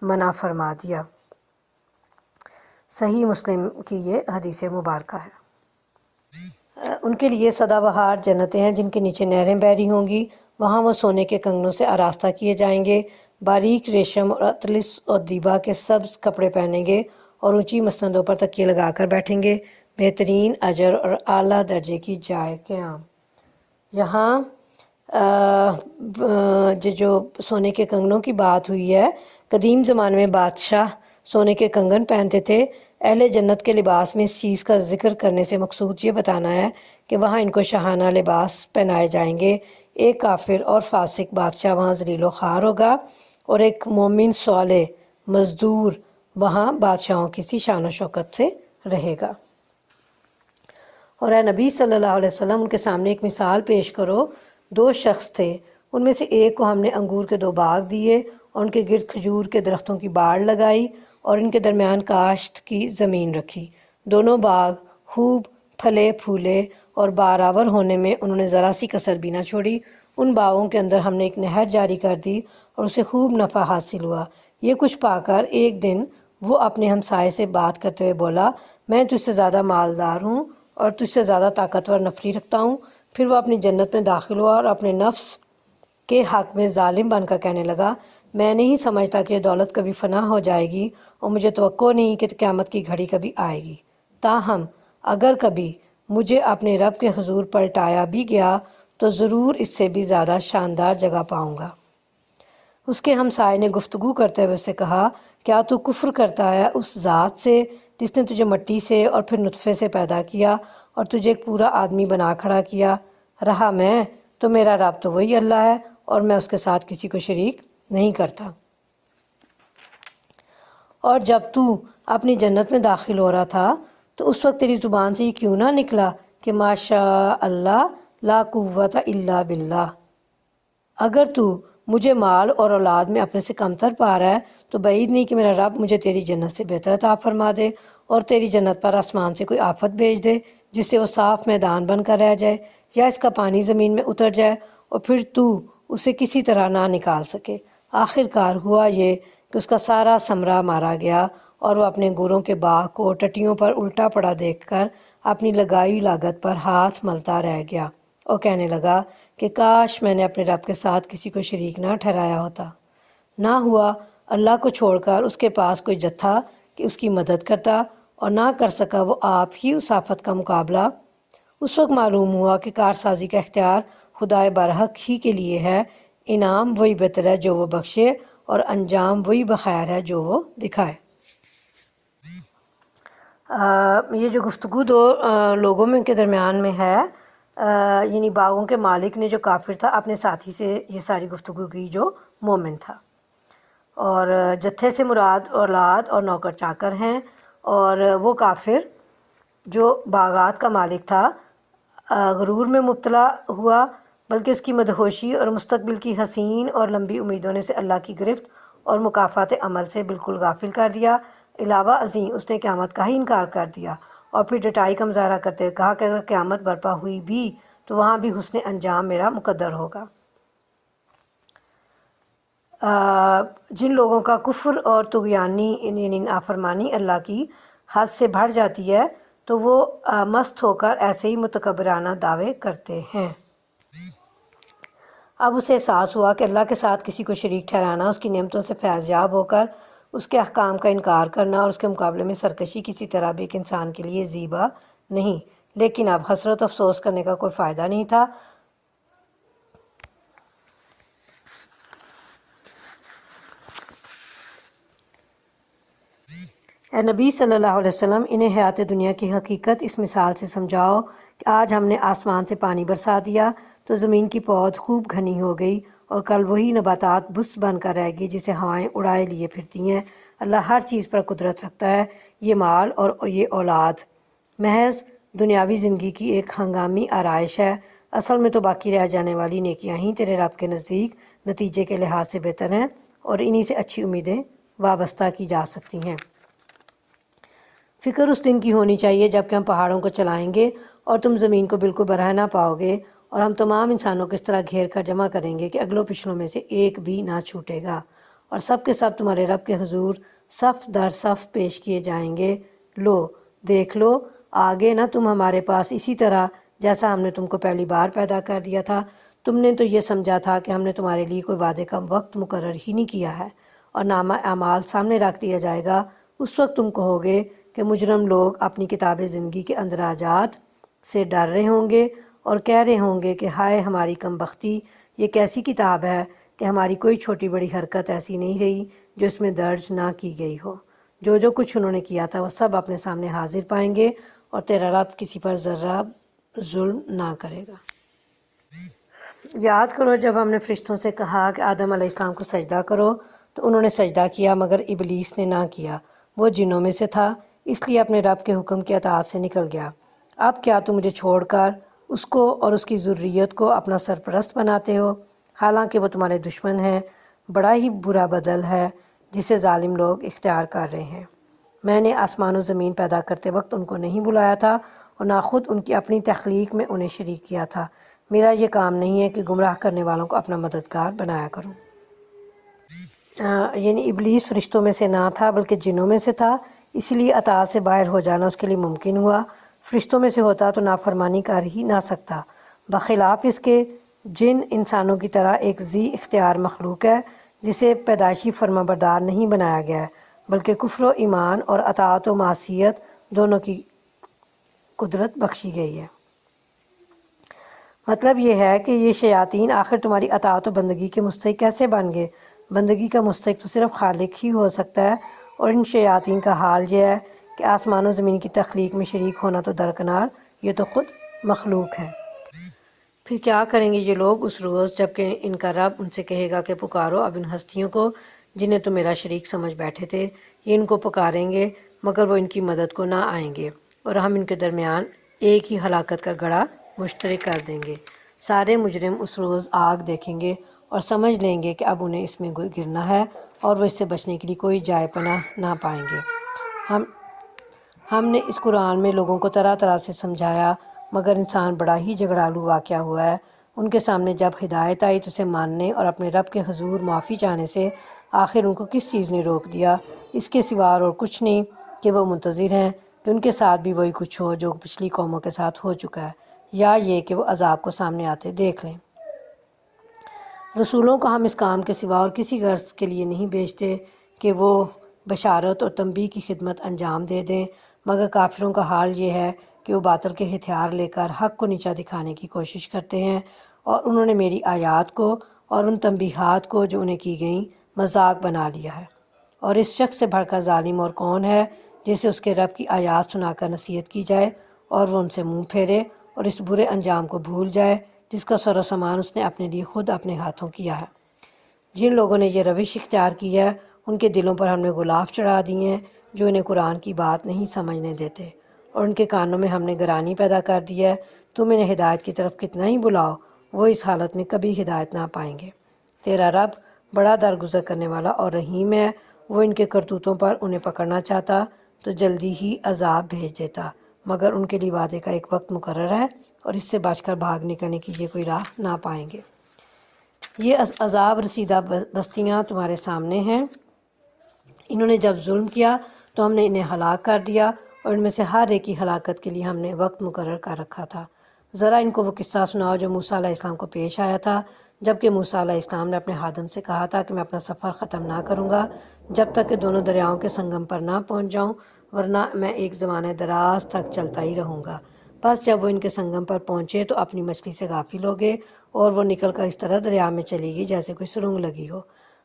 منع فرما دیا۔ صحیح مسلم کی یہ حدیث مبارکہ ہے۔ ان کے لیے سدا بہار جنتیں ہیں جن کے نیچے نہریں بہہ رہی ہوں گی، وہاں وہ سونے کے کنگنوں سے آراستہ کیے جائیں گے، باریک ریشم اور اطلس اور دیبا کے سبز کپڑے پہنیں گے اور اونچی مسندوں پر تکیے لگا کر بیٹھیں گے، بہترین اجر اور اعلیٰ درجے کی جائے قیام۔ یہاں جو سونے کے کنگنوں کی بات ہوئی ہے، قدیم زمانے میں بادشاہ سونے کے کنگن پہنتے تھے۔ اہل جنت کے لباس میں اس چیز کا ذکر کرنے سے مقصود یہ بتانا ہے کہ وہاں ان کو شاہانہ لباس پہنائے جائیں گے۔ ایک کافر اور فاسق بادشاہ وہاں ذلیل و خوار ہوگا، اور ایک مومن صالح مزدور وہاں بادشاہوں کی سی شان و شوکت سے رہے گا۔ اور اے نبی صلی اللہ علیہ وسلم، ان کے سامنے ایک مثال پیش کرو۔ 2 شخص تھے، ان میں سے ایک کو ہم نے انگور کے 2 باغ دیے اور ان کے گرد کھجور کے درختوں کی باڑ لگائی اور ان کے درمیان کاشت کی زمین رکھی۔ دونوں باغ خوب پھلے پھولے اور بارآور ہونے میں انہوں نے ذرا سی کسر بھی نہ چھوڑی۔ ان باغوں کے اندر ہم نے ایک نہر جاری کر دی اور اسے خوب نفع حاصل ہوا۔ یہ کچھ پا کر ایک دن وہ اپنے ہمسائے سے بات کرتے ہوئے بولا، میں تجھ سے زیادہ مالدار ہوں اور تجھ سے زیادہ طاقتور نفری رکھتا ہوں۔ پھر وہ اپنی جنت میں داخل ہوا اور اپنے نفس کے حق میں ظالم بن کر کہنے لگا، میں نہیں سمجھتا کہ یہ دولت کبھی فنا ہو جائے گی اور مجھے توقع نہیں کہ قیامت کی گھڑی کبھی آئے گی۔ تاہم اگر کبھی مجھے اپنے رب کے حضور پلٹایا بھی گیا تو ضرور اس سے بھی زیادہ شاندار جگہ پاؤں گا۔ اس کے ہمسائے نے گفتگو کرتے ہوئے اسے کہا، کیا تو کفر کرتا ہے اس ذات سے جس نے تجھے مٹی سے اور پھر نطفے سے پیدا کیا اور تجھے ایک پورا آدمی بنا کھڑا کیا؟ رہا میں تو میرا رب تو وہی اللہ ہے اور میں اس کے ساتھ کسی کو شریک نہیں کرتا۔ اور جب تو اپنی جنت میں داخل ہو رہا تھا تو اس وقت تیری زبان سے یہ کیوں نہ نکلا کہ ماشاء اللہ لا قوت الا باللہ؟ اگر تو مجھے مال اور اولاد میں اپنے سے کمتر پا رہا ہے تو بعید نہیں کہ میرا رب مجھے تیری جنت سے بہتر عطا فرما دے اور تیری جنت پر آسمان سے کوئی آفت بھیج دے جس سے وہ صاف میدان بن کر رہ جائے، یا اس کا پانی زمین میں اتر جائے اور پھر تو اسے کسی طرح نہ نکال سکے۔ آخر کار ہوا یہ کہ اس کا سارا ثمرہ مارا گیا اور وہ اپنے گوروں کے باغ کو ٹٹیوں پر الٹا پڑا دیکھ کر اپنی لگائی لاگت پر ہاتھ ملتا رہ گیا اور کہنے لگا کہ کاش میں نے اپنے رب کے ساتھ کسی کو شریک نہ ٹھہرایا ہوتا۔ نہ ہوا اللہ کو چھوڑ کر اس کے پاس کوئی جتھا کہ اس کی مدد کرتا، اور نہ کر سکا وہ آپ ہی اس آفت کا مقابلہ۔ اس وقت معلوم ہوا کہ کارسازی کا اختیار خدائے برحق ہی کے لیے ہے، انعام وہی بہتر ہے جو وہ بخشے اور انجام وہی بخیر ہے جو وہ دکھائے۔ یہ جو گفتگو دو لوگوں میں کے درمیان میں ہے، یعنی باغوں کے مالک نے جو کافر تھا اپنے ساتھی سے یہ ساری گفتگو کی جو مومن تھا، اور جتھے سے مراد اولاد اور نوکر چاکر ہیں، اور وہ کافر جو باغات کا مالک تھا غرور میں مبتلا ہوا، بلکہ اس کی مدہوشی اور مستقبل کی حسین اور لمبی امیدوں نے سے اللہ کی گرفت اور مکافات عمل سے بالکل غافل کر دیا۔ علاوہ ازیں اس نے قیامت کا ہی انکار کر دیا اور پھر ڈٹائی کا مظاہرہ کرتے ہوئے کہا کہ اگر قیامت برپا ہوئی بھی تو وہاں بھی حسن انجام میرا مقدر ہوگا۔ جن لوگوں کا کفر اور طغیانی یعنی نافرمانی اللہ کی حد سے بڑھ جاتی ہے تو وہ مست ہو کر ایسے ہی متکبرانہ دعوے کرتے ہیں۔ اب اسے احساس ہوا کہ اللہ کے ساتھ کسی کو شریک ٹھہرانا، اس کی نعمتوں سے فیض یاب ہو کر اس کے احکام کا انکار کرنا اور اس کے مقابلے میں سرکشی کسی طرح بھی ایک انسان کے لیے زیبا نہیں، لیکن اب حسرت افسوس کرنے کا کوئی فائدہ نہیں تھا۔ اے نبی صلی اللہ علیہ وسلم، انہیں حیات دنیا کی حقیقت اس مثال سے سمجھاؤ کہ آج ہم نے آسمان سے پانی برسا دیا تو زمین کی پود خوب گھنی ہو گئی، اور کل وہی نباتات بس بن کر رہ گی جسے ہوائیں اڑائے لیے پھرتی ہیں۔ اللہ ہر چیز پر قدرت رکھتا ہے۔ یہ مال اور یہ اولاد محض دنیاوی زندگی کی ایک ہنگامی آرائش ہے، اصل میں تو باقی رہ جانے والی نیکیاں ہی تیرے رب کے نزدیک نتیجے کے لحاظ سے بہتر ہیں، اور انہی سے اچھی امیدیں وابستہ کی جا سکتی ہیں۔ فکر اس دن کی ہونی چاہیے جب کہ ہم پہاڑوں کو چلائیں گے اور تم زمین کو بالکل برہنہ نہ پاؤ گے، اور ہم تمام انسانوں کو اس طرح گھیر کر جمع کریں گے کہ اگلوں پچھلوں میں سے ایک بھی نہ چھوٹے گا، اور سب کے سب تمہارے رب کے حضور صف در صف پیش کیے جائیں گے۔ لو دیکھ لو، آگے نہ تم ہمارے پاس اسی طرح جیسا ہم نے تم کو پہلی بار پیدا کر دیا تھا، تم نے تو یہ سمجھا تھا کہ ہم نے تمہارے لیے کوئی وعدے کا وقت مقرر ہی نہیں کیا ہے، اور نامہ اعمال سامنے رکھ دیا جائے گا۔ اس وقت تم کہو گے کہ مجرم لوگ اپنی کتاب زندگی کے اندراجات سے ڈر رہے ہوں گے اور کہہ رہے ہوں گے کہ ہائے ہماری کم بختی، یہ کیسی کتاب ہے کہ ہماری کوئی چھوٹی بڑی حرکت ایسی نہیں رہی جو اس میں درج نہ کی گئی ہو۔ جو کچھ انہوں نے کیا تھا وہ سب اپنے سامنے حاضر پائیں گے، اور تیرا رب کسی پر ذرہ ظلم نہ کرے گا۔ یاد کرو جب ہم نے فرشتوں سے کہا کہ آدم علیہ السلام کو سجدہ کرو تو انہوں نے سجدہ کیا، مگر ابلیس نے نہ کیا، وہ جنوں میں سے تھا، اس لیے اپنے رب کے حکم کی اطاعت سے نکل گیا۔ اب کیا تم مجھے چھوڑ کر اس کو اور اس کی ذریت کو اپنا سرپرست بناتے ہو، حالانکہ وہ تمہارے دشمن ہیں؟ بڑا ہی برا بدل ہے جسے ظالم لوگ اختیار کر رہے ہیں۔ میں نے آسمان و زمین پیدا کرتے وقت ان کو نہیں بلایا تھا اور نہ خود ان کی اپنی تخلیق میں انہیں شریک کیا تھا۔ میرا یہ کام نہیں ہے کہ گمراہ کرنے والوں کو اپنا مددگار بنایا کروں۔ یعنی ابلیس فرشتوں میں سے نہ تھا بلکہ جنوں میں سے تھا، اس لیے اطاعت سے باہر ہو جانا اس کے لیے ممکن ہوا۔ فرشتوں میں سے ہوتا تو نافرمانی کر ہی نہ سکتا۔ بخلاف اس کے جن انسانوں کی طرح ایک ذی اختیار مخلوق ہے جسے پیدائشی فرما بردار نہیں بنایا گیا ہے، بلکہ کفر و ایمان اور اطاعت و معصیت دونوں کی قدرت بخشی گئی ہے۔ مطلب یہ ہے کہ یہ شیاطین آخر تمہاری اطاعت و بندگی کے مستحق کیسے بن گئے؟ بندگی کا مستحق تو صرف خالق ہی ہو سکتا ہے، اور ان شیاطین کا حال یہ ہے کہ آسمان و زمین کی تخلیق میں شریک ہونا تو درکنار، یہ تو خود مخلوق ہے۔ پھر کیا کریں گے یہ لوگ اس روز جب کہ ان کا رب ان سے کہے گا کہ پکارو اب ان ہستیوں کو جنہیں تم میرا شریک سمجھ بیٹھے تھے، یہ ان کو پکاریں گے مگر وہ ان کی مدد کو نہ آئیں گے، اور ہم ان کے درمیان ایک ہی ہلاکت کا گڑھا مشترک کر دیں گے۔ سارے مجرم اس روز آگ دیکھیں گے اور سمجھ لیں گے کہ اب انہیں اس میں گرنا ہے اور وہ اس سے بچنے کے لیے کوئی جائے پناہ نہ پائیں گے۔ ہم نے اس قرآن میں لوگوں کو طرح طرح سے سمجھایا مگر انسان بڑا ہی جھگڑالو واقعہ ہوا ہے۔ ان کے سامنے جب ہدایت آئی تو اسے ماننے اور اپنے رب کے حضور معافی چاہنے سے آخر ان کو کس چیز نے روک دیا؟ اس کے سوا اور کچھ نہیں کہ وہ منتظر ہیں کہ ان کے ساتھ بھی وہی کچھ ہو جو پچھلی قوموں کے ساتھ ہو چکا ہے، یا یہ کہ وہ عذاب کو سامنے آتے دیکھ لیں۔ رسولوں کو ہم اس کام کے سوا اور کسی غرض کے لیے نہیں بھیجتے کہ وہ بشارت اور تنبیہ کی خدمت انجام دے دیں، مگر کافروں کا حال یہ ہے کہ وہ باطل کے ہتھیار لے کر حق کو نیچا دکھانے کی کوشش کرتے ہیں، اور انہوں نے میری آیات کو اور ان تنبیہات کو جو انہیں کی گئیں مذاق بنا لیا ہے۔ اور اس شخص سے بڑھ کر ظالم اور کون ہے جسے اس کے رب کی آیات سنا کر نصیحت کی جائے اور وہ ان سے منہ پھیرے اور اس برے انجام کو بھول جائے جس کا سر و سامان اس نے اپنے لیے خود اپنے ہاتھوں کیا ہے۔ جن لوگوں نے یہ روش اختیار کی ہے ان کے دلوں پر ہم نے غلاف چڑھا دیے ہیں جو انہیں قرآن کی بات نہیں سمجھنے دیتے، اور ان کے کانوں میں ہم نے گرانی پیدا کر دی ہے۔ تم انہیں ہدایت کی طرف کتنا ہی بلاؤ وہ اس حالت میں کبھی ہدایت نہ پائیں گے۔ تیرا رب بڑا درگزر کرنے والا اور رحیم ہے، وہ ان کے کرتوتوں پر انہیں پکڑنا چاہتا تو جلدی ہی عذاب بھیج دیتا، مگر ان کے لیے وعدے کا ایک وقت مقرر ہے اور اس سے بچ کر بھاگ نکلنے کی یہ کوئی راہ نہ پائیں گے۔ یہ عذاب رسیدہ بستیاں تمہارے سامنے ہیں، انہوں نے جب ظلم کیا تو ہم نے انہیں ہلاک کر دیا اور ان میں سے ہر ایک کی ہلاکت کے لیے ہم نے وقت مقرر کر رکھا تھا۔ ذرا ان کو وہ قصہ سناؤ جو موسیٰ علیہ السلام کو پیش آیا تھا جب کہ موسیٰ علیہ السلام نے اپنے خادم سے کہا تھا کہ میں اپنا سفر ختم نہ کروں گا جب تک کہ دونوں دریاؤں کے سنگم پر نہ پہنچ جاؤں، ورنہ میں ایک زمانہ دراز تک چلتا ہی رہوں گا۔ بس جب وہ ان کے سنگم پر پہنچے تو اپنی مچھلی سے غافل ہو گئے اور وہ نکل کر اس طرح دریا میں چلی گئی جیسے کوئی سرنگ لگی ہو۔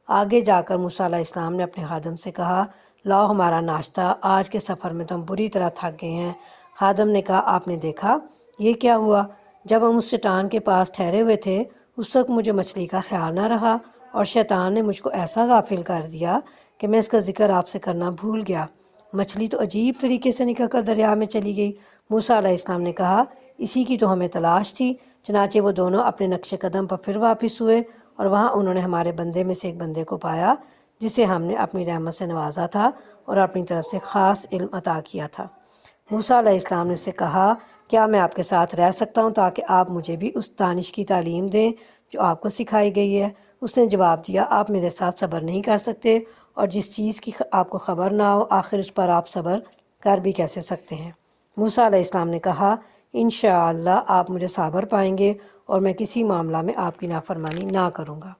آگے جا کر موسیٰ علیہ السلام نے اپنے خادم سے کہا لاؤ ہمارا ناشتہ، آج کے سفر میں تو ہم بری طرح تھک گئے ہیں۔ خادم نے کہا آپ نے دیکھا یہ کیا ہوا؟ جب ہم اس چٹان کے پاس ٹھہرے ہوئے تھے اس وقت مجھے مچھلی کا خیال نہ رہا اور شیطان نے مجھ کو ایسا غافل کر دیا کہ میں اس کا ذکر آپ سے کرنا بھول گیا۔ مچھلی تو عجیب طریقے سے نکل کر دریا میں چلی گئی۔ موسیٰ علیہ السلام نے کہا اسی کی تو ہمیں تلاش تھی۔ چنانچہ وہ دونوں اپنے نقش قدم پر پھر واپس ہوئے اور وہاں انہوں نے ہمارے بندے میں سے ایک بندے کو پایا جسے ہم نے اپنی رحمت سے نوازا تھا اور اپنی طرف سے خاص علم عطا کیا تھا۔ موسیٰ علیہ السلام نے اس سے کہا کیا میں آپ کے ساتھ رہ سکتا ہوں تاکہ آپ مجھے بھی اس دانش کی تعلیم دیں جو آپ کو سکھائی گئی ہے؟ اس نے جواب دیا آپ میرے ساتھ صبر نہیں کر سکتے اور جس چیز کی آپ کو خبر نہ ہو آخر اس پر آپ صبر کر بھی کیسے سکتے ہیں؟ موسیٰ علیہ السلام نے کہا انشاءاللہ آپ مجھے صابر پائیں گے اور میں کسی معاملہ میں آپ کی نافرمانی نہ کروں گا۔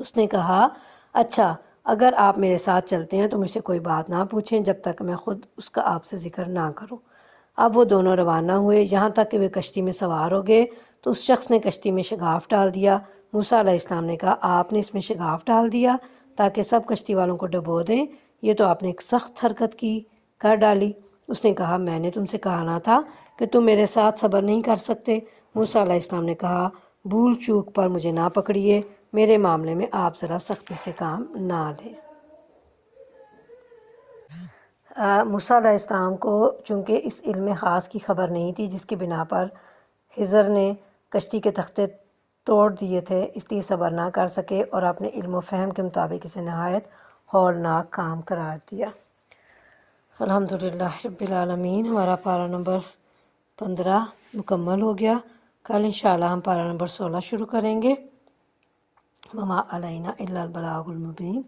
اس نے کہا اچھا اگر آپ میرے ساتھ چلتے ہیں تو مجھ سے کوئی بات نہ پوچھیں جب تک میں خود اس کا آپ سے ذکر نہ کروں۔ اب وہ دونوں روانہ ہوئے یہاں تک کہ وہ کشتی میں سوار ہو گئے تو اس شخص نے کشتی میں شگاف ڈال دیا۔ موسیٰ علیہ السلام نے کہا آپ نے اس میں شگاف ڈال دیا تاکہ سب کشتی والوں کو ڈبو دیں، یہ تو آپ نے ایک سخت حرکت کر ڈالی۔ اس نے کہا میں نے تم سے کہا نہ تھا کہ تم میرے ساتھ صبر نہیں کر سکتے؟ موسیٰ علیہ السلام نے کہا بھول چوک پر مجھے نہ پکڑیے، میرے معاملے میں آپ ذرا سختی سے کام نہ لیں۔ موسیٰ علیہ السلام کو چونکہ اس علم خاص کی خبر نہیں تھی جس کی بنا پر خضر نے کشتی کے تختے توڑ دیے تھے، اس لیے صبر نہ کر سکے اور اپنے علم و فہم کے مطابق اسے نہایت ہولناک کام قرار دیا۔ الحمدللہ رب العالمین، ہمارا پارہ نمبر 15 مکمل ہو گیا۔ کل انشاءاللہ ہم پارہ نمبر 16 شروع کریں گے۔ وما علینا الا البلاغ المبین۔